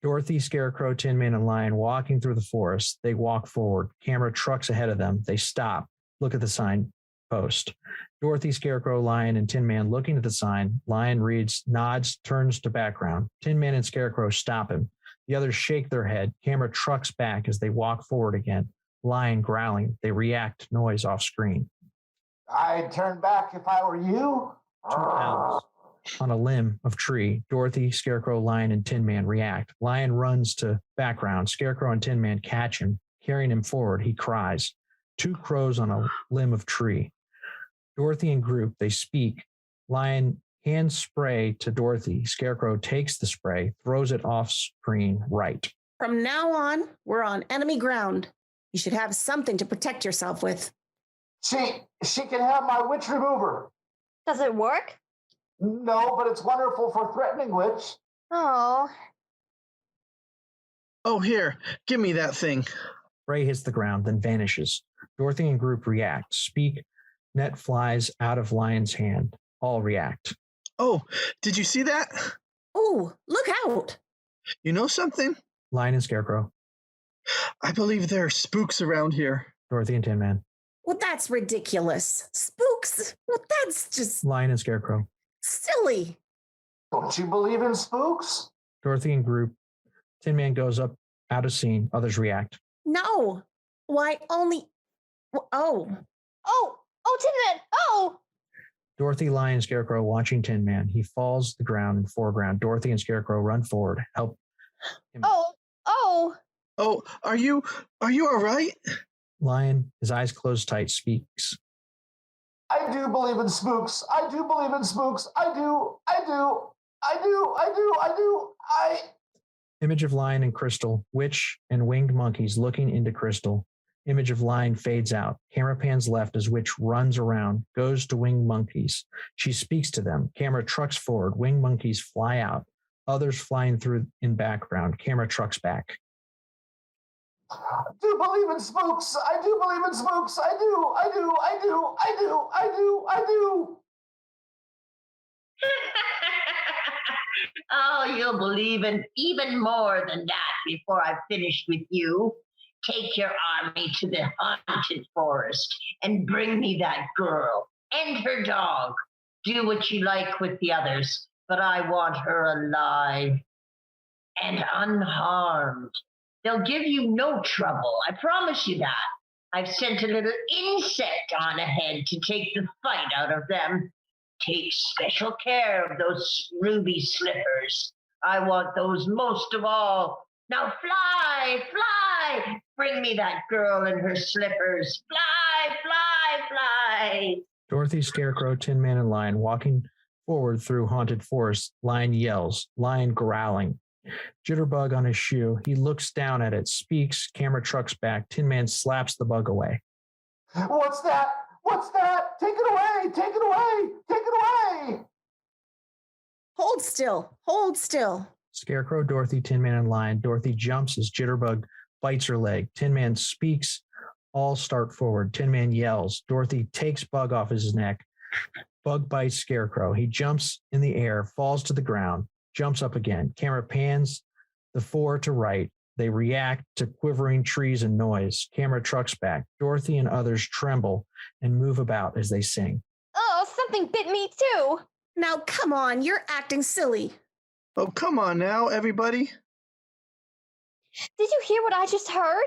Dorothy, Scarecrow, Tin Man, and Lion walking through the forest. They walk forward. Camera trucks ahead of them. They stop. Look at the signpost. Dorothy, Scarecrow, Lion, and Tin Man looking at the sign. Lion reads, nods, turns to background. Tin Man and Scarecrow stop him. The others shake their head. Camera trucks back as they walk forward again. Lion growling. They react to noise off screen. I'd turn back if I were you. 2 owls on a limb of tree. Dorothy, Scarecrow, Lion, and Tin Man react. Lion runs to background. Scarecrow and Tin Man catch him, carrying him forward. He cries. 2 crows on a limb of tree. Dorothy and group, they speak. Lion hands spray to Dorothy. Scarecrow takes the spray, throws it off screen right. From now on, we're on enemy ground. You should have something to protect yourself with. She can have my witch remover. Does it work? No, but it's wonderful for threatening witch. Oh. Oh, here, give me that thing. Spray hits the ground, then vanishes. Dorothy and group react. Speak. Net flies out of Lion's hand. All react. Oh, did you see that? Oh, look out. You know something? Lion and Scarecrow. I believe there are spooks around here. Dorothy and Tin Man. Well, that's ridiculous. Spooks? Well, that's just Lion and Scarecrow. silly. Don't you believe in spooks? Dorothy and group. Tin Man goes up out of scene. Others react. No. Why only... Oh. Oh, Tin Man. Oh. Dorothy, Lion, and Scarecrow watching Tin Man. He falls to the ground in the foreground. Dorothy and Scarecrow run forward. Help him. Oh, are you all right? Lion, his eyes closed tight, speaks. I do believe in spooks. I do believe in spooks. I do. Image of Lion and Crystal, witch and winged monkeys looking into Crystal. Image of Lion fades out. Camera pans left as witch runs around, goes to winged monkeys. She speaks to them. Camera trucks forward. Winged monkeys fly out. Others flying through in background. Camera trucks back. I do believe in spooks. I do believe in spooks. I do. Oh, you'll believe in even more than that before I've finished with you. Take your army to the haunted forest and bring me that girl and her dog. Do what you like with the others, but I want her alive and unharmed. They'll give you no trouble, I promise you that. I've sent a little insect on ahead to take the fight out of them. Take special care of those ruby slippers. I want those most of all. Now fly, fly! Bring me that girl and her slippers. Fly, fly, fly! Dorothy, Scarecrow, Tin Man, and Lion walking forward through haunted forest. Lion yells. Lion growling. Jitterbug on his shoe. He looks down at it, speaks. Camera trucks back. Tin Man slaps the bug away. What's that? What's that? Take it away! Take it away! Take it away! Hold still. Hold still. Scarecrow, Dorothy, Tin Man, and Lion. Dorothy jumps as Jitterbug bites her leg. Tin Man speaks. All start forward. Tin Man yells. Dorothy takes Bug off his neck. Bug bites Scarecrow. He jumps in the air, falls to the ground, jumps up again. Camera pans the four to right. They react to quivering trees and noise. Camera trucks back. Dorothy and others tremble and move about as they sing. Oh, something bit me too. Now, come on. You're acting silly. Oh, come on now, everybody. Did you hear what I just heard?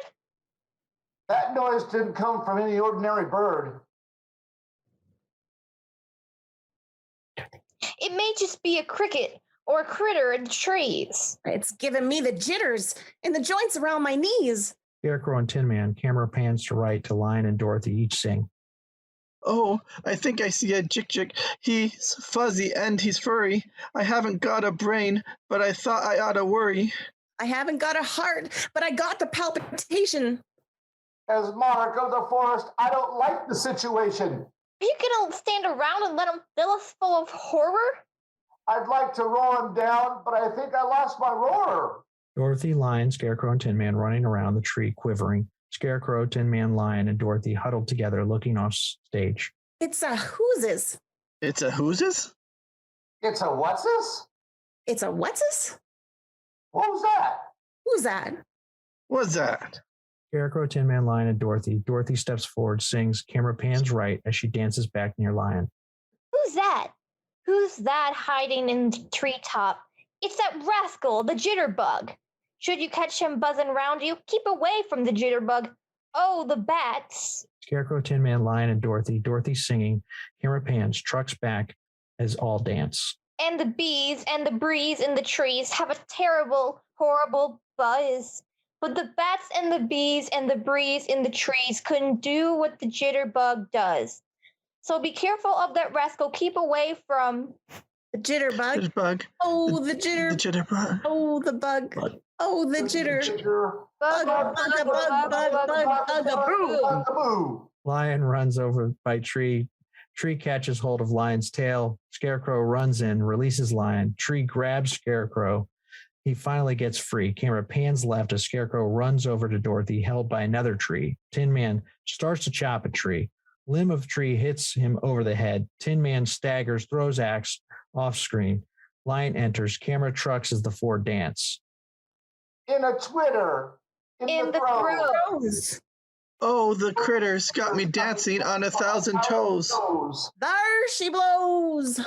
That noise didn't come from any ordinary bird. It may just be a cricket or a critter in the trees. It's giving me the jitters in the joints around my knees. Scarecrow and Tin Man. Camera pans to right to Lion and Dorothy each sing. Oh, I think I see a Jik-Jik. He's fuzzy and he's furry. I haven't got a brain, but I thought I oughta worry. I haven't got a heart, but I got the palpitation. As monarch of the forest, I don't like the situation. You can stand around and let him fill us full of horror? I'd like to roar him down, but I think I lost my roar. Dorothy, Lion, Scarecrow, and Tin Man running around the tree, quivering. Scarecrow, Tin Man, Lion, and Dorothy huddled together, looking off stage. It's a whooses. It's a whooses? It's a what's this? It's a what's this? What was that? Who's that? What's that? Scarecrow, Tin Man, Lion, and Dorothy. Dorothy steps forward, sings, camera pans right as she dances back near Lion. Who's that? Who's that hiding in the treetop? It's that rascal, the jitterbug. Should you catch him buzzing around you, keep away from the jitterbug. Oh, the bats. Scarecrow, Tin Man, Lion, and Dorothy. Dorothy singing, camera pans, trucks back as all dance. And the bees and the breeze in the trees have a terrible, horrible buzz. But the bats and the bees and the breeze in the trees couldn't do what the jitterbug does. So be careful of that rascal. Keep away from the jitterbug. Jitterbug. Oh, the jitter. The jitterbug. Oh, the bug. Oh, the jitter. Bug. Lion runs over by tree. Tree catches hold of Lion's tail. Scarecrow runs in, releases Lion. Tree grabs Scarecrow. He finally gets free. Camera pans left as Scarecrow runs over to Dorothy, held by another tree. Tin Man starts to chop a tree. Limb of tree hits him over the head. Tin Man staggers, throws axe off screen. Lion enters. Camera trucks as the four dance. In a Twitter. In the throes. Oh, the critters got me dancing on 1,000 toes. There she blows.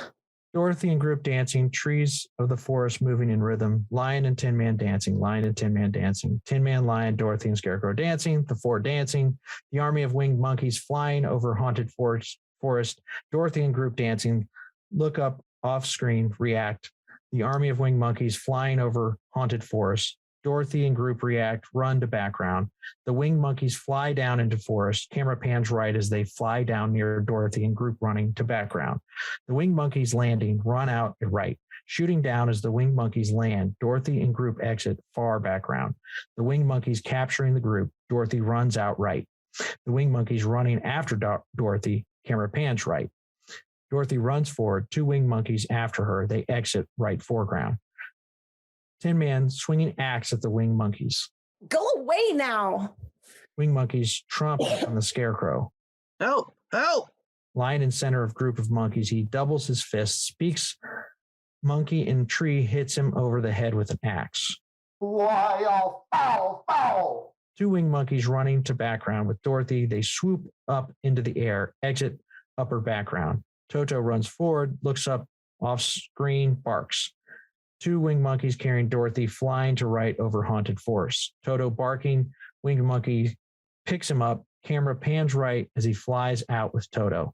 Dorothy and group dancing, trees of the forest moving in rhythm, Lion and Tin Man dancing, Lion and Tin Man dancing, Tin Man, Lion, Dorothy, and Scarecrow dancing, the four dancing, the army of winged monkeys flying over haunted forest, Dorothy and group dancing, look up, off screen, react, the army of winged monkeys flying over haunted forest, Dorothy and group react, run to background. The winged monkeys fly down into forest. Camera pans right as they fly down near Dorothy and group running to background. The winged monkeys landing, run out at right. Shooting down as the winged monkeys land. Dorothy and group exit, far background. The winged monkeys capturing the group. Dorothy runs out right. The winged monkeys running after Dorothy. Camera pans right. Dorothy runs forward. Two winged monkeys after her. They exit right foreground. Tin Man swinging axe at the winged monkeys. Go away now. Winged monkeys tromp on the Scarecrow. Help! Help! Lion in center of group of monkeys. He doubles his fist, speaks. Monkey in tree hits him over the head with an axe. Why, all foul, foul. Two winged monkeys running to background with Dorothy. They swoop up into the air, exit upper background. Toto runs forward, looks up off screen, barks. Two winged monkeys carrying Dorothy flying to right over haunted forest. Toto barking, winged monkey picks him up. Camera pans right as he flies out with Toto.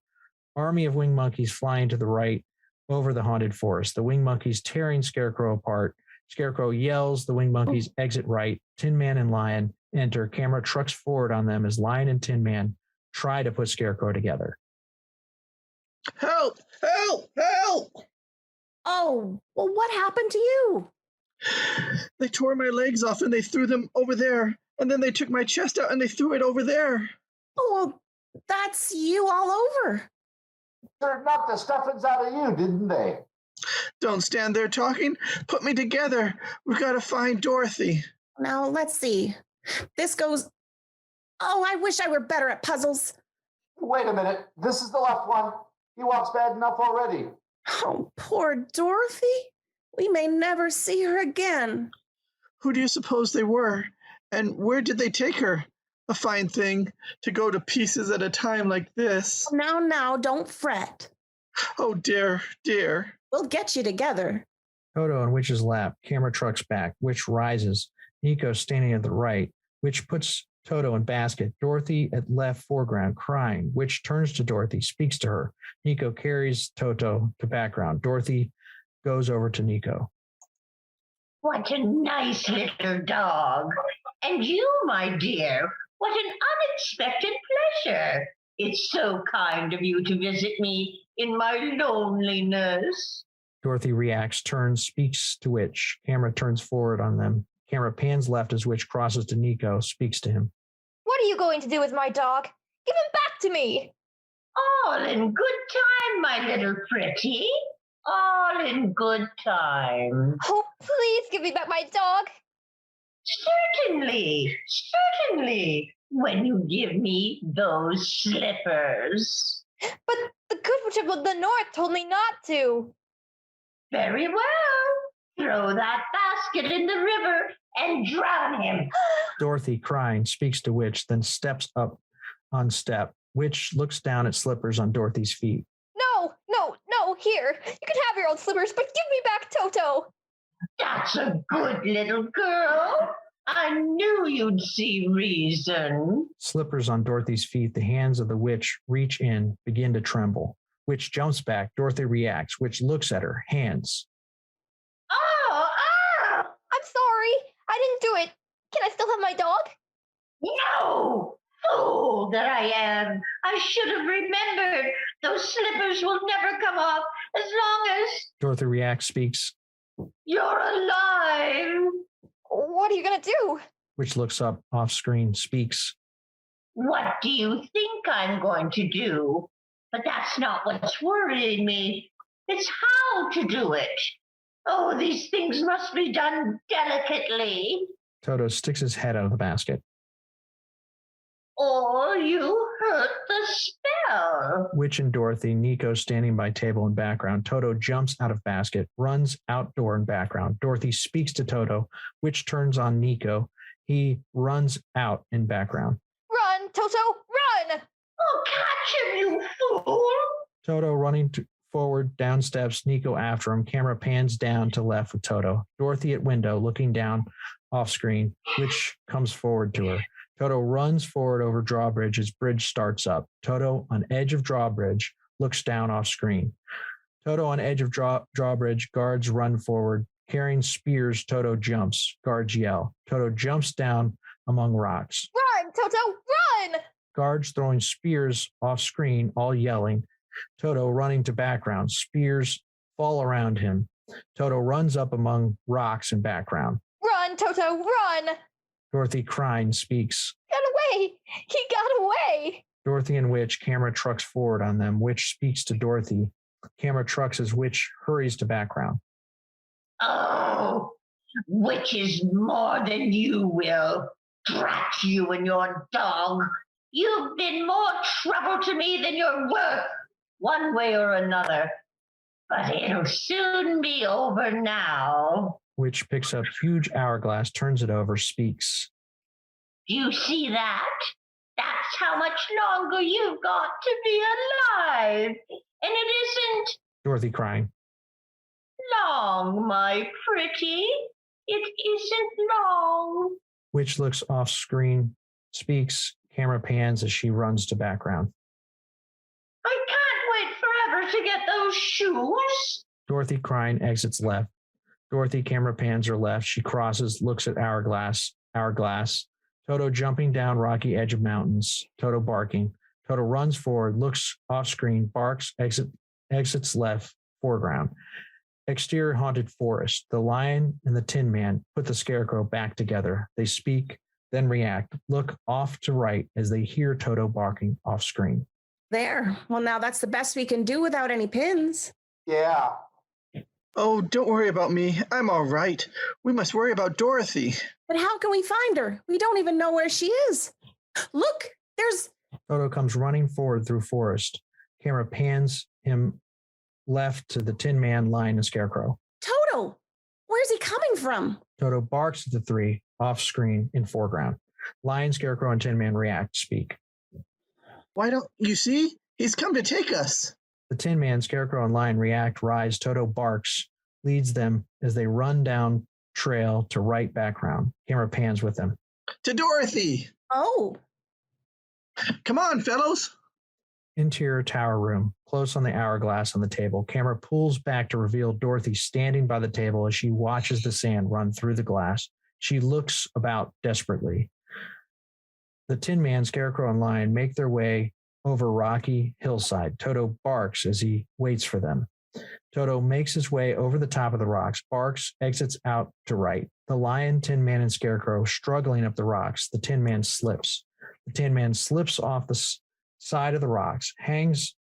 Army of winged monkeys flying to the right over the haunted forest. The winged monkeys tearing Scarecrow apart. Scarecrow yells. The winged monkeys exit right. Tin Man and Lion enter. Camera trucks forward on them as Lion and Tin Man try to put Scarecrow together. Help! Help! Help! Oh, well, what happened to you? They tore my legs off and they threw them over there. And then they took my chest out and they threw it over there. Oh, well, that's you all over. Sure knocked the stuffings out of you, didn't they? Don't stand there talking. Put me together. We've got to find Dorothy. Now, let's see. This goes... Oh, I wish I were better at puzzles. Wait a minute. This is the left one. He walks bad enough already. Oh, poor Dorothy. We may never see her again. Who do you suppose they were? And where did they take her? A fine thing to go to pieces at a time like this. Now, don't fret. Oh, dear, dear. We'll get you together. Toto on Witch's lap. Camera trucks back. Witch rises. Nico standing at the right. Witch puts Toto in basket. Dorothy at left foreground, crying. Witch turns to Dorothy, speaks to her. Nico carries Toto to background. Dorothy goes over to Nico. What a nice little dog. And you, my dear, what an unexpected pleasure. It's so kind of you to visit me in my loneliness. Dorothy reacts, turns, speaks to Witch. Camera turns forward on them. Camera pans left as Witch crosses to Nico, speaks to him. What are you going to do with my dog? Give him back to me. All in good time, my little pretty. All in good time. Oh, please give me back my dog. Certainly, certainly, when you give me those slippers. But the Good Witch of the North told me not to. Very well. Throw that basket in the river and drown him. Dorothy, crying, speaks to Witch, then steps up on step. Witch looks down at slippers on Dorothy's feet. No, here. You can have your old slippers, but give me back Toto. That's a good little girl. I knew you'd see reason. Slippers on Dorothy's feet, the hands of the Witch reach in, begin to tremble. Witch jumps back. Dorothy reacts. Witch looks at her, hands. Oh, ah! I'm sorry. I didn't do it. Can I still have my dog? No! Fool that I am. I should have remembered. Those slippers will never come off as long as Dorothy reacts, speaks. you're alive. What are you going to do? Witch looks up off screen, speaks. What do you think I'm going to do? But that's not what's worrying me. It's how to do it. Oh, these things must be done delicately. Toto sticks his head out of the basket. Or you hurt the spell. Witch and Dorothy, Nico standing by table in background. Toto jumps out of basket, runs outdoor in background. Dorothy speaks to Toto. Witch turns on Nico. He runs out in background. Run, Toto, run! Oh, catch him, you fool! Toto running forward, down steps, Nico after him. Camera pans down to left with Toto. Dorothy at window, looking down off screen. Witch comes forward to her. Toto runs forward over drawbridge as bridge starts up. Toto on edge of drawbridge looks down off screen. Toto on edge of drawbridge, guards run forward. Carrying spears, Toto jumps. Guards yell. Toto jumps down among rocks. Run, Toto, run! Guards throwing spears off screen, all yelling. Toto running to background. Spears fall around him. Toto runs up among rocks in background. Run, Toto, run! Dorothy, crying, speaks. Got away! He got away! Dorothy and Witch, camera trucks forward on them. Witch speaks to Dorothy. Camera trucks as Witch hurries to background. Oh, which is more than you will. Drat you and your dog. You've been more trouble to me than you're worth, one way or another. But it'll soon be over now. Witch picks up huge hourglass, turns it over, speaks. Do you see that? That's how much longer you've got to be alive. And it isn't Dorothy, crying. long, my pretty. It isn't long. Witch looks off screen, speaks. Camera pans as she runs to background. I can't wait forever to get those shoes. Dorothy, crying, exits left. Dorothy, camera pans her left. She crosses, looks at hourglass. Toto jumping down rocky edge of mountains. Toto barking. Toto runs forward, looks off screen, barks, exits left, foreground. Exterior haunted forest. The lion and the Tin Man put the scarecrow back together. They speak, then react. Look off to right as they hear Toto barking off screen. There. Well, now that's the best we can do without any pins. Yeah. Oh, don't worry about me. I'm all right. We must worry about Dorothy. But how can we find her? We don't even know where she is. Look, there's... Toto comes running forward through forest. Camera pans him left to the Tin Man, Lion, and Scarecrow. Toto! Where's he coming from? Toto barks at the three, off screen, in foreground. Lion, Scarecrow, and Tin Man react, speak. Why don't you see? He's come to take us. The Tin Man, Scarecrow, and Lion react, rise. Toto barks, leads them as they run down trail to right background. Camera pans with them. To Dorothy! Oh. Come on, fellows! Interior tower room, close on the hourglass on the table. Camera pulls back to reveal Dorothy standing by the table as she watches the sand run through the glass. She looks about desperately. The Tin Man, Scarecrow, and Lion make their way over rocky hillside. Toto barks as he waits for them. Toto makes his way over the top of the rocks, barks, exits out to right. The Lion, Tin Man, and Scarecrow struggling up the rocks. The Tin Man slips. The Tin Man slips off the side of the rocks, hangs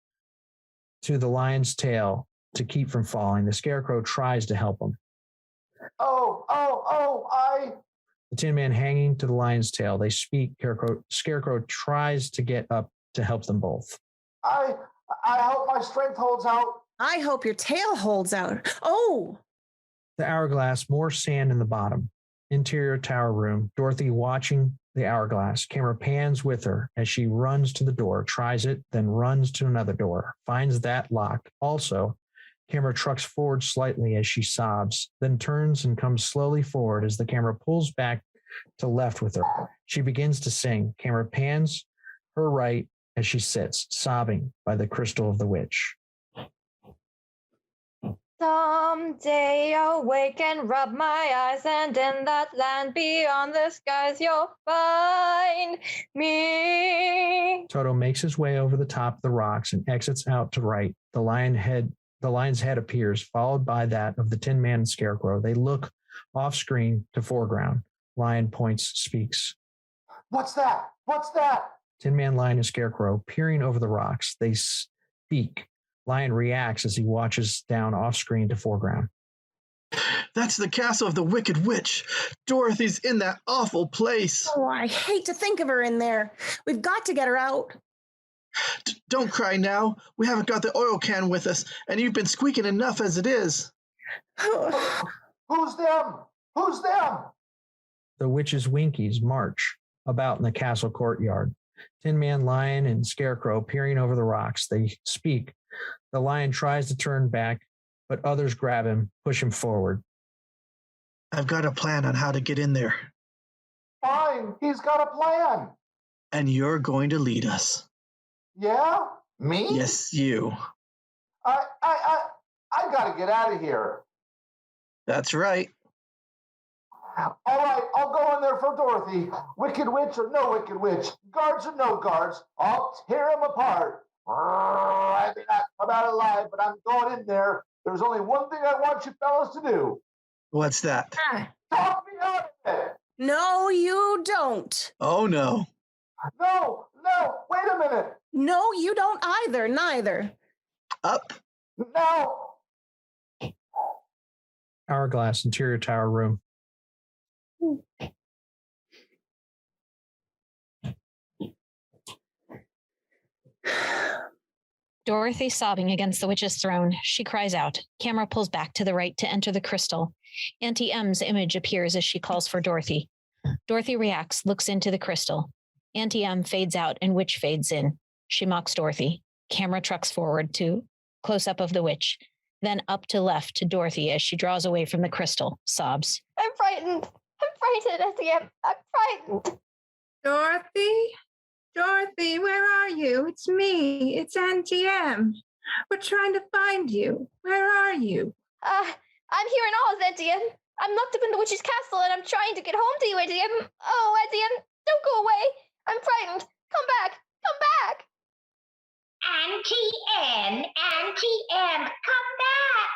to the Lion's tail to keep from falling. The Scarecrow tries to help him. The Tin Man hanging to the Lion's tail. They speak. Scarecrow tries to get up to help them both. I hope my strength holds out. I hope your tail holds out. Oh! The hourglass, more sand in the bottom. Interior tower room. Dorothy watching the hourglass. Camera pans with her as she runs to the door, tries it, then runs to another door, finds that locked. Also, camera trucks forward slightly as she sobs, then turns and comes slowly forward as the camera pulls back to left with her. She begins to sing. Camera pans her right as she sits, sobbing by the crystal of the witch. Someday I'll wake and rub my eyes, and in that land beyond the skies you'll find me. Toto makes his way over the top of the rocks and exits out to right. The lion's head appears, followed by that of the Tin Man and Scarecrow. They look off screen to foreground. Lion points, speaks. What's that? What's that? Tin Man, Lion, and Scarecrow peering over the rocks. They speak. Lion reacts as he watches down off screen to foreground. That's the castle of the Wicked Witch. Dorothy's in that awful place. Oh, I hate to think of her in there. We've got to get her out. Don't cry now. We haven't got the oil can with us, and you've been squeaking enough as it is. Who's them? Who's them? The witch's winkies march about in the castle courtyard. Tin Man, Lion, and Scarecrow peering over the rocks. They speak. The Lion tries to turn back, but others grab him, push him forward. I've got a plan on how to get in there. Fine, he's got a plan. And you're going to lead us. Yeah? Me? Yes, you. I gotta get out of here. That's right. All right, I'll go in there for Dorothy. Wicked Witch or no Wicked Witch, guards or no guards, I'll tear him apart. I may not come out alive, but I'm going in there. There's only one thing I want you fellas to do. What's that? Talk me out of it. No, you don't. Oh, no. No, wait a minute. No, you don't either, neither. Up. No. Hourglass, interior tower room. Dorothy sobbing against the witch's throne. She cries out. Camera pulls back to the right to enter the crystal. Auntie M's image appears as she calls for Dorothy. Dorothy reacts, looks into the crystal. Auntie M fades out and witch fades in. She mocks Dorothy. Camera trucks forward to close-up of the witch, then up to left to Dorothy as she draws away from the crystal, sobs. I'm frightened. I'm frightened, Auntie M. I'm frightened. Dorothy, where are you? It's me. It's Auntie M. We're trying to find you. Where are you? I'm here in Oz, Auntie M. I'm locked up in the witch's castle, and I'm trying to get home to you, Auntie M. Oh, Auntie M, don't go away. I'm frightened. Come back. Come back. Auntie M, come back.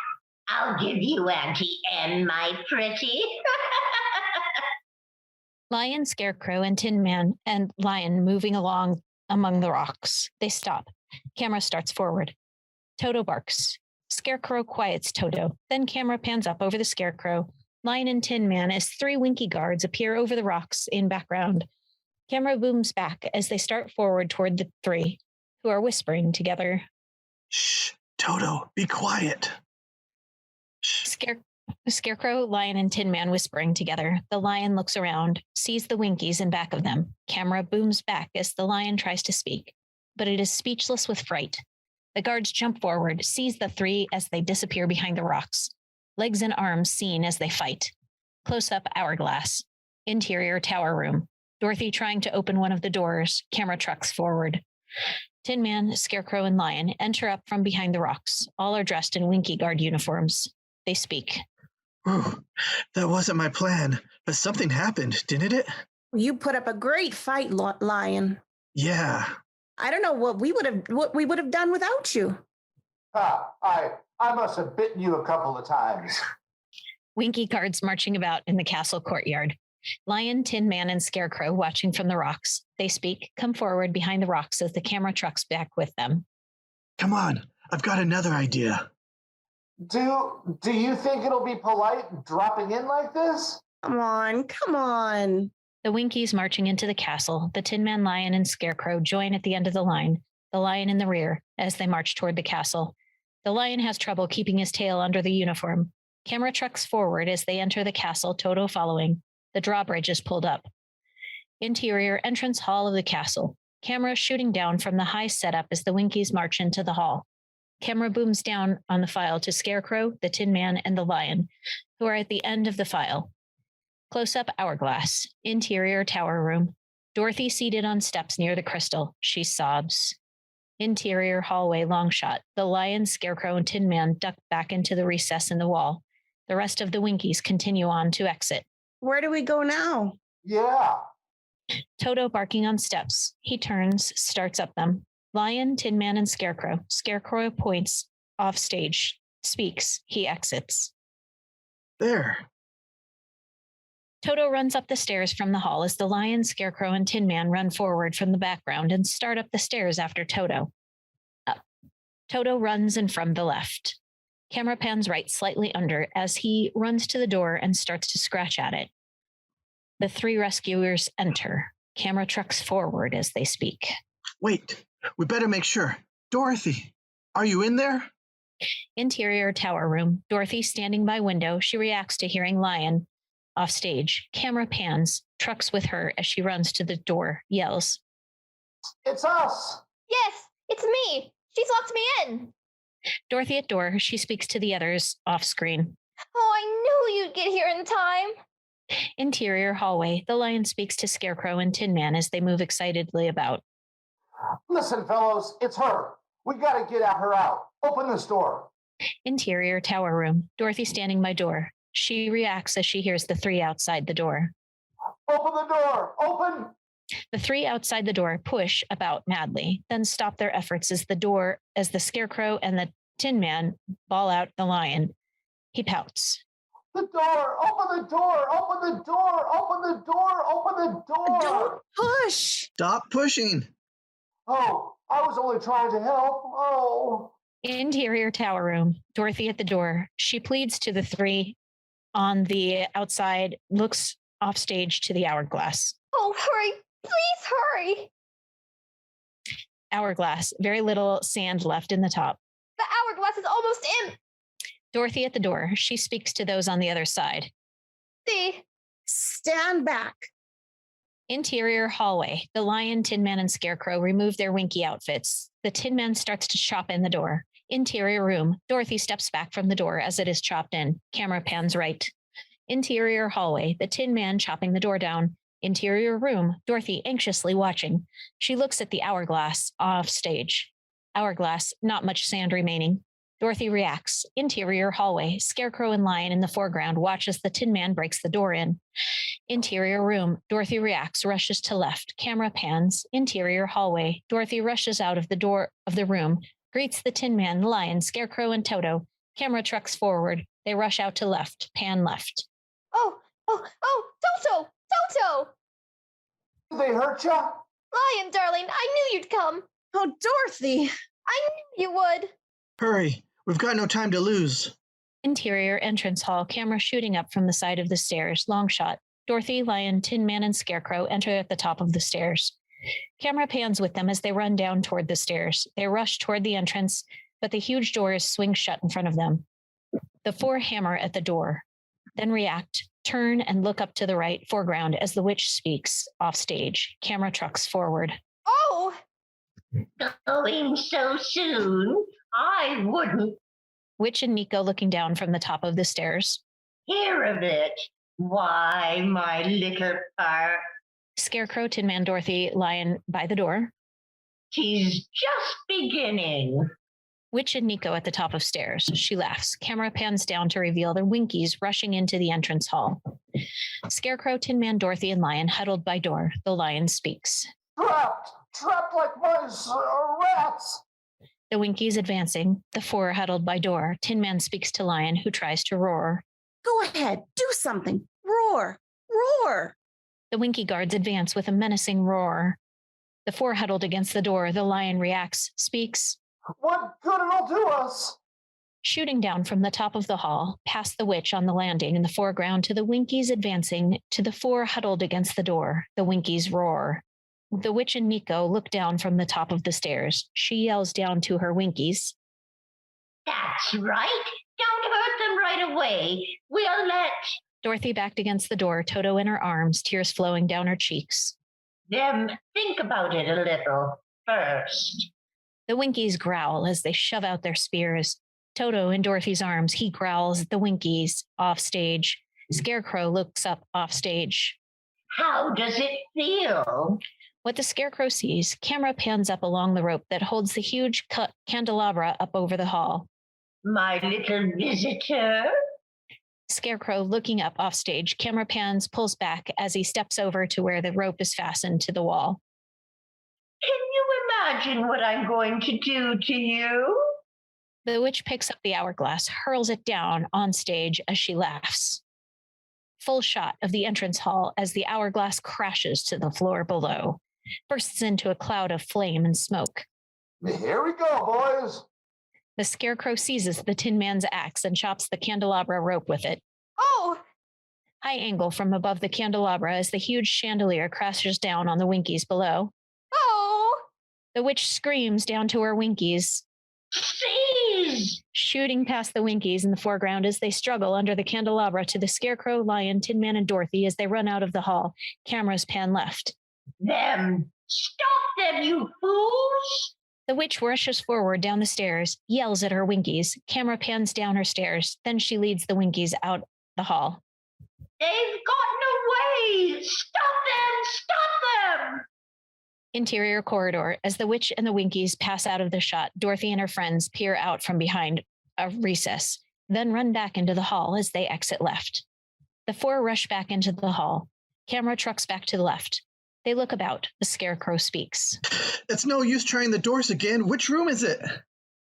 I'll give you Auntie M, my pretty. Lion, Scarecrow, and Tin Man and Lion moving along among the rocks. They stop. Camera starts forward. Toto barks. Scarecrow quiets Toto. Then camera pans up over the Scarecrow. Lion and Tin Man as three Winky guards appear over the rocks in background. Camera booms back as they start forward toward the three, who are whispering together. Shh, Toto, be quiet. Scarecrow, Lion, and Tin Man whispering together. The Lion looks around, sees the Winkies in back of them. Camera booms back as the Lion tries to speak, but it is speechless with fright. The guards jump forward, seize the three as they disappear behind the rocks. Legs and arms seen as they fight. Close-up hourglass. Interior tower room. Dorothy trying to open one of the doors. Camera trucks forward. Tin Man, Scarecrow, and Lion enter up from behind the rocks. All are dressed in Winky guard uniforms. They speak. Whew, that wasn't my plan, but something happened, didn't it? You put up a great fight, Lion. Yeah. I don't know what we would have done without you. I must have bitten you a couple of times. Winky guards marching about in the castle courtyard. Lion, Tin Man, and Scarecrow watching from the rocks. They speak, come forward behind the rocks as the camera trucks back with them. Come on, I've got another idea. Do you think it'll be polite dropping in like this? Come on. The Winkies marching into the castle. The Tin Man, Lion, and Scarecrow join at the end of the line, the Lion in the rear, as they march toward the castle. The Lion has trouble keeping his tail under the uniform. Camera trucks forward as they enter the castle, Toto following. The drawbridge is pulled up. Interior entrance hall of the castle. Camera shooting down from the high setup as the Winkies march into the hall. Camera booms down on the file to Scarecrow, the Tin Man, and the Lion, who are at the end of the file. Close-up hourglass. Interior tower room. Dorothy seated on steps near the crystal. She sobs. Interior hallway long shot. The Lion, Scarecrow, and Tin Man duck back into the recess in the wall. The rest of the Winkies continue on to exit. Where do we go now? Yeah. Toto barking on steps. He turns, starts up them. Lion, Tin Man, and Scarecrow. Scarecrow points off stage, speaks. He exits. There. Toto runs up the stairs from the hall as the Lion, Scarecrow, and Tin Man run forward from the background and start up the stairs after Toto. Up. Toto runs in from the left. Camera pans right slightly under as he runs to the door and starts to scratch at it. The three rescuers enter. Camera trucks forward as they speak. Wait, we better make sure. Dorothy, are you in there? Interior tower room. Dorothy standing by window. She reacts to hearing Lion off stage. Camera pans, trucks with her as she runs to the door, yells. It's us. Yes, it's me. She's locked me in. Dorothy at door. She speaks to the others off screen. Oh, I knew you'd get here in time. Interior hallway. The Lion speaks to Scarecrow and Tin Man as they move excitedly about. Listen, fellows, it's her. We got to get her out. Open this door. Interior tower room. Dorothy standing by door. She reacts as she hears the three outside the door. Open the door. Open. The three outside the door push about madly, then stop their efforts as the Scarecrow and the Tin Man bawl out the Lion. He pouts. The door. Open the door. Open the door. Open the door. Open the door. Don't push. Stop pushing. Oh, I was only trying to help. Oh. Interior tower room. Dorothy at the door. She pleads to the three on the outside, looks off stage to the hourglass. Oh, hurry. Please hurry. Hourglass. Very little sand left in the top. The hourglass is almost in. Dorothy at the door. She speaks to those on the other side. Stand back. Interior hallway. The Lion, Tin Man, and Scarecrow remove their Winky outfits. The Tin Man starts to chop in the door. Interior room. Dorothy steps back from the door as it is chopped in. Camera pans right. Interior hallway. The Tin Man chopping the door down. Interior room. Dorothy anxiously watching. She looks at the hourglass off stage. Hourglass. Not much sand remaining. Dorothy reacts. Interior hallway. Scarecrow and Lion in the foreground watch as the Tin Man breaks the door in. Interior room. Dorothy reacts, rushes to left. Camera pans. Interior hallway. Dorothy rushes out of the door of the room, greets the Tin Man, Lion, Scarecrow, and Toto. Camera trucks forward. They rush out to left. Pan left. Oh, Toto! Did they hurt you? Lion, darling, I knew you'd come. Oh, Dorothy. I knew you would. Hurry, we've got no time to lose. Interior entrance hall. Camera shooting up from the side of the stairs. Long shot. Dorothy, Lion, Tin Man, and Scarecrow enter at the top of the stairs. Camera pans with them as they run down toward the stairs. They rush toward the entrance, but the huge doors swing shut in front of them. The four hammer at the door, then react, turn, and look up to the right foreground as the witch speaks off stage. Camera trucks forward. Oh! Going so soon? I wouldn't. Witch and Nico looking down from the top of the stairs. Hear of it. Why, my little part? Scarecrow, Tin Man, Dorothy, Lion by the door. Tis just beginning. Witch and Nico at the top of stairs. She laughs. Camera pans down to reveal the Winkies rushing into the entrance hall. Scarecrow, Tin Man, Dorothy, and Lion huddled by door. The Lion speaks. trapped like mice or rats. The Winkies advancing, the four huddled by door. Tin Man speaks to Lion, who tries to roar. Go ahead, do something. Roar, roar. The Winky guards advance with a menacing roar. The four huddled against the door. The Lion reacts, speaks. What good it'll do us? Shooting down from the top of the hall, past the witch on the landing in the foreground to the Winkies advancing, to the four huddled against the door. The Winkies roar. The witch and Nico look down from the top of the stairs. She yells down to her Winkies. That's right. Don't hurt them right away. We'll let Dorothy backed against the door, Toto in her arms, tears flowing down her cheeks. them think about it a little first. The Winkies growl as they shove out their spears. Toto in Dorothy's arms, he growls at the Winkies off stage. Scarecrow looks up off stage. How does it feel? What the Scarecrow sees, camera pans up along the rope that holds the huge candelabra up over the hall. My little visitor? Scarecrow looking up off stage, camera pans, pulls back as he steps over to where the rope is fastened to the wall. Can you imagine what I'm going to do to you? The witch picks up the hourglass, hurls it down on stage as she laughs. Full shot of the entrance hall as the hourglass crashes to the floor below, bursts into a cloud of flame and smoke. Here we go, boys. The Scarecrow seizes the Tin Man's axe and chops the candelabra rope with it. Oh! High angle from above the candelabra as the huge chandelier crashes down on the Winkies below. Oh! The witch screams down to her Winkies. Seize! Shooting past the Winkies in the foreground as they struggle under the candelabra to the Scarecrow, Lion, Tin Man, and Dorothy as they run out of the hall. Cameras pan left. Them! Stop them, you fools! The witch rushes forward down the stairs, yells at her Winkies. Camera pans down her stairs. Then she leads the Winkies out the hall. They've gotten away! Stop them! Stop them! Interior corridor. As the witch and the Winkies pass out of the shot, Dorothy and her friends peer out from behind a recess, then run back into the hall as they exit left. The four rush back into the hall. Camera trucks back to the left. They look about. The Scarecrow speaks. It's no use trying the doors again. Which room is it?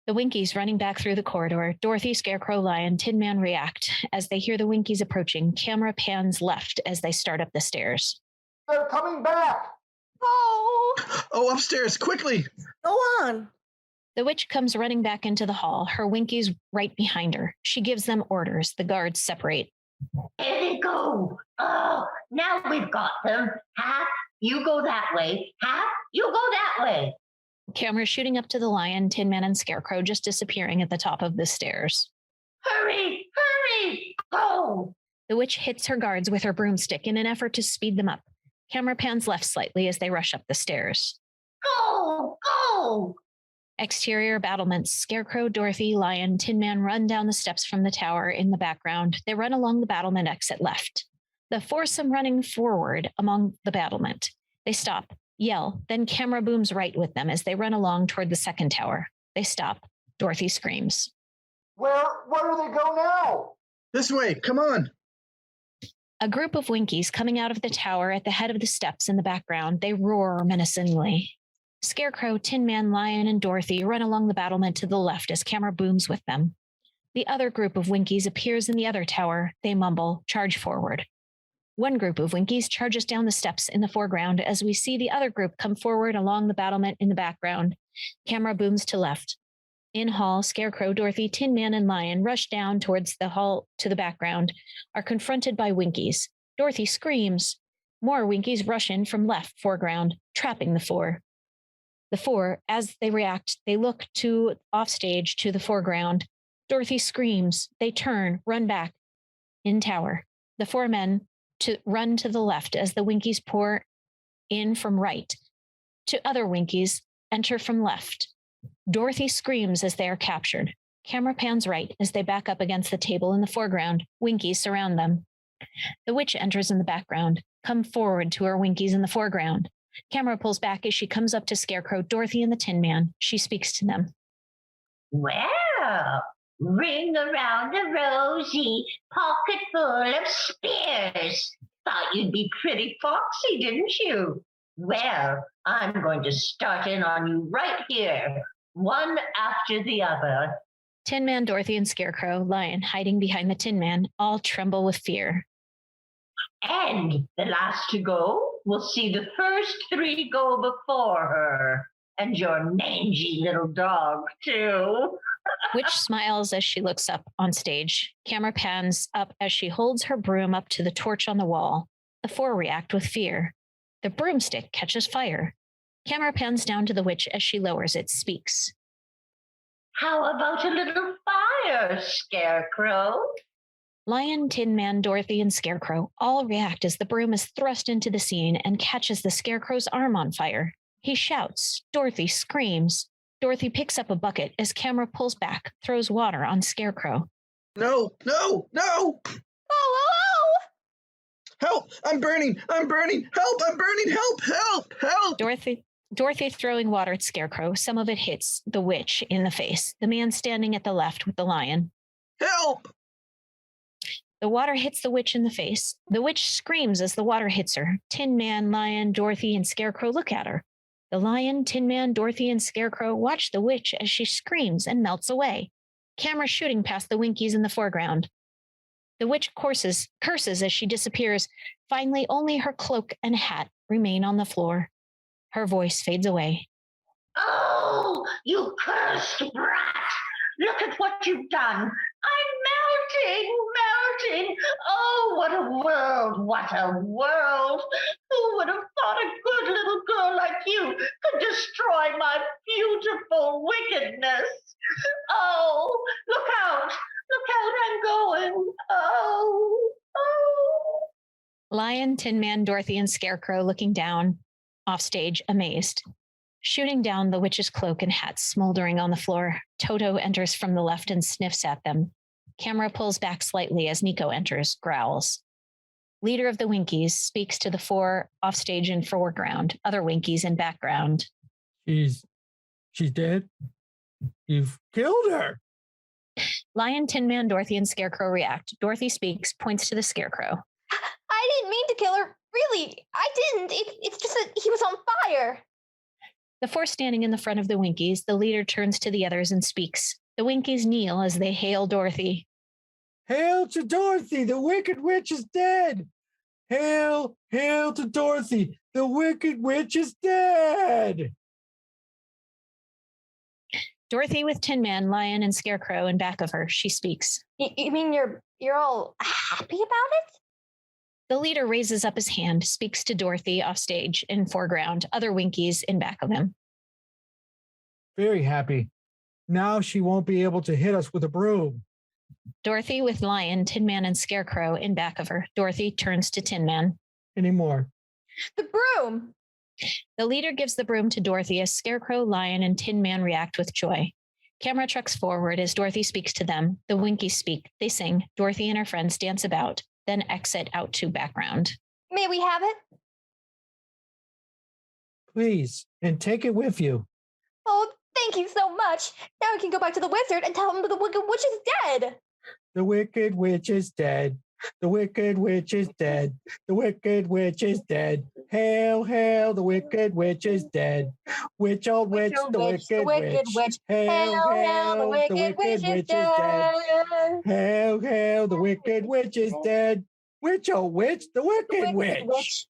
The Winkies running back through the corridor. Dorothy, Scarecrow, Lion, Tin Man react. As they hear the Winkies approaching, camera pans left as they start up the stairs. They're coming back. Oh! Oh, upstairs, quickly. Go on. The witch comes running back into the hall, her Winkies right behind her. She gives them orders. The guards separate. Here they go. Oh, now we've got them. Half, you go that way. Half, you go that way. Camera shooting up to the Lion, Tin Man, and Scarecrow just disappearing at the top of the stairs. Hurry, hurry, go. The witch hits her guards with her broomstick in an effort to speed them up. Camera pans left slightly as they rush up the stairs. Go, go. Exterior battlements. Scarecrow, Dorothy, Lion, Tin Man run down the steps from the tower in the background. They run along the battlement exit left. The foursome running forward along the battlement. They stop, yell, then camera booms right with them as they run along toward the second tower. They stop. Dorothy screams. Where do they go now? This way, come on. A group of Winkies coming out of the tower at the head of the steps in the background. They roar menacingly. Scarecrow, Tin Man, Lion, and Dorothy run along the battlement to the left as camera booms with them. The other group of Winkies appears in the other tower. They mumble, charge forward. One group of Winkies charges down the steps in the foreground as we see the other group come forward along the battlement in the background. Camera booms to left. In hall, Scarecrow, Dorothy, Tin Man, and Lion rush down towards the hall to the background, are confronted by Winkies. Dorothy screams. More Winkies rush in from left foreground, trapping the four. The four, as they react, they look to offstage to the foreground. Dorothy screams. They turn, run back. In tower, the four men run to the left as the Winkies pour in from right. To other Winkies enter from left. Dorothy screams as they are captured. Camera pans right as they back up against the table in the foreground. Winkies surround them. The witch enters in the background. Come forward to her Winkies in the foreground. Camera pulls back as she comes up to Scarecrow, Dorothy, and the Tin Man. She speaks to them. Well, ring around the rosy, pocket full of spears. Thought you'd be pretty foxy, didn't you? Well, I'm going to start in on you right here, one after the other. Tin Man, Dorothy, and Scarecrow, Lion hiding behind the Tin Man, all tremble with fear. And the last to go will see the first 3 go before her. And your mangy little dog, too. Witch smiles as she looks up on stage. Camera pans up as she holds her broom up to the torch on the wall. The 4 react with fear. The broomstick catches fire. Camera pans down to the witch as she lowers it, speaks. How about a little fire, Scarecrow? Lion, Tin Man, Dorothy, and Scarecrow all react as the broom is thrust into the scene and catches the Scarecrow's arm on fire. He shouts. Dorothy screams. Dorothy picks up a bucket as camera pulls back, throws water on Scarecrow. No, no, no! Oh! Help! I'm burning! I'm burning! Help! I'm burning! Help! Help! Help! Dorothy throwing water at Scarecrow. Some of it hits the witch in the face. The man standing at the left with the lion. Help! The water hits the witch in the face. The witch screams as the water hits her. Tin Man, Lion, Dorothy, and Scarecrow look at her. The Lion, Tin Man, Dorothy, and Scarecrow watch the witch as she screams and melts away. Camera shooting past the Winkies in the foreground. The witch curses as she disappears. Finally, only her cloak and hat remain on the floor. Her voice fades away. Oh, you cursed brat! Look at what you've done! I'm melting! Oh, what a world! What a world! Who would have thought a good little girl like you could destroy my beautiful wickedness? Oh, look out! I'm going! Oh! Lion, Tin Man, Dorothy, and Scarecrow looking down, off stage, amazed. Shooting down the witch's cloak and hat smoldering on the floor, Toto enters from the left and sniffs at them. Camera pulls back slightly as Nico enters, growls. Leader of the Winkies speaks to the 4 offstage in foreground, other Winkies in background. She's dead? You've killed her! Lion, Tin Man, Dorothy, and Scarecrow react. Dorothy speaks, points to the Scarecrow. I didn't mean to kill her. Really, I didn't. It's just that he was on fire. The 4 standing in the front of the Winkies, the leader turns to the others and speaks. The Winkies kneel as they hail Dorothy. Hail to Dorothy, the Wicked Witch is dead! Hail, hail to Dorothy, the Wicked Witch is dead! Dorothy with Tin Man, Lion, and Scarecrow in back of her, she speaks. You mean you're all happy about it? The leader raises up his hand, speaks to Dorothy off stage in foreground, other Winkies in back of him. Very happy. Now she won't be able to hit us with a broom. Dorothy with Lion, Tin Man, and Scarecrow in back of her. Dorothy turns to Tin Man. Anymore. The broom! The leader gives the broom to Dorothy as Scarecrow, Lion, and Tin Man react with joy. Camera trucks forward as Dorothy speaks to them. The Winkies speak. They sing. Dorothy and her friends dance about, then exit out to background. May we have it? Please, and take it with you. Oh, thank you so much. Now we can go back to the wizard and tell him that the Wicked Witch is dead. The Wicked Witch is dead. The Wicked Witch is dead. The Wicked Witch is dead. Hail, hail, the Wicked Witch is dead. Witch, old witch, the Wicked Witch. Hail, hail, the Wicked Witch is dead. Hail, hail, the Wicked Witch is dead. Witch, old witch, the Wicked Witch.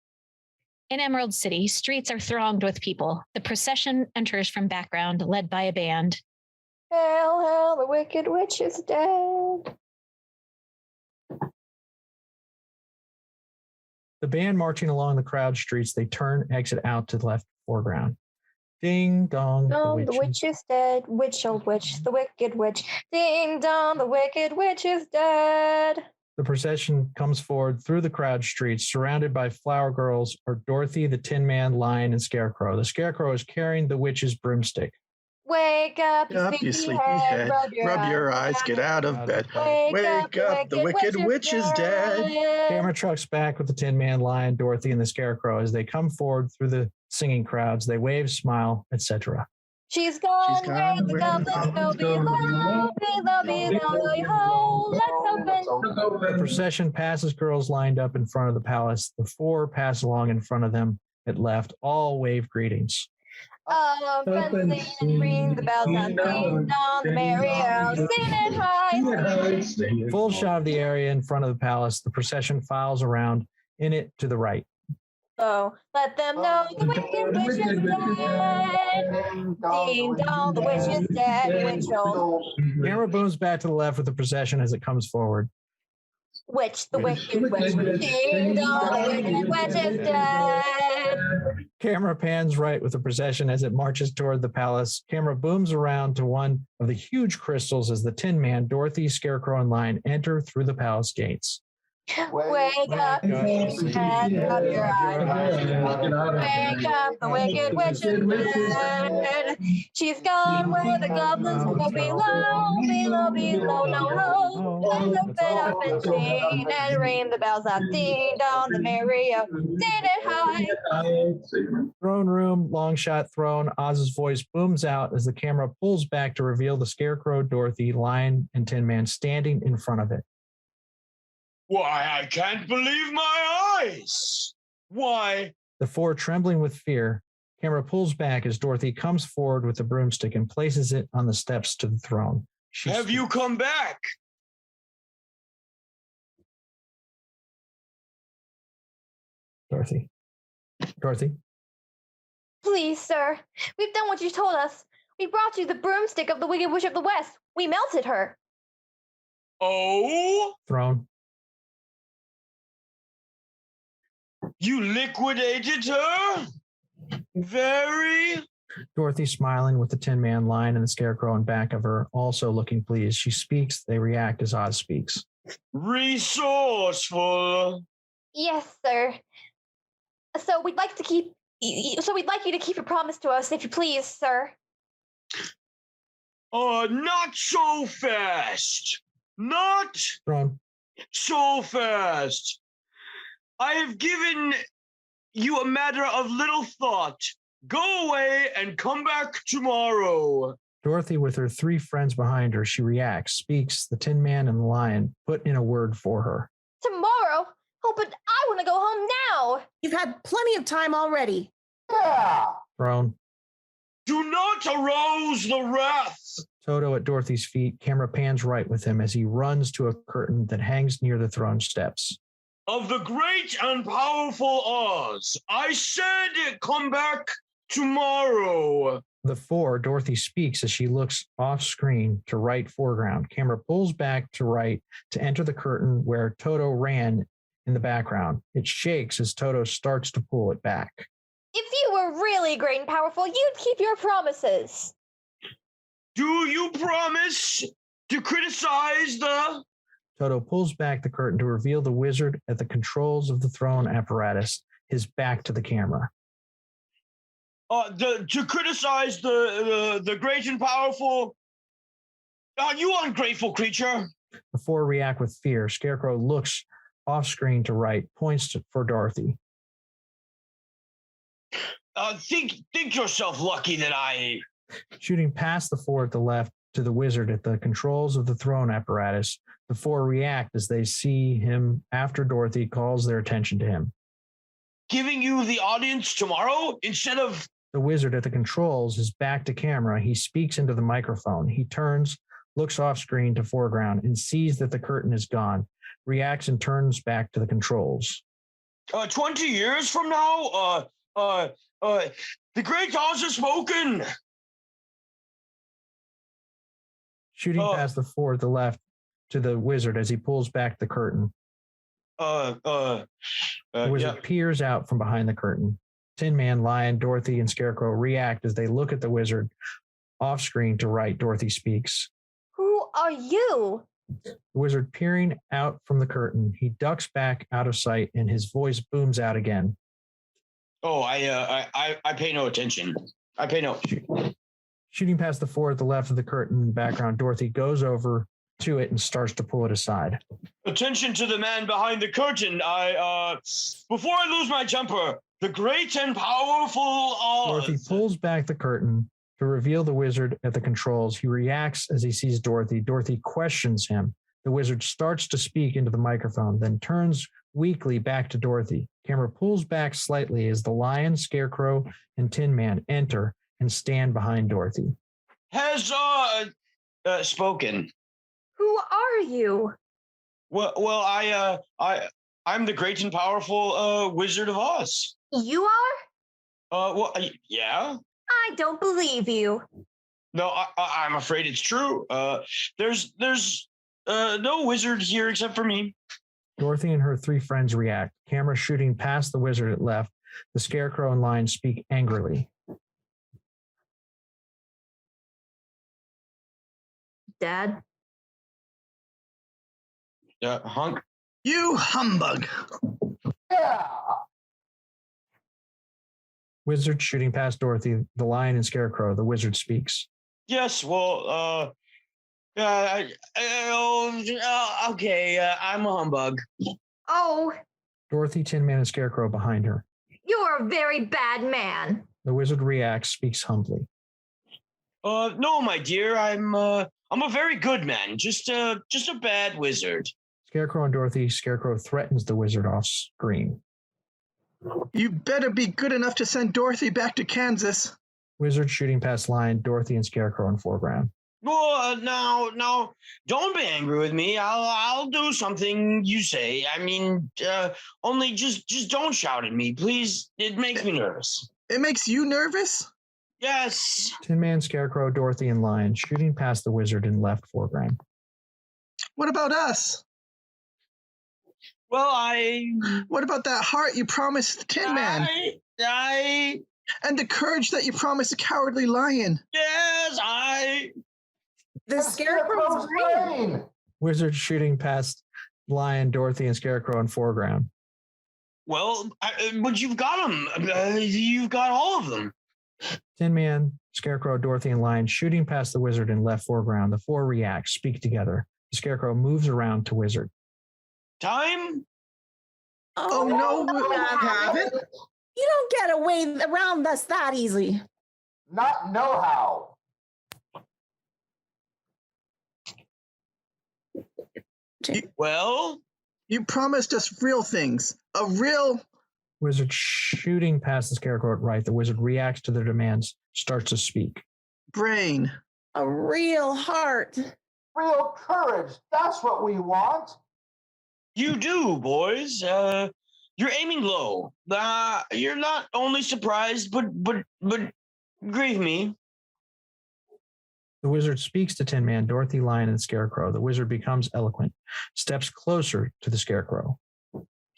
In Emerald City, streets are thronged with people. The procession enters from background, led by a band. Hail, hail, the Wicked Witch is dead. The band marching along the crowd streets, they turn, exit out to the left foreground. Ding dong, the witch is dead. Witch, old witch, the Wicked Witch. Ding dong, the Wicked Witch is dead. The procession comes forward through the crowd streets, surrounded by flower girls are Dorothy, the Tin Man, Lion, and Scarecrow. The Scarecrow is carrying the witch's broomstick. Wake up, you sleepyhead. Rub your eyes, get out of bed. Wake up, the Wicked Witch is dead. Camera trucks back with the Tin Man, Lion, Dorothy, and the Scarecrow. As they come forward through the singing crowds, they wave, smile, etc. She's gone, raise the goblins, go below, let's open. The procession passes girls lined up in front of the palace. The 4 pass along in front of them. at left all wave greetings. Sing and ring the bells and ding dong, the merry-o, sing it high. Full shot of the area in front of the palace. The procession files around in it to the right. Oh, let them know the wicked witch is dead. Ding dong, the witch is dead. Witch old. Camera booms back to the left with the procession as it comes forward. Witch, the wicked witch. Ding dong, the wicked witch is dead. Camera pans right with the procession as it marches toward the palace. Camera booms around to one of the huge crystals as the Tin Man, Dorothy, Scarecrow, and Lion enter through the palace gates. Wake up, and up your eyes. Wake up, the wicked witch is dead. She's gone where the goblins go below, no. Let's open up and sing and ring the bells out, ding dong, the merry-o, ding it high. Throne room, long shot throne. Oz's voice booms out as the camera pulls back to reveal the Scarecrow, Dorothy, Lion, and Tin Man standing in front of it. Why, I can't believe my eyes. Why? The four, trembling with fear, camera pulls back as Dorothy comes forward with the broomstick and places it on the steps to the throne. Have you come back? Dorothy. Please, sir. We've done what you told us. We brought you the broomstick of the Wicked Witch of the West. We melted her. Oh? Throne. You liquidated her? Very? Dorothy smiling with the Tin Man, Lion, and the Scarecrow in back of her, also looking pleased. She speaks. They react as Oz speaks. Resourceful. Yes, sir. So we'd like you to keep your promise to us, if you please, sir. Not so fast. Not Throne. so fast. I have given you a matter of little thought. Go away and come back tomorrow. Dorothy, with her three friends behind her, she reacts, speaks. The Tin Man and the Lion put in a word for her. Tomorrow? Oh, but I want to go home now. You've had plenty of time already. Yeah. Throne. Do not arouse the wrath. Toto at Dorothy's feet. Camera pans right with him as he runs to a curtain that hangs near the throne steps. Of the great and powerful Oz, I said come back tomorrow. The four, Dorothy speaks as she looks off screen to right foreground. Camera pulls back to right to enter the curtain where Toto ran in the background. It shakes as Toto starts to pull it back. If you were really great and powerful, you'd keep your promises. Do you promise to criticize the... Toto pulls back the curtain to reveal the wizard at the controls of the throne apparatus, his back to the camera. To criticize the great and powerful... you ungrateful creature. The four react with fear. Scarecrow looks off screen to right, points for Dorothy. Think yourself lucky that I... Shooting past the four at the left to the wizard at the controls of the throne apparatus, the four react as they see him after Dorothy calls their attention to him. Giving you the audience tomorrow instead of... The wizard at the controls, his back to camera, he speaks into the microphone. He turns, looks off screen to foreground, and sees that the curtain is gone, reacts and turns back to the controls. 20 years from now, the great Oz has spoken. Shooting past the four at the left to the wizard as he pulls back the curtain. The wizard peers out from behind the curtain. Tin Man, Lion, Dorothy, and Scarecrow react as they look at the wizard. Off screen to right, Dorothy speaks. Who are you? The wizard peering out from the curtain. He ducks back out of sight and his voice booms out again. Oh, I pay no attention. I pay no... Shooting past the four at the left of the curtain in the background, Dorothy goes over to it and starts to pull it aside. Attention to the man behind the curtain. Before I lose my temper, the great and powerful Oz. Dorothy pulls back the curtain to reveal the wizard at the controls. He reacts as he sees Dorothy. Dorothy questions him. The wizard starts to speak into the microphone, then turns weakly back to Dorothy. Camera pulls back slightly as the Lion, Scarecrow, and Tin Man enter and stand behind Dorothy. Has spoken. Who are you? Well, I'm the great and powerful Wizard of Oz. You are? Yeah. I don't believe you. No, I'm afraid it's true. There's no wizard here except for me. Dorothy and her three friends react. Camera shooting past the wizard at left. The Scarecrow and Lion speak angrily. Dad? Hunk. You humbug. Yeah. Wizard shooting past Dorothy, the Lion and Scarecrow. The wizard speaks. Yes, well, okay, I'm a humbug. Oh, Dorothy, Tin Man, and Scarecrow behind her. you're a very bad man. The wizard reacts, speaks humbly. No, my dear, I'm a very good man, just a bad wizard. Scarecrow and Dorothy. Scarecrow threatens the wizard off screen. You better be good enough to send Dorothy back to Kansas. Wizard shooting past Lion, Dorothy, and Scarecrow in foreground. Now, don't be angry with me. I'll do something you say. I mean, only just don't shout at me, please. It makes me nervous. It makes you nervous? Yes. Tin Man, Scarecrow, Dorothy, and Lion shooting past the wizard in left foreground. What about us? Well, What about that heart you promised the Tin Man? And the courage that you promised the Cowardly Lion? Yes, The Scarecrow's brain. Wizard shooting past Lion, Dorothy, and Scarecrow in foreground. Well, but you've got them. You've got all of them. Tin Man, Scarecrow, Dorothy, and Lion shooting past the wizard in left foreground. The four react, speak together. The Scarecrow moves around to wizard. Time? Oh no, we haven't. You don't get away around us that easily. Not know-how. Well? You promised us real things. A real... Wizard shooting past the Scarecrow at right. The wizard reacts to their demands, starts to speak. Brain. A real heart. Real courage. That's what we want. You do, boys. You're aiming low. You're not only surprised, but grieve me. The wizard speaks to Tin Man, Dorothy, Lion, and Scarecrow. The wizard becomes eloquent, steps closer to the Scarecrow.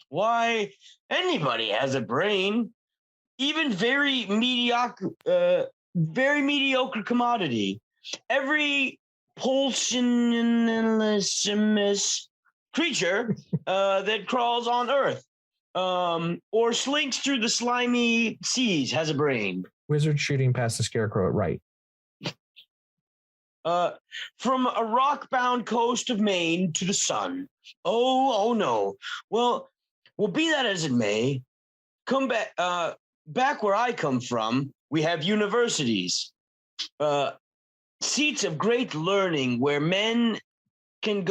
Why, anybody has a brain, even very mediocre commodity. Every pulsionless creature that crawls on Earth or slinks through the slimy seas has a brain. Wizard shooting past the Scarecrow at right. From a rock-bound coast of Maine to the sun. Oh no. Well, be that as it may, come back. Back where I come from, we have universities, seats of great learning where men can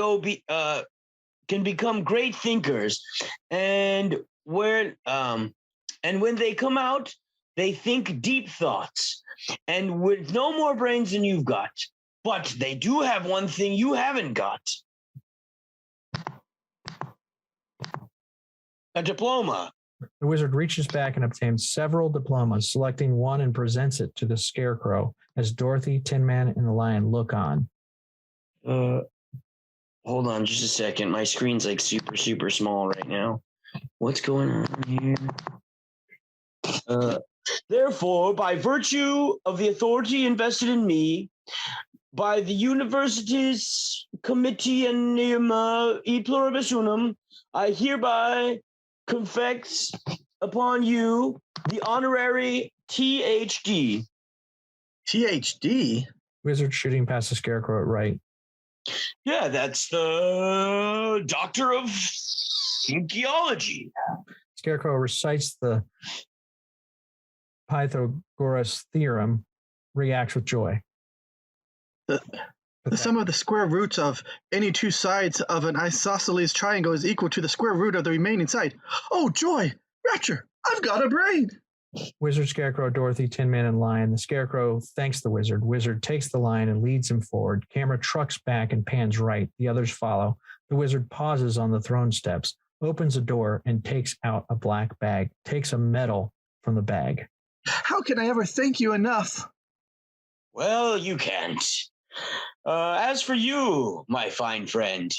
become great thinkers, and when they come out, they think deep thoughts, and with no more brains than you've got. But they do have one thing you haven't got. A diploma. The wizard reaches back and obtains several diplomas, selecting one and presents it to the Scarecrow as Dorothy, Tin Man, and the Lion look on. Hold on just a second. My screen's like super, super small right now. What's going on here? Therefore, by virtue of the authority invested in me, by the university's committee and e pluribus unum, I hereby confess upon you the honorary THD. THD? Wizard shooting past the Scarecrow at right. Yeah, that's the Doctor of Theology. Scarecrow recites the Pythagoras theorem, reacts with joy. The sum of the square roots of any two sides of an isosceles triangle is equal to the square root of the remaining side. Oh, joy! Rapture! I've got a brain! Wizard, Scarecrow, Dorothy, Tin Man, and Lion. The Scarecrow thanks the Wizard. Wizard takes the Lion and leads him forward. Camera trucks back and pans right. The others follow. The Wizard pauses on the throne steps, opens a door, and takes out a black bag, takes a medal from the bag. How can I ever thank you enough? Well, you can't. As for you, my fine friend,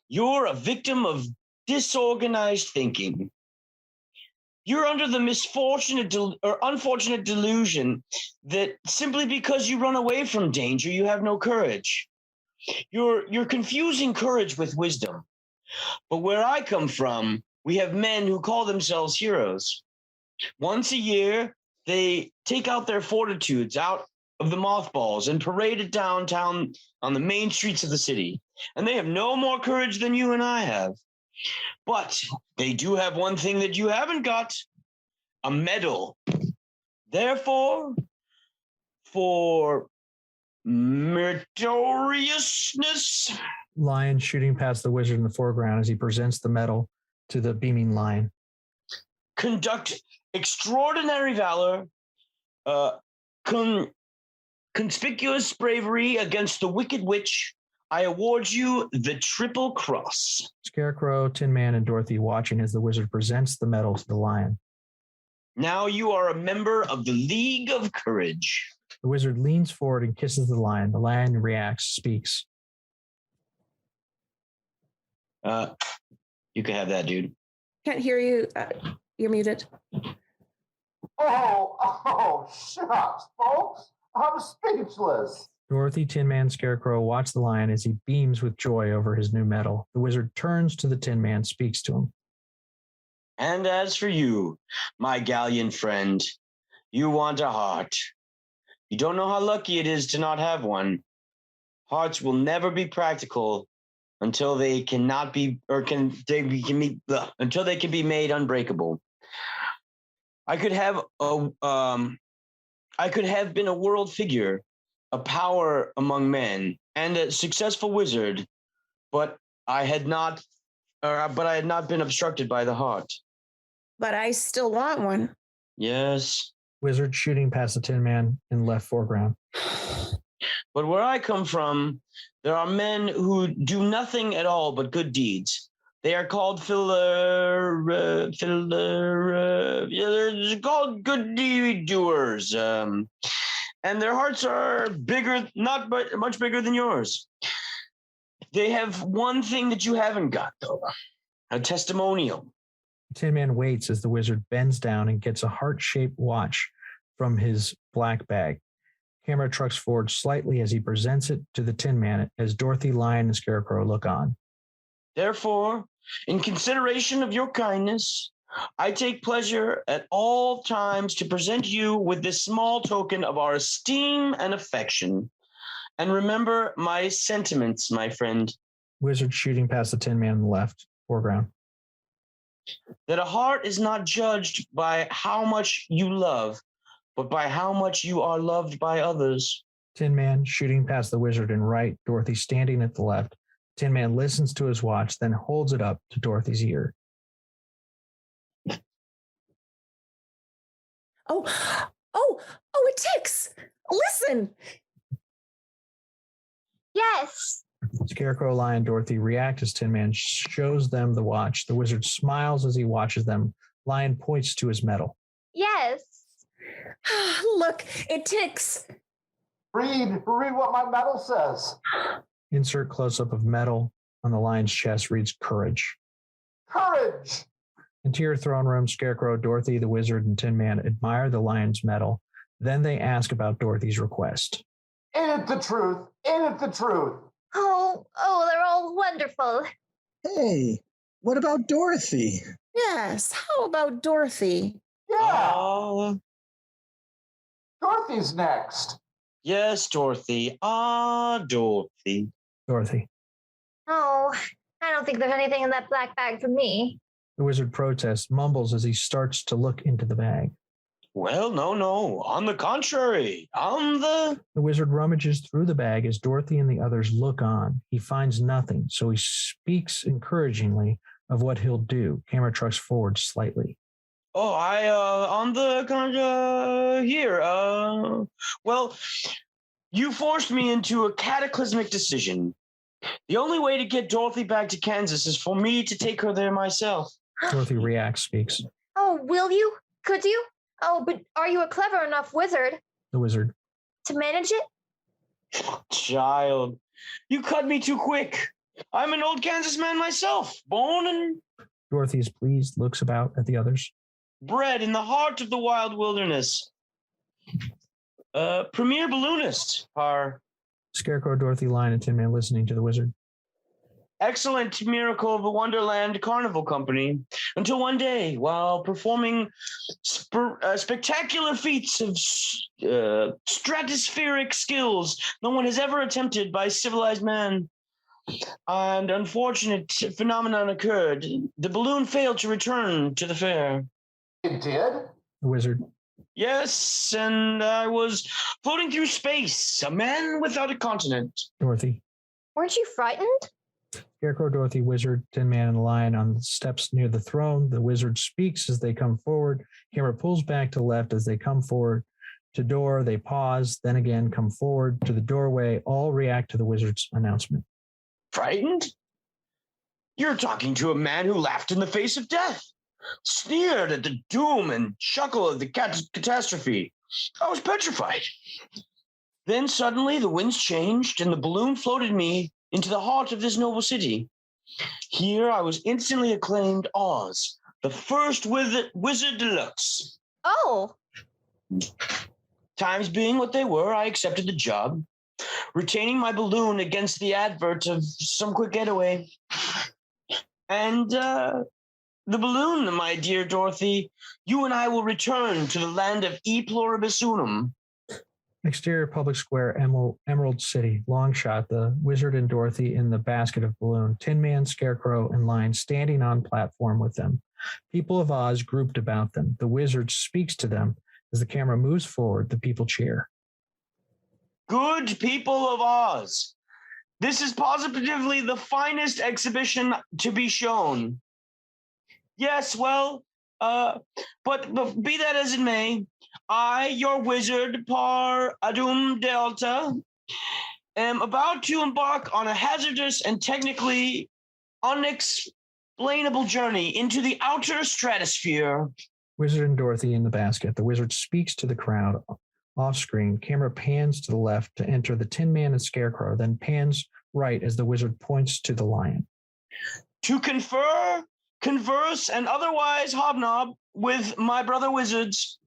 you're a victim of disorganized thinking. You're under the unfortunate delusion that simply because you run away from danger, you have no courage. You're confusing courage with wisdom. But where I come from, we have men who call themselves heroes. Once a year, they take out their fortitudes out of the mothballs and parade it downtown on the main streets of the city. And they have no more courage than you and I have. But they do have one thing that you haven't got, a medal. Therefore, for meritoriousness. Lion shooting past the Wizard in the foreground as he presents the medal to the beaming Lion. Conduct extraordinary valor, conspicuous bravery against the wicked witch. I award you the Triple Cross. Scarecrow, Tin Man, and Dorothy watching as the Wizard presents the medal to the Lion. Now you are a member of the League of Courage. The Wizard leans forward and kisses the Lion. The Lion reacts, speaks. You can have that, dude. Can't hear you. You're muted. Oh, shucks, folks. I'm speechless. Dorothy, Tin Man, Scarecrow watch the Lion as he beams with joy over his new medal. The Wizard turns to the Tin Man, speaks to him. And as for you, my gallant friend, you want a heart. You don't know how lucky it is to not have one. Hearts will never be practical until they cannot be, or until they can be made unbreakable. I could have been a world figure, a power among men, and a successful wizard, but I had not been obstructed by the heart. But I still want one. Yes. Wizard shooting past the Tin Man in the left foreground. But where I come from, there are men who do nothing at all but good deeds. They are called they're called good deed doers. And their hearts are bigger, much bigger than yours. They have one thing that you haven't got, though, a testimonial. The Tin Man waits as the Wizard bends down and gets a heart-shaped watch from his black bag. Camera trucks forward slightly as he presents it to the Tin Man as Dorothy, Lion, and Scarecrow look on. Therefore, in consideration of your kindness, I take pleasure at all times to present you with this small token of our esteem and affection. And remember my sentiments, my friend. Wizard shooting past the Tin Man in the left foreground. That a heart is not judged by how much you love, but by how much you are loved by others. Tin Man shooting past the Wizard in right, Dorothy standing at the left. Tin Man listens to his watch, then holds it up to Dorothy's ear. Oh, it ticks. Listen. Yes. Scarecrow, Lion, Dorothy react as Tin Man shows them the watch. The Wizard smiles as he watches them. Lion points to his medal. Yes. Look, it ticks. Read what my medal says. Insert close-up of medal on the Lion's chest reads courage. Courage. Interior throne room, Scarecrow, Dorothy, the Wizard, and Tin Man admire the Lion's medal. Then they ask about Dorothy's request. Ain't it the truth? Ain't it the truth? Oh, they're all wonderful. Hey, what about Dorothy? Yes, how about Dorothy? Yeah. Dorothy's next. Yes, Dorothy. Dorothy. Dorothy. Oh, I don't think there's anything in that black bag for me. The Wizard protests, mumbles as he starts to look into the bag. Well, no. On the contrary, The wizard rummages through the bag as Dorothy and the others look on. He finds nothing, so he speaks encouragingly of what he'll do. Camera trucks forward slightly. Oh, on the here. Well, you forced me into a cataclysmic decision. The only way to get Dorothy back to Kansas is for me to take her there myself. Dorothy reacts, speaks. Oh, will you? Could you? Oh, but are you a clever enough wizard The wizard. to manage it? Child, you cut me too quick. I'm an old Kansas man myself, born and Dorothy is pleased, looks about at the others. bred in the heart of the wild wilderness. Premier balloonist, our Scarecrow, Dorothy, Lion, and Tin Man listening to the wizard. excellent miracle of the Wonderland Carnival Company, until one day, while performing spectacular feats of stratospheric skills no one has ever attempted by civilized man, an unfortunate phenomenon occurred. The balloon failed to return to the fair. It did? The wizard. Yes, and I was floating through space, a man without a continent. Dorothy. Weren't you frightened? Scarecrow, Dorothy, Wizard, Tin Man, and the Lion on the steps near the throne. The wizard speaks as they come forward. Camera pulls back to left as they come forward. To door, they pause, then again come forward to the doorway. All react to the wizard's announcement. Frightened? You're talking to a man who laughed in the face of death, sneered at the doom and chuckled at the catastrophe. I was petrified. Then suddenly the winds changed and the balloon floated me into the heart of this noble city. Here I was instantly acclaimed Oz, the first wizard deluxe. Oh. Times being what they were, I accepted the job, retaining my balloon against the advert of some quick getaway. And the balloon, my dear Dorothy, you and I will return to the land of E Pluribus Unum. Exterior Public Square, Emerald City. Long shot. The wizard and Dorothy in the basket of balloon. Tin Man, Scarecrow, and Lion standing on platform with them. People of Oz grouped about them. The wizard speaks to them. As the camera moves forward, the people cheer. Good people of Oz, this is positively the finest exhibition to be shown. Yes, well, but be that as it may, I, your wizard, Par Adum Delta, am about to embark on a hazardous and technically unexplainable journey into the outer stratosphere. Wizard and Dorothy in the basket. The wizard speaks to the crowd. Off screen, camera pans to the left to enter the Tin Man and Scarecrow, then pans right as the wizard points to the Lion. To confer, converse, and otherwise hobnob with my brother wizards.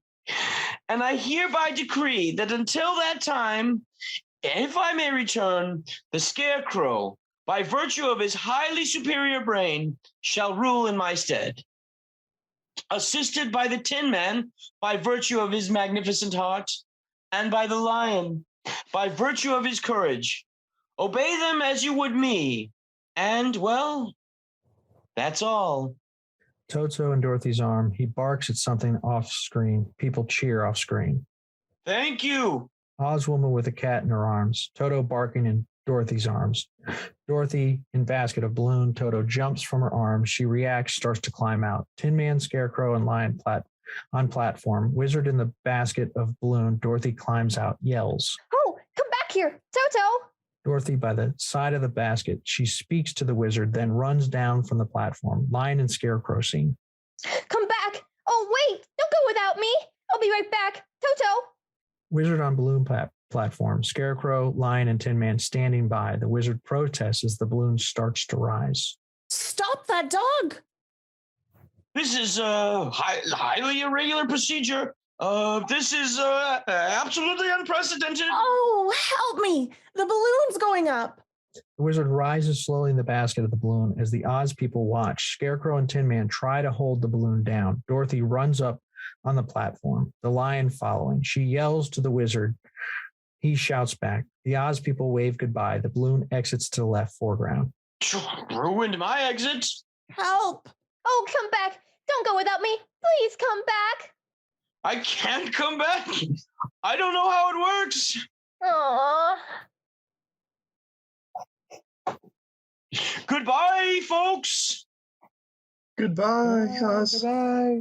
And I hereby decree that until that time, if I may return, the Scarecrow, by virtue of his highly superior brain, shall rule in my stead. Assisted by the Tin Man, by virtue of his magnificent heart, and by the Lion, by virtue of his courage. Obey them as you would me. And, well, that's all. Toto and Dorothy's arm. He barks at something off screen. People cheer off screen. Thank you. Oz woman with a cat in her arms. Toto barking in Dorothy's arms. Dorothy in basket of balloon. Toto jumps from her arms. She reacts, starts to climb out. Tin Man, Scarecrow, and Lion on platform. Wizard in the basket of balloon. Dorothy climbs out, yells. Oh, come back here, Toto. Dorothy by the side of the basket. She speaks to the wizard, then runs down from the platform. Lion and Scarecrow scene. Come back. Oh, wait, don't go without me. I'll be right back. Toto. Wizard on balloon platform. Scarecrow, Lion, and Tin Man standing by. The wizard protests as the balloon starts to rise. Stop that dog. This is a highly irregular procedure. This is absolutely unprecedented. Oh, help me. The balloon's going up. The wizard rises slowly in the basket of the balloon as the Oz people watch. Scarecrow and Tin Man try to hold the balloon down. Dorothy runs up on the platform, the Lion following. She yells to the wizard. He shouts back. The Oz people wave goodbye. The balloon exits to the left foreground. Ruined my exit. Help. Oh, come back. Don't go without me. Please come back. I can't come back. I don't know how it works. Aww. Goodbye, folks. Goodbye, Oz. Goodbye.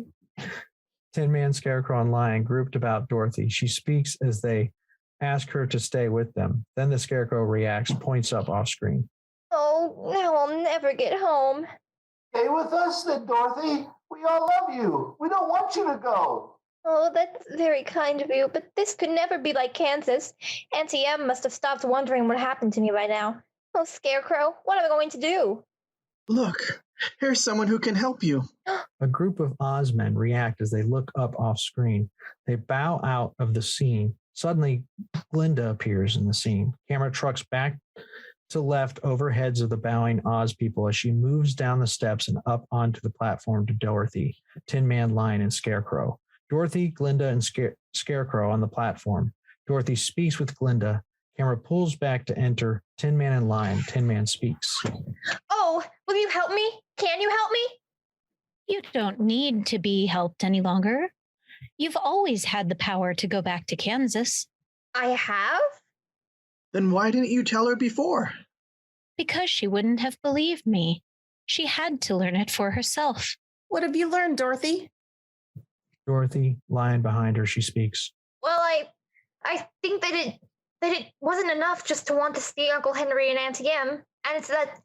Tin Man, Scarecrow, and Lion grouped about Dorothy. She speaks as they ask her to stay with them. Then the Scarecrow reacts, points up off screen. Oh, now I'll never get home. Stay with us then, Dorothy. We all love you. We don't want you to go. Oh, that's very kind of you, but this could never be like Kansas. Auntie M must have stopped wondering what happened to me by now. Oh, Scarecrow, what am I going to do? Look, here's someone who can help you. A group of Ozmen react as they look up off screen. They bow out of the scene. Suddenly, Glinda appears in the scene. Camera trucks back to left over heads of the bowing Oz people as she moves down the steps and up onto the platform to Dorothy, Tin Man, Lion, and Scarecrow. Dorothy, Glinda, and Scarecrow on the platform. Dorothy speaks with Glinda. Camera pulls back to enter Tin Man and Lion. Tin Man speaks. Oh, will you help me? Can you help me? You don't need to be helped any longer. You've always had the power to go back to Kansas. I have? Then why didn't you tell her before? Because she wouldn't have believed me. She had to learn it for herself. What have you learned, Dorothy? Dorothy, Lion behind her, she speaks. Well, I think that it wasn't enough just to want to see Uncle Henry and Auntie M, and it's that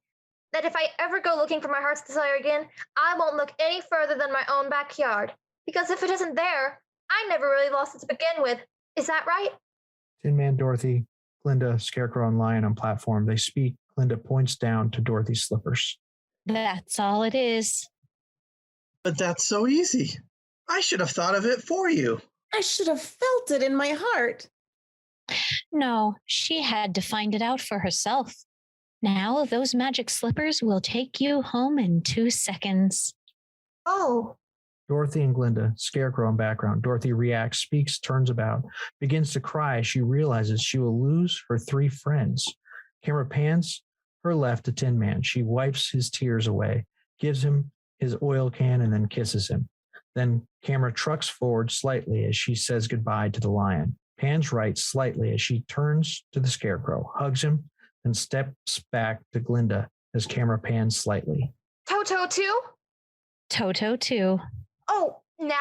if I ever go looking for my heart's desire again, I won't look any further than my own backyard. Because if it isn't there, I never really lost it to begin with. Is that right? Tin Man, Dorothy, Glinda, Scarecrow, and Lion on platform. They speak. Glinda points down to Dorothy's slippers. That's all it is. But that's so easy. I should have thought of it for you. I should have felt it in my heart. No, she had to find it out for herself. Now those magic slippers will take you home in 2 seconds. Oh. Dorothy and Glinda, Scarecrow in background. Dorothy reacts, speaks, turns about, begins to cry as she realizes she will lose her 3 friends. Camera pans her left to Tin Man. She wipes his tears away, gives him his oil can, and then kisses him. Then camera trucks forward slightly as she says goodbye to the Lion. Pans right slightly as she turns to the Scarecrow, hugs him, and steps back to Glinda as camera pans slightly. Toto too? Toto too. Oh, now?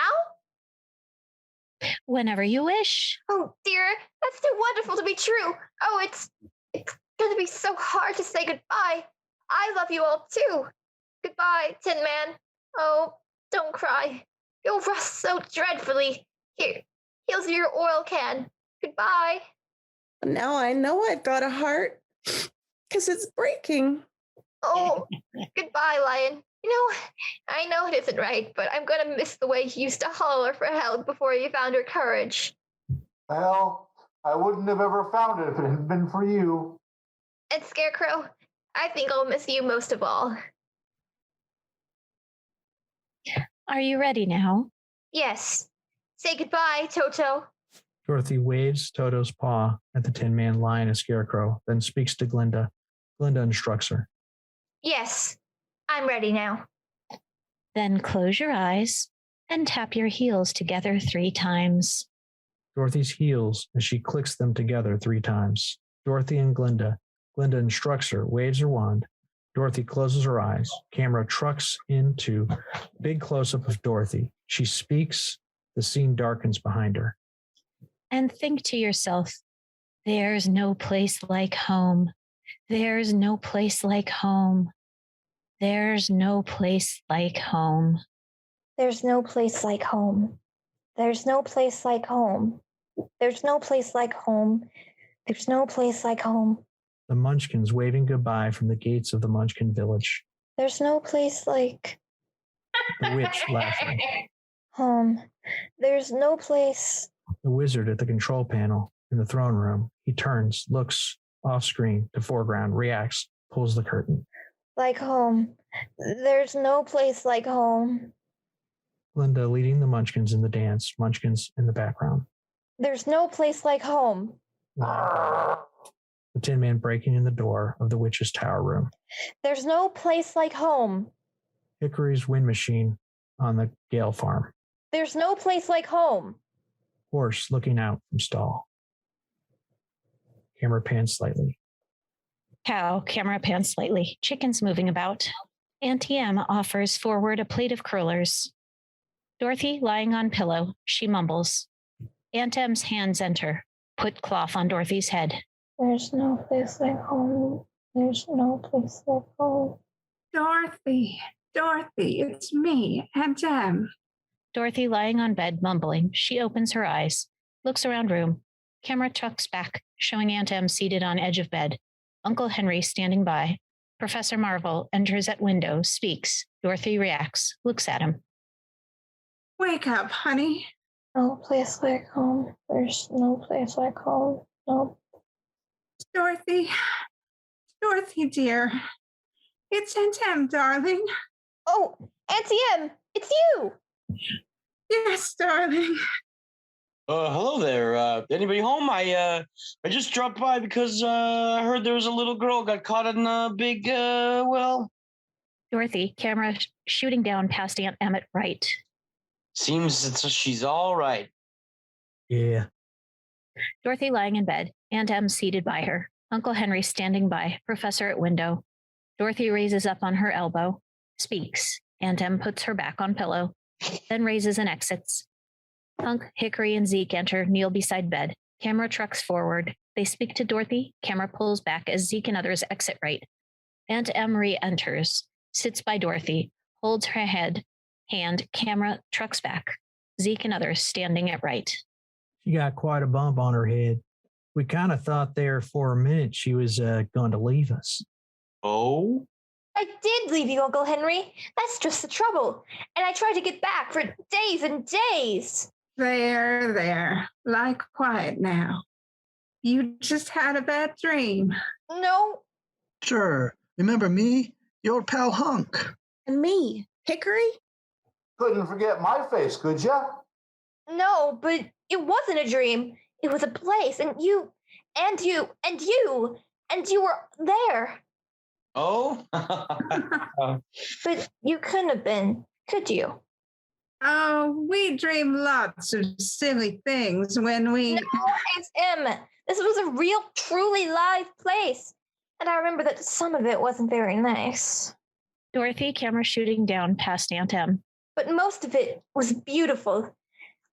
Whenever you wish. Oh dear, that's too wonderful to be true. Oh, it's going to be so hard to say goodbye. I love you all too. Goodbye, Tin Man. Oh, don't cry. You'll rust so dreadfully. Here's your oil can. Goodbye. Now I know I've got a heart, because it's breaking. Oh, goodbye, Lion. You know, I know it isn't right, but I'm going to miss the way you used to holler for help before you found your courage. Well, I wouldn't have ever found it if it hadn't been for you. And Scarecrow, I think I'll miss you most of all. Are you ready now? Yes. Say goodbye, Toto. Dorothy waves Toto's paw at the Tin Man, Lion, and Scarecrow, then speaks to Glinda. Glinda instructs her. Yes, I'm ready now. Then close your eyes and tap your heels together 3 times. Dorothy's heels as she clicks them together 3 times. Dorothy and Glinda. Glinda instructs her, waves her wand. Dorothy closes her eyes. Camera trucks into big close-up of Dorothy. She speaks. The scene darkens behind her. And think to yourself, there's no place like home. There's no place like home. There's no place like home. There's no place like home. There's no place like home. There's no place like home. There's no place like home. The Munchkins waving goodbye from the gates of the Munchkin village. There's no place like The witch laughing. home. There's no place. The wizard at the control panel in the throne room. He turns, looks off screen to foreground, reacts, pulls the curtain. Like home. There's no place like home. Glinda leading the Munchkins in the dance, Munchkins in the background. There's no place like home. The Tin Man breaking in the door of the witch's tower room. There's no place like home. Hickory's wind machine on the Gale farm. There's no place like home. Horse looking out from stall. Camera pans slightly. Cow, camera pans slightly. Chickens moving about. Auntie M offers forward a plate of crullers. Dorothy lying on pillow. She mumbles. Aunt M's hands enter. Put cloth on Dorothy's head. There's no place like home. There's no place like home. Dorothy, it's me, Aunt Em. Dorothy lying on bed, mumbling. She opens her eyes, looks around room. Camera tucks back, showing Aunt M seated on edge of bed. Uncle Henry standing by. Professor Marvel enters at window, speaks. Dorothy reacts, looks at him. Wake up, honey. No place like home. There's no place like home. No. Dorothy, dear. It's Aunt Em, darling. Oh, Auntie M, it's you. Yes, darling. Hello there. Anybody home? I just dropped by because I heard there was a little girl got caught in a big Dorothy, camera shooting down past Aunt Em at right. Seems she's all right. Yeah. Dorothy lying in bed. Aunt Em seated by her. Uncle Henry standing by. Professor at window. Dorothy raises up on her elbow. Speaks. Aunt Em puts her back on pillow. Then raises and exits. Hunk, Hickory, and Zeke enter, kneel beside bed. Camera trucks forward. They speak to Dorothy. Camera pulls back as Zeke and others exit right. Aunt Em re-enters, sits by Dorothy, holds her hand. Camera trucks back. Zeke and others standing at right. She got quite a bump on her head. We kind of thought there for a minute she was going to leave us. Oh? I did leave you, Uncle Henry. That's just the trouble. And I tried to get back for days and days. There. Lie quiet now. You just had a bad dream. No. Sure. Remember me? Your pal Hunk. And me, Hickory? Couldn't forget my face, could ya? No, but it wasn't a dream. It was a place, and you were there. Oh? But you couldn't have been, could you? Oh, we dream lots of silly things when we... No, Aunt M. This was a real, truly live place. And I remember that some of it wasn't very nice. Dorothy, camera shooting down past Aunt Em. But most of it was beautiful.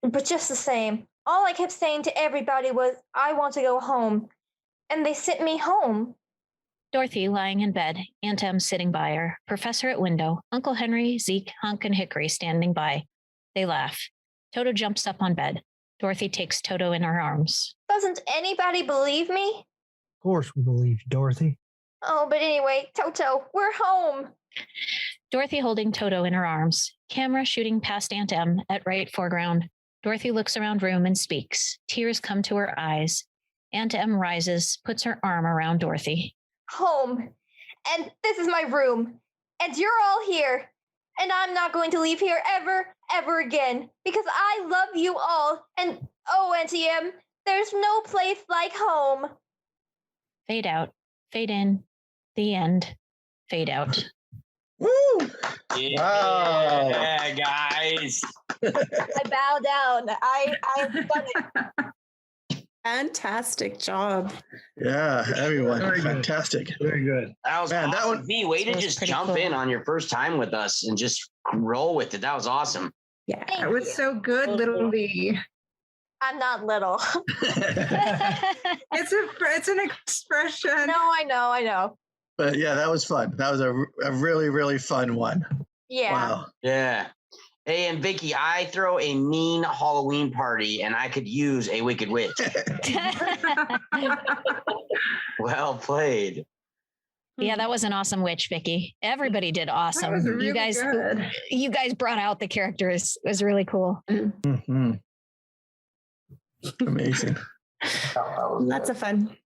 But just the same, all I kept saying to everybody was, I want to go home. And they sent me home. Dorothy lying in bed, Aunt Em sitting by her, Professor at window, Uncle Henry, Zeke, Hunk, and Hickory standing by. They laugh. Toto jumps up on bed. Dorothy takes Toto in her arms. Doesn't anybody believe me? Of course we believe you, Dorothy. Oh, but anyway, Toto, we're home. Dorothy holding Toto in her arms. Camera shooting past Aunt Em at right foreground. Dorothy looks around room and speaks. Tears come to her eyes. Aunt Em rises, puts her arm around Dorothy. Home. And this is my room. And you're all here. And I'm not going to leave here ever again. Because I love you all. And oh, Auntie M, there's no place like home. Fade out. Fade in. The end. Fade out. Woo! Yeah, Wow. guys. I bow down. I've done it. Fantastic job. Yeah, everyone. Very good. Fantastic. Very good. That was Man, awesome. that one- V, way to That was just pretty jump cool. in on your first time with us and just roll with it. That was awesome. Yeah. That was so good, little Lee. I'm not little. It's an expression. No, I know. But yeah, that was fun. That was a really, really fun one. Yeah. Wow. Yeah. Hey, and Vicky, I throw a mean Halloween party and I could use a wicked witch. Well played. Yeah, that was an awesome witch, Vicky. Everybody did That awesome. was really good. You guys brought out the characters. It was really cool. Mm-hmm. Amazing. Lots of fun.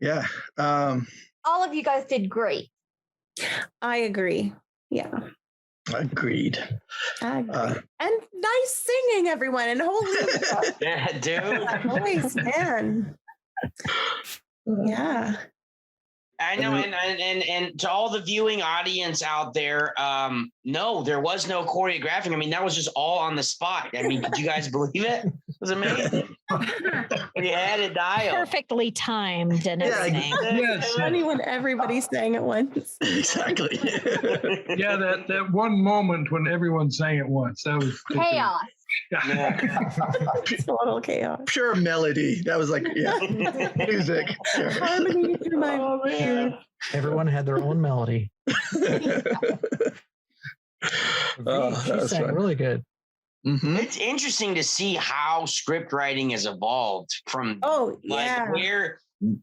Yeah. All of you guys did great. I agree. Yeah. Agreed. I agree. And nice singing, everyone. And holy Yeah, dude. voice, man. Yeah. I know, and to all the viewing audience out there, no, there was no choreographing. I mean, that was just all on the spot. I mean, could you guys believe it? was amazing. You had a dial. Perfectly timed and everything. Yes. Funny when everybody sang at once. Exactly. Yeah, that one moment when everyone sang at once. That was Chaos. Total chaos. Pure melody. That was like, music. Sure. Harmony through my ears. Everyone had their own melody. She sang really good. Mm-hmm. It's interesting to see how script writing has evolved from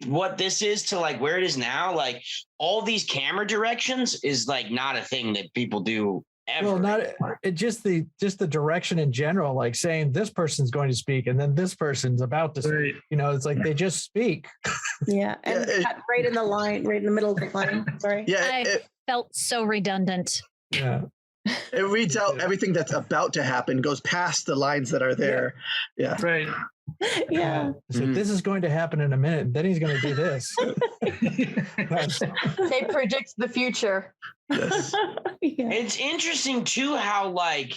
what this is to like where it is now. Like all these camera directions is like not a thing that people do ever. Well, just the direction in general, like saying this person's going to speak and then this person's about to speak. You know, it's like they just speak. Yeah, and right in the line, right in the middle of the line. Sorry. Yeah, I felt so redundant. Yeah. It reads out everything that's about to happen, goes past the lines that are there. Yeah. Right. Yeah. So this is going to happen in a minute. Then he's going to do this. They predict the future. Yes. It's interesting too how like,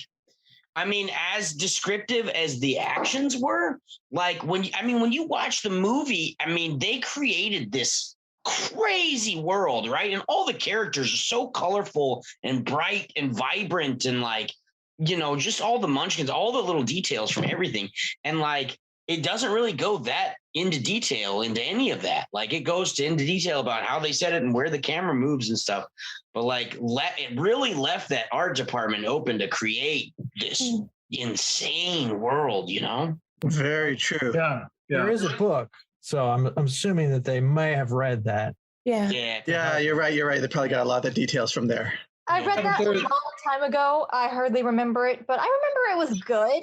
I mean, as descriptive as the actions were, like when you watch the movie, I mean, they created this crazy world, right? And all the characters are so colorful and bright and vibrant and like, you know, just all the munchkins, all the little details from everything. And like, it doesn't really go that into detail into any of that. Like it goes into detail about how they set it and where the camera moves and stuff. But like, it really left that art department open to create this insane world, you know? Very true. Yeah. There is a book. So I'm assuming that they may have read that. Yeah. Yeah, you're right. They probably got a lot of the details from there. I read that a long time ago. I hardly remember it, but I remember it was good.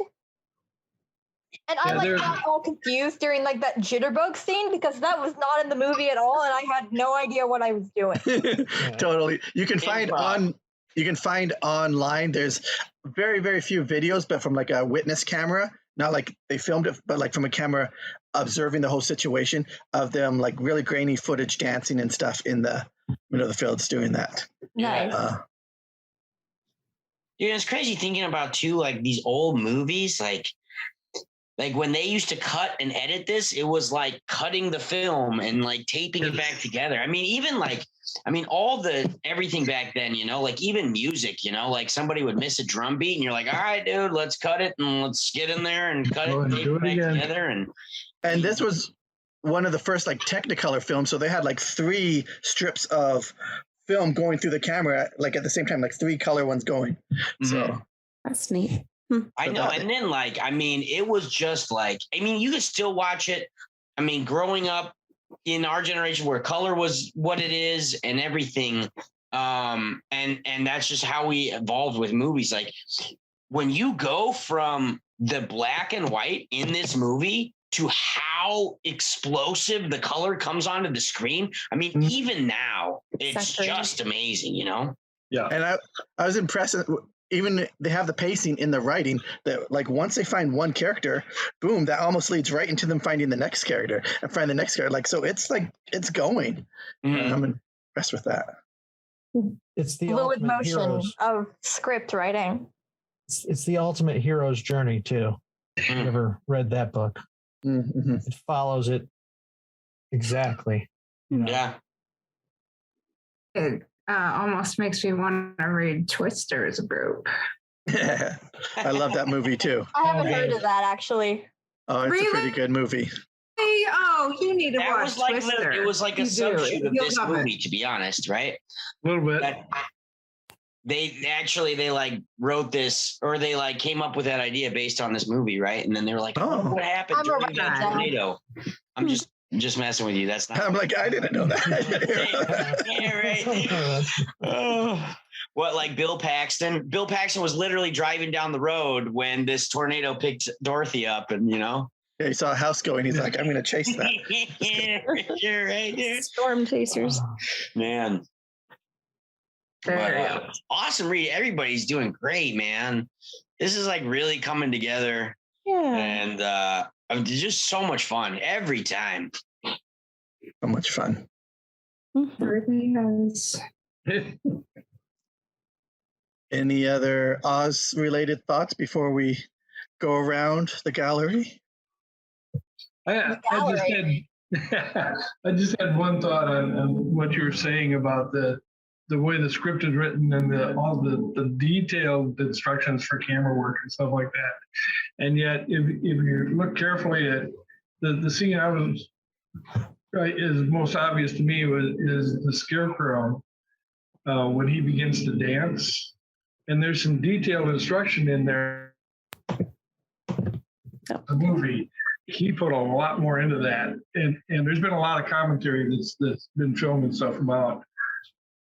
And I got all confused during like that jitterbug scene because that was not in the movie at all, and I had no idea what I was doing. Totally. You can find online. There's very, very few videos, but from like a witness camera. Not like they filmed it, but like from a camera observing the whole situation of them, like really grainy footage dancing and stuff in the middle of the fields doing that. Nice. It's crazy thinking about too, like these old movies, like when they used to cut and edit this, it was like cutting the film and like taping it back together. I mean, even like, everything back then, you know, like even music, you know, like somebody would miss a drum beat and you're like, all right, dude, let's cut it and let's get in there and cut it and tape it back together. And this was one of the first like Technicolor films. So they had like 3 strips of film going through the camera, like at the same time, like 3 color ones going. So that's neat. I know. And then like, I mean, it was just like, I mean, you could still watch it. I mean, growing up in our generation where color was what it is and everything. And that's just how we evolved with movies. Like when you go from the black and white in this movie to how explosive the color comes onto the screen. I mean, even now it's just amazing, you know? Yeah. And I was impressed. Even they have the pacing in the writing that like once they find one character, boom, that almost leads right into them finding the next character and find the next character. Like, so it's like, it's going. I'm impressed with that. It's the fluid ultimate motion hero's, of script writing. it's the ultimate hero's journey too. If you ever read that book? Mm-hmm. It follows it exactly. You know? Yeah. It almost makes me want to read Twister as a group. I love that movie too. I haven't heard of that actually. Oh, it's a pretty good movie. Oh, you need to That watch was like Twister. it was like a You do. subshoot of You'll this love it. movie, to be honest, right? A little bit. They like wrote this, or they like came up with that idea based on this movie, right? And then they were like, "Oh, what happened I'm during alright that now. tornado?" I'm just messing with you. That's not. I'm like, I didn't know that. Yeah, right. Oh. What, like Bill Paxton? Bill Paxton was literally driving down the road when this tornado picked Dorothy up, and you know. Yeah, he saw a house going. He's like, I'm going to chase that. Yeah, sure, right, dude. Storm chasers. Man. But, awesome read. Everybody's doing great, man. This is like really coming together. Yeah. And just so much fun every time. So much fun. Really has. Any other Oz related thoughts before we go around the gallery? I just had one thought on what you were saying about the way the script is written and all the detailed instructions for camera work and stuff like that. And yet, if you look carefully at the scene is most obvious to me is the Scarecrow when he begins to dance. And there's some detailed instruction in there. The movie, he put a lot more into that, and there's been a lot of commentary that's been shown and stuff about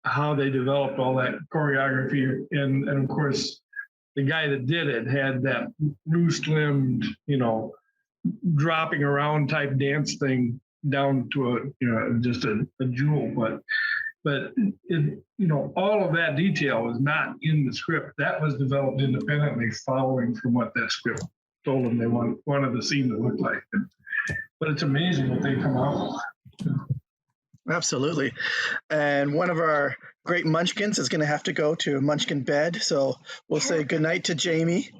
how they developed all that choreography, and of course, the guy that did it had that loose-limbed, dropping around type dance thing down to just a jewel, but all of that detail was not in the script. That was developed independently, following from what that script told them they wanted the scene to look like. But it's amazing what they come out with. Absolutely. And one of our great munchkins is going to have to go to munchkin bed. So we'll say goodnight to Jamie.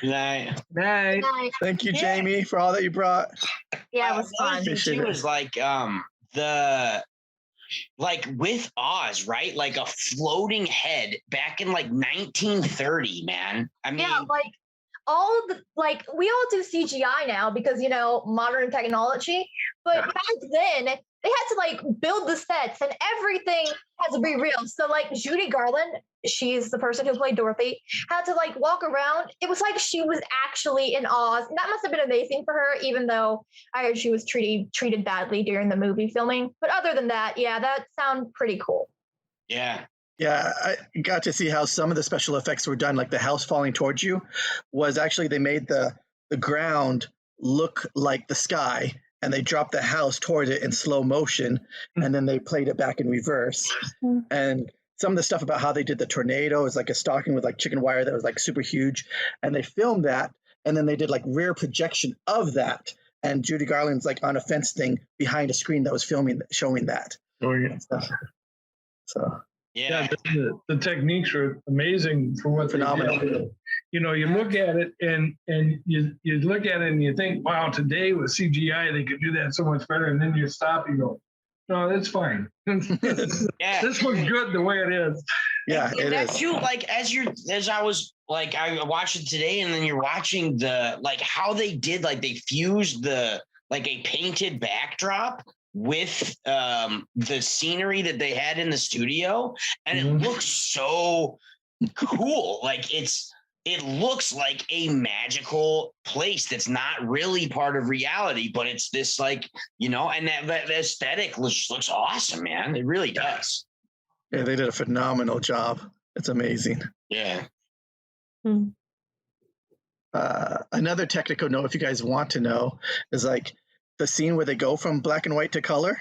Night. Night. Thank you, Jamie, for all that you brought. Yeah, it was fun. She was like with Oz, right? Like a floating head back in like 1930, man. I mean, yeah, like all the we all do CGI now because modern technology, but back then they had to build the sets and everything had to be real. So Judy Garland, she's the person who played Dorothy, had to walk around. It was like she was actually in Oz. That must have been amazing for her, even though I heard she was treated badly during the movie filming. But other than that, yeah, that sounds pretty cool. Yeah. Yeah, I got to see how some of the special effects were done, like the house falling towards you was actually they made the ground look like the sky, and they dropped the house toward it in slow motion, and then they played it back in reverse. And some of the stuff about how they did the tornado is like a stocking with chicken wire that was super huge, and they filmed that, and then they did rear projection of that, and Judy Garland's on a fence thing behind a screen that was showing that. Oh yeah. So. Yeah, the techniques are amazing for what phenomenal. They did. You look at it and you look at it and you think, wow, today with CGI they could do that so much better. And then you stop, you go, no, that's fine. Yeah, this looks good the way it is. Yeah, it is. You I watched it today, and then you're watching the how they did they fused a painted backdrop with the scenery that they had in the studio, and it looks so cool. It looks like a magical place that's not really part of reality, but it's this and that aesthetic looks awesome, man. It really does. Yeah, they did a phenomenal job. It's amazing. Yeah. Another technical note, if you guys want to know, is the scene where they go from black and white to color.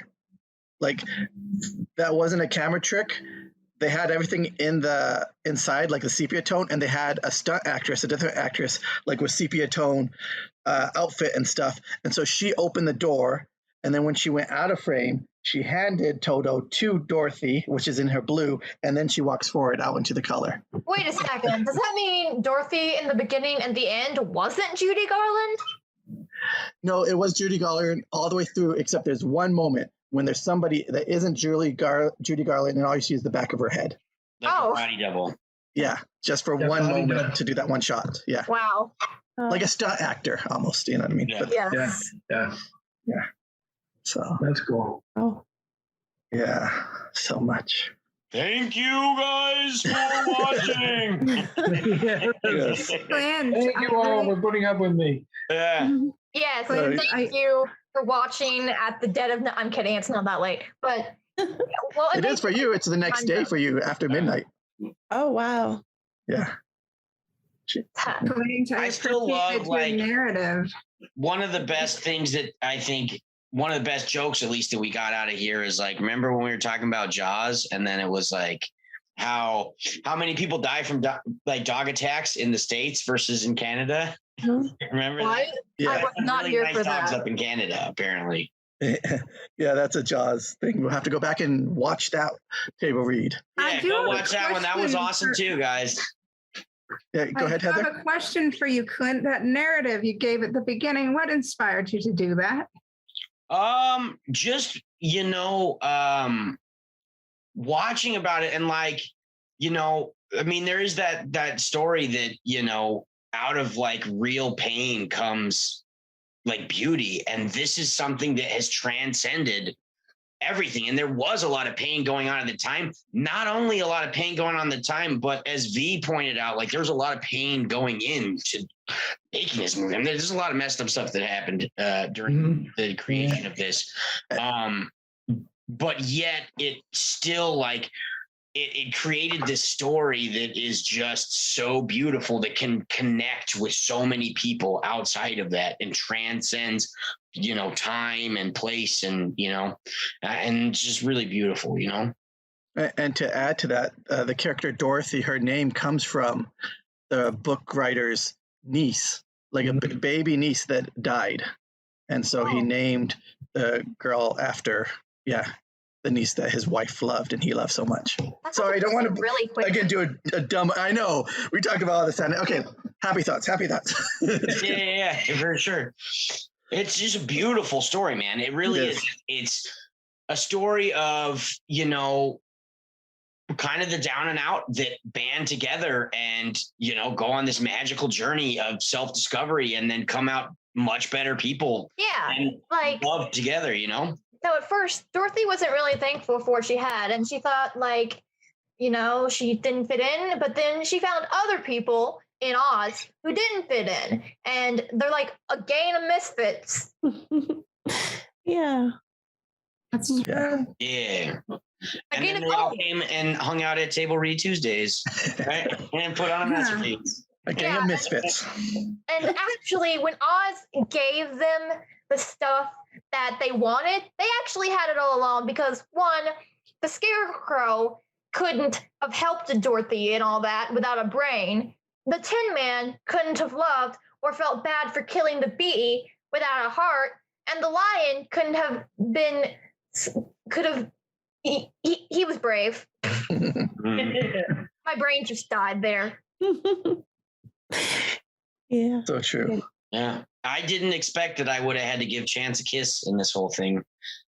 That wasn't a camera trick. They had everything inside, the sepia tone, and they had a different actress, with sepia tone outfit and stuff. And so she opened the door, and then when she went out of frame, she handed Toto to Dorothy, which is in her blue, and then she walks forward out into the color. Wait a second. Does that mean Dorothy in the beginning and the end wasn't Judy Garland? No, it was Judy Garland all the way through, except there's one moment when there's somebody that isn't Judy Garland, and all you see is the back of her head. A body double. Yeah, just for one moment to do that one shot. Yeah. Wow. Like a stunt actor almost, you know what I mean? Yeah. Yeah. So that's cool. Oh. Yeah, so much. Thank you guys for watching. Yes. Thank you all for putting up with me. Yeah. Yes, thank you for watching at the dead of night. I'm kidding, it's not that late. But it is for you. It's the next day for you after midnight. Oh wow. Yeah. I still love narrative. One of the best things that I think, one of the best jokes, at least, that we got out of here is remember when we were talking about Jaws, and then it was how many people die from dog attacks in the States versus in Canada? Remember that? Yeah. I was not really here nice for dogs that. up in Canada, apparently. Yeah, that's a Jaws thing. We'll have to go back and watch that table read. Yeah, go watch that one. That was awesome too, guys. Yeah, go ahead, I Heather. have a question for you, Clint. That narrative you gave at the beginning, what inspired you to do that? Just, watching about it and I mean, there is that story that, out of like real pain comes like beauty. And this is something that has transcended everything. And there was a lot of pain going on at the time, not only a lot of pain going on at the time, but as V pointed out, like there's a lot of pain going into making this movie. I mean, there's a lot of messed up stuff that happened during the creation of this. But yet it still like, it created this story that is just so beautiful that can connect with so many people outside of that and transcends, time and place and, and it's just really beautiful, And to add to that, the character Dorothy, her name comes from the book writer's niece, like a baby niece that died. And so he named the girl after, the niece that his wife loved and he loved so much. Sorry, I don't want to really quick. Again do a dumb. I know we talk about all this. Okay, happy thoughts. yeah, for sure. It's just a beautiful story, man. It really is. It's a story of kind of the down and out that band together and go on this magical journey of self-discovery and then come out much better people. Yeah, and like love together. So at first, Dorothy wasn't really thankful for what she had, and she thought she didn't fit in. But then she found other people in Oz who didn't fit in, and they're like a gang of misfits. Yeah, that's true. Yeah. And then they all came and hung out at Table Read Tuesdays, right? And put on a masterpiece. A gang of misfits. And actually, when Oz gave them the stuff that they wanted, they actually had it all along because one, the Scarecrow couldn't have helped Dorothy and all that without a brain. The Tin Man couldn't have loved or felt bad for killing the bee without a heart, and the Lion he was brave. My brain just died there. Yeah. So true. Yeah. I didn't expect that I would have had to give Chance a kiss in this whole thing.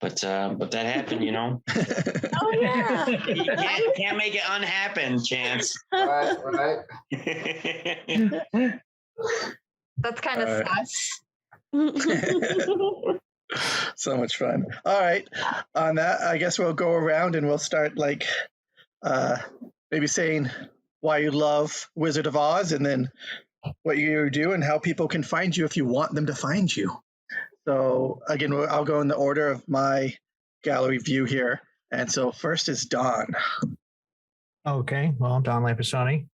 But that happened, Oh yeah. You can't make it unhappen, Chance. Right. That's kind of sus. So much fun. All right. On that, I guess we'll go around and we'll start maybe saying why you love Wizard of Oz and then what you do and how people can find you if you want them to find you. So again, I'll go in the order of my gallery view here. And so first is Don. Okay, well, I'm Don Lampasoni.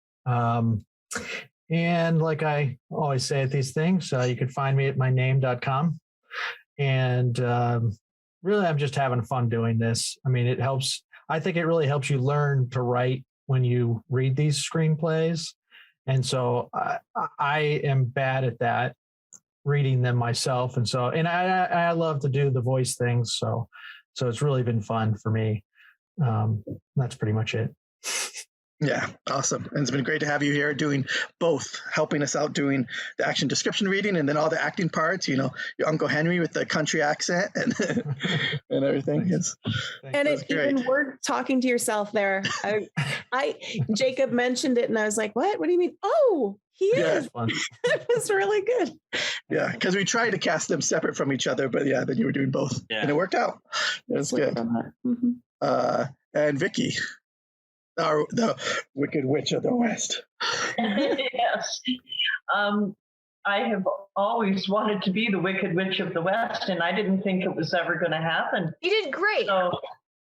And like I always say at these things, you can find me at myname.com. And really, I'm just having fun doing this. I mean, I think it really helps you learn to write when you read these screenplays. And so I am bad at that, reading them myself. And I love to do the voice things. So it's really been fun for me. That's pretty much it. Yeah, awesome. And it's been great to have you here doing both, helping us out doing the action description reading and then all the acting parts, your Uncle Henry with the country accent and and everything. It even worked talking to yourself there. Jacob mentioned it and I was like, what do you mean? Oh, he is. It was really good. Yeah, because we tried to cast them separate from each other, but then you were doing both and it worked out. It was good. And Vicky. The Wicked Witch of the West. Yes. I have always wanted to be the Wicked Witch of the West, and I didn't think it was ever going to happen. You did great. So,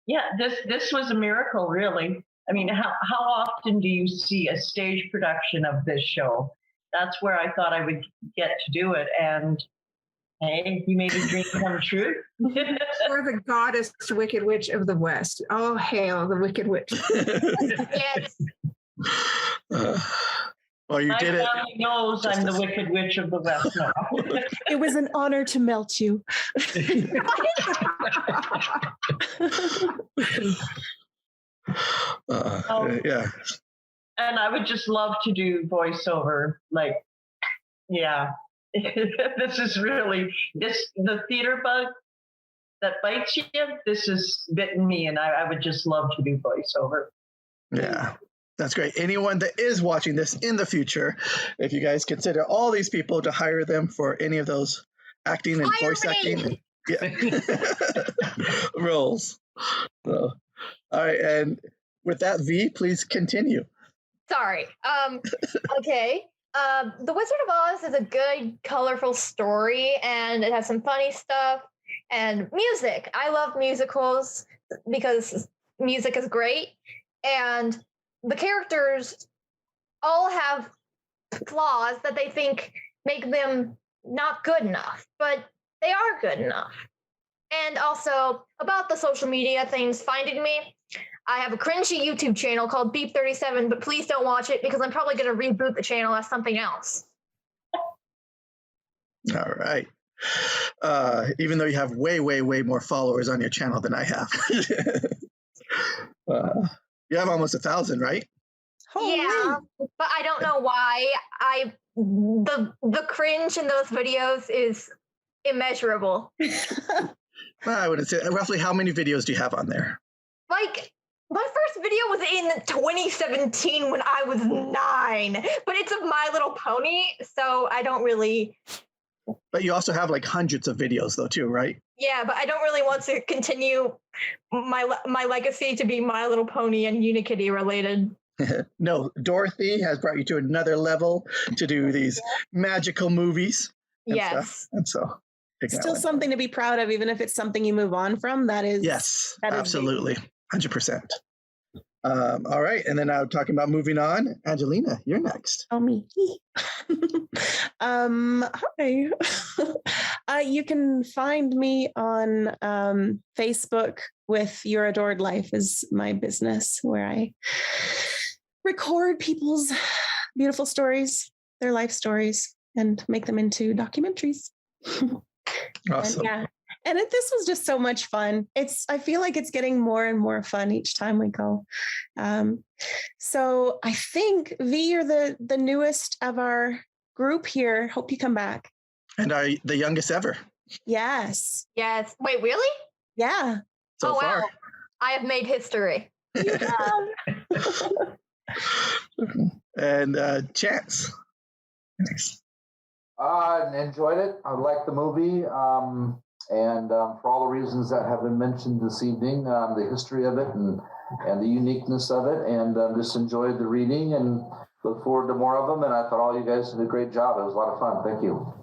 yeah, this was a miracle, really. I mean, how often do you see a stage production of this show? That's where I thought I would get to do it, and hey, you made a dream come true. You're the goddess Wicked Witch of the West. Oh, hail the Wicked Witch. Yes. Well, you did it. My family knows I'm the Wicked Witch of the West now. It was an honor to melt you. Yeah. And I would just love to do voiceover. Like, yeah, this is really the theater bug that bites you. This has bitten me, and I would just love to do voiceover. Yeah, that's great. Anyone that is watching this in the future, if you guys consider all these people to hire them for any of those acting and voice acting roles. So, all right, and with that, V, please continue. Sorry. Okay. The Wizard of Oz is a good, colorful story, and it has some funny stuff and music. I love musicals because music is great, and the characters all have flaws that they think make them not good enough, but they are good enough. And also about the social media things finding me, I have a cringy YouTube channel called Beep37, but please don't watch it because I'm probably going to reboot the channel as something else. All right. Even though you have way, way, way more followers on your channel than I have. You have almost 1,000, right? Yeah, but I don't know why. The cringe in those videos is immeasurable. I wouldn't say. Roughly how many videos do you have on there? Like, my first video was in 2017 when I was 9, but it's of My Little Pony, so I don't really... But you also have like hundreds of videos though too, right? Yeah, but I don't really want to continue my legacy to be My Little Pony and Unikitty related. No, Dorothy has brought you to another level to do these magical movies. Yes. And so still something to be proud of, even if it's something you move on from. That is, yes, absolutely, 100%. All right, and then now talking about moving on, Angelina, you're next. Oh, me. Hi. You can find me on Facebook with Your Adored Life is my business, where I record people's beautiful stories, their life stories, and make them into documentaries. Awesome. And this was just so much fun. I feel like it's getting more and more fun each time we go. So I think V, you're the newest of our group here. Hope you come back. And are the youngest ever? Yes. Yes. Wait, really? Yeah. So far. Wow. I have made history. You have. And Chance. I enjoyed it. I liked the movie. And for all the reasons that have been mentioned this evening, the history of it and the uniqueness of it, and just enjoyed the reading and look forward to more of them. And I thought all you guys did a great job. It was a lot of fun. Thank you.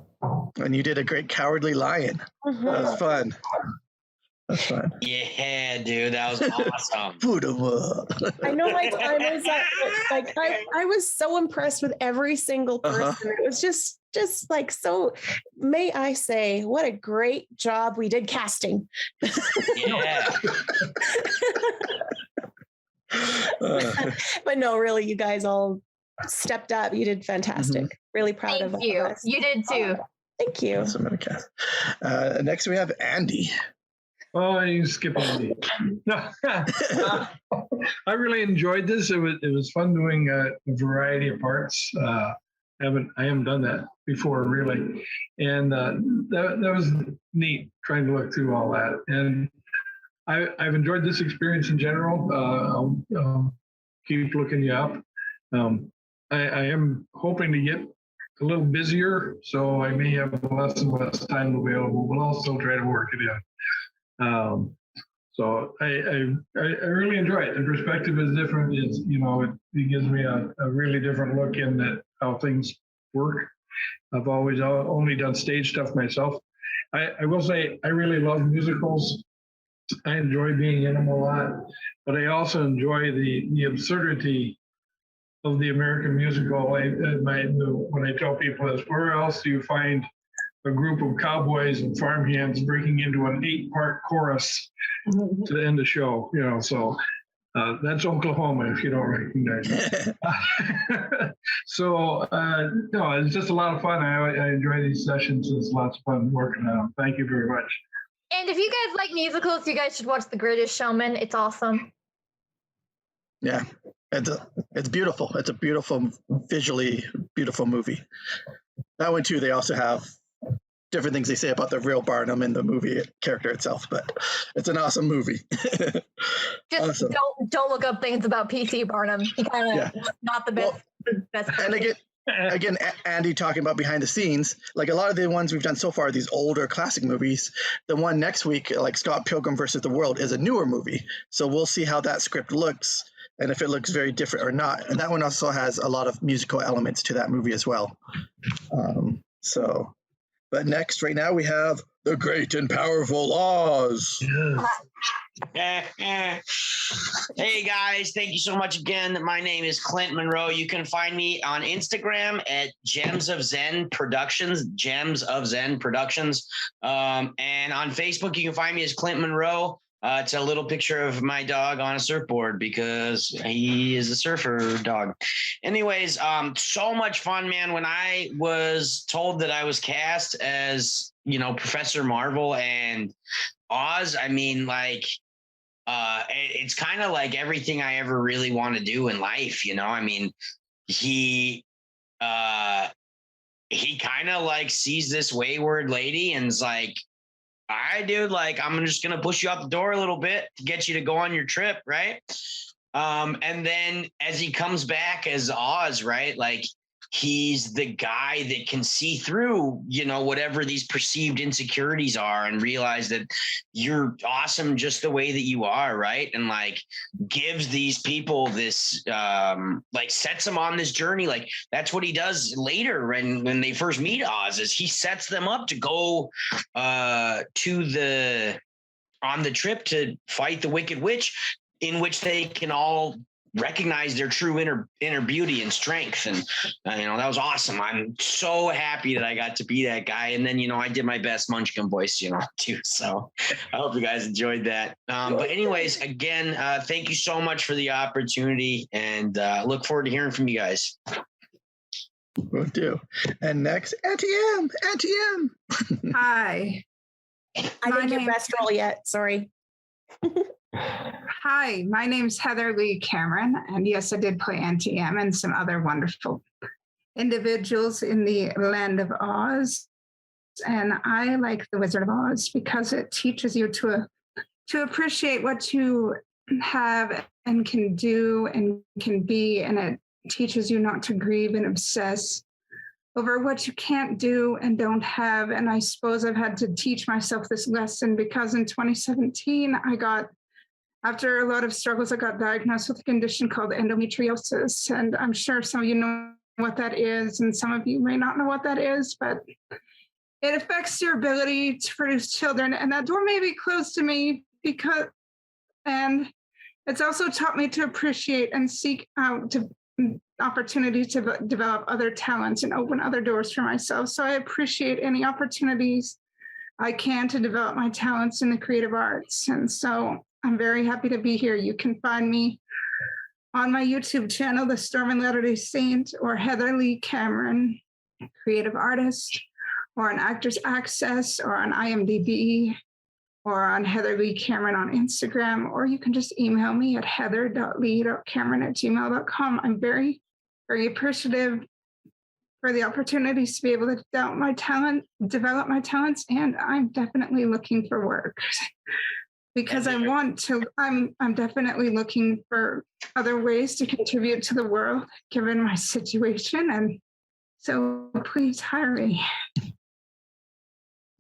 And you did a great Cowardly Lion. Mm-hmm. That was fun. That's fun. Yeah, dude, that was awesome. Put 'em up. I know my time is up. Like I was so impressed with every single person. It was just like, so may I say, what a great job we did casting. Yeah. But no, really, you guys all stepped up. You did fantastic. Really proud of you. us. You did too. Thank you. Next we have Andy. Oh, you skip Andy. I really enjoyed this. It was fun doing a variety of parts. I haven't done that before, really, and that was neat trying to look through all that. And I've enjoyed this experience in general. I'll keep looking you up. I am hoping to get a little busier, so I may have less and less time available, but I'll still try to work it in. So I really enjoy it. The perspective is different. It gives me a really different look in at how things work. I've always only done stage stuff myself. I will say I really love musicals. I enjoy being in them a lot, but I also enjoy the absurdity of the American musical. When I tell people this, where else do you find a group of cowboys and farmhands breaking into an 8-part chorus to end the show? So that's Oklahoma, if you don't recognize it. So no, it's just a lot of fun. I enjoy these sessions. It's lots of fun working on them. Thank you very much. And if you guys like musicals, you guys should watch The Greatest Showman. It's awesome. Yeah, It's beautiful. It's a beautiful, visually beautiful movie. That one too. They also have different things they say about the real Barnum in the movie character itself, but it's an awesome movie. Just awesome. don't look up things about P.T. Barnum. He kind of not the best. Best and again, Andy talking about behind the scenes, like a lot of the ones we've done so far, these older classic movies. The one next week, like Scott Pilgrim versus the World, is a newer movie. So we'll see how that script looks and if it looks very different or not. And that one also has a lot of musical elements to that movie as well. But next, right now, we have The Great and Powerful Oz. Hey guys, thank you so much again. My name is Clint Monroe. You can find me on Instagram at Gems of Zen Productions, and on Facebook you can find me as Clint Monroe. It's a little picture of my dog on a surfboard because he is a surfer dog. Anyways, so much fun, man. When I was told that I was cast as, Professor Marvel and Oz, I mean, like, it's kind of like everything I ever really want to do in life, I mean, he kind of like sees this wayward lady and is like, all right, dude, like, I'm just going to push you out the door a little bit to get you to go on your trip. Right. And then as he comes back as Oz, right, like, he's the guy that can see through, whatever these perceived insecurities are and realize that you're awesome just the way that you are. Right. And like gives these people this, like sets them on this journey. Like that's what he does later when they first meet Oz is he sets them up to go on the trip to fight the Wicked Witch, in which they can all recognize their true inner beauty and strength. And, that was awesome. I'm so happy that I got to be that guy. And then, I did my best Munchkin voice, too. So I hope you guys enjoyed that. But anyways, again, thank you so much for the opportunity and look forward to hearing from you guys. Will do. And next, Auntie M. Hi. I didn't get best role yet. Sorry. Hi, my name's Heather Lee Cameron, and yes, I did play Auntie M and some other wonderful individuals in the Land of Oz. And I like The Wizard of Oz because it teaches you to appreciate what you have and can do and can be, and it teaches you not to grieve and obsess over what you can't do and don't have. And I suppose I've had to teach myself this lesson because in 2017, after a lot of struggles, I got diagnosed with a condition called endometriosis. And I'm sure some of you know what that is, and some of you may not know what that is, but it affects your ability to produce children. And that door may be closed to me and it's also taught me to appreciate and seek out opportunities to develop other talents and open other doors for myself. So I appreciate any opportunities I can to develop my talents in the creative arts. And so I'm very happy to be here. You can find me on my YouTube channel, The Storm and Latter-day Saint, or Heather Lee Cameron, creative artist, or on Actors Access, or on IMDb, or on Heather Lee Cameron on Instagram, or you can just email me at heather.lee.cameron@gmail.com. I'm very, very appreciative for the opportunities to be able to develop my talents, and I'm definitely looking for work. Because I'm definitely looking for other ways to contribute to the world, given my situation. And so please hire me.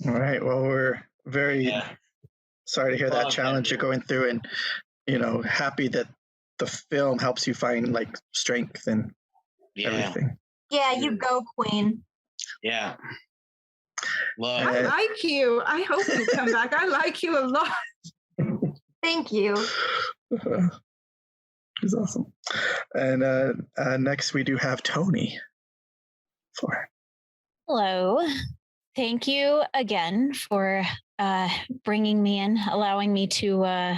All right. Well, we're very sorry to hear that challenge you're going through, and, happy that the film helps you find like strength and everything. Yeah, you go, Queen. Yeah. I like you. I hope you come back. I like you a lot. Thank you. It's awesome. And next we do have Tony. Hello. Thank you again for bringing me in, allowing me to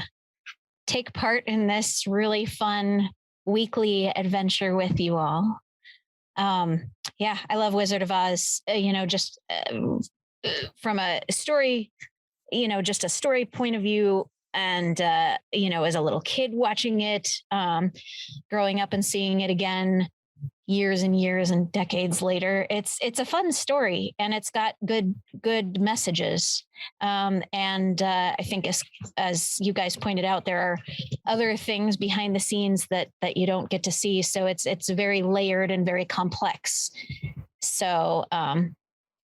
take part in this really fun weekly adventure with you all. I love Wizard of Oz, just from a story, just a story point of view. as a little kid watching it, growing up and seeing it again years and years and decades later, it's a fun story, and it's got good messages. I think as you guys pointed out, there are other things behind the scenes that you don't get to see. So it's very layered and very complex. So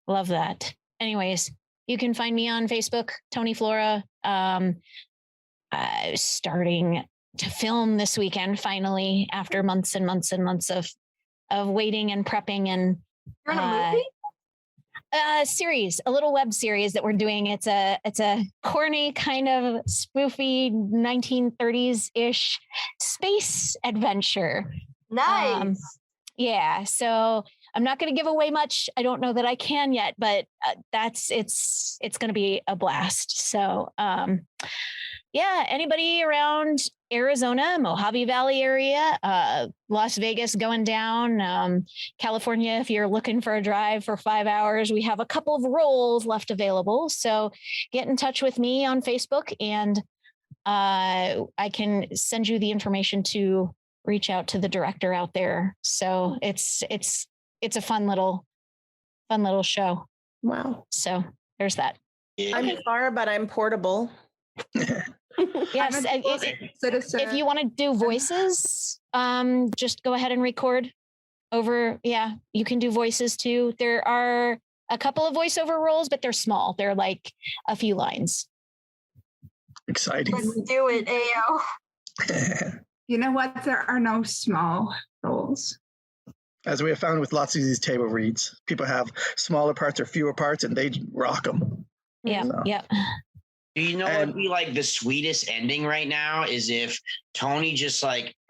love that. Anyways, you can find me on Facebook, Tony Flora. Starting to film this weekend, finally, after months and months and months of waiting and prepping. And You're in a movie? Series, a little web series that we're doing. It's a corny kind of spoofy 1930s-ish space adventure. Nice. Yeah, so I'm not going to give away much. I don't know that I can yet, but it's going to be a blast. So anybody around Arizona, Mojave Valley area, Las Vegas going down, California, if you're looking for a drive for 5 hours, we have a couple of roles left available. So get in touch with me on Facebook, and I can send you the information to reach out to the director out there. So it's a fun little show. Wow. So there's that. I'm far, but I'm portable. Yes. If you want to do voices, just go ahead and record over. Yeah, you can do voices too. There are a couple of voiceover roles, but they're small. They're like a few lines. Exciting. Let's do it, AO. You know what? There are no small roles. As we have found with lots of these table reads, people have smaller parts or fewer parts, and they rock them. Yeah, So. yeah. Do you know what would be like the sweetest ending right now is if Tony just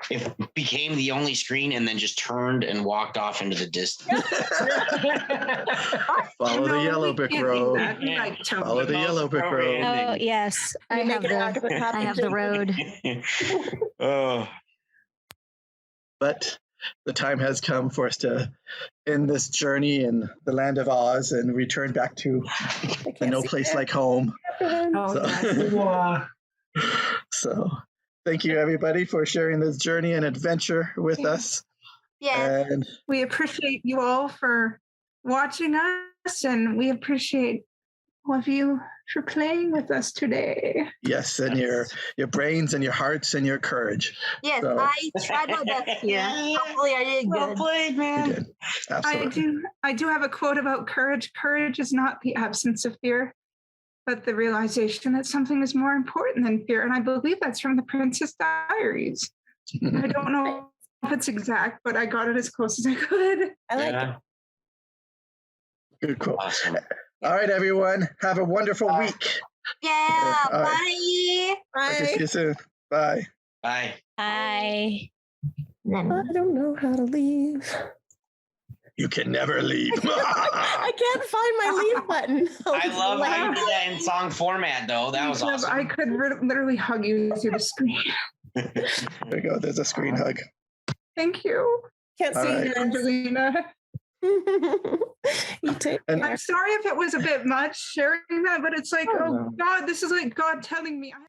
if became the only screen and then just turned and walked off into the distance. Follow the yellow brick road. Follow the yellow brick road. Oh yes, I have the road. Oh. But the time has come for us to end this journey in the land of Oz and return back to the no place like home. So thank you everybody for sharing this journey and adventure with us. Yeah. And we appreciate you all for watching us, and we appreciate all of you for playing with us today. yes, and your brains and your hearts and your courage. Yes, So- I tried my best here. Hopefully I did Well good. played, You man. did. Absolutely. I do have a quote about courage. Courage is not the absence of fear, but the realization that something is more important than fear. And I believe that's from the Princess Diaries. I don't know if it's exact, but I got it as close as I could. I like it. Good quote. Awesome. All right, everyone. Have a wonderful week. Yeah, All right. bye. I'll see Bye. you soon. Bye. Bye. Bye. I don't know how to leave. You can never leave. I can't find my leave button. I love how you did that in song format, though. That was awesome. I could literally hug you through the screen. There we go. There's a screen hug. Thank you. Can't All see right. you, Angelina. You take And- I'm sorry if it was a bit much sharing that, but it's like, oh God, this is like God telling me.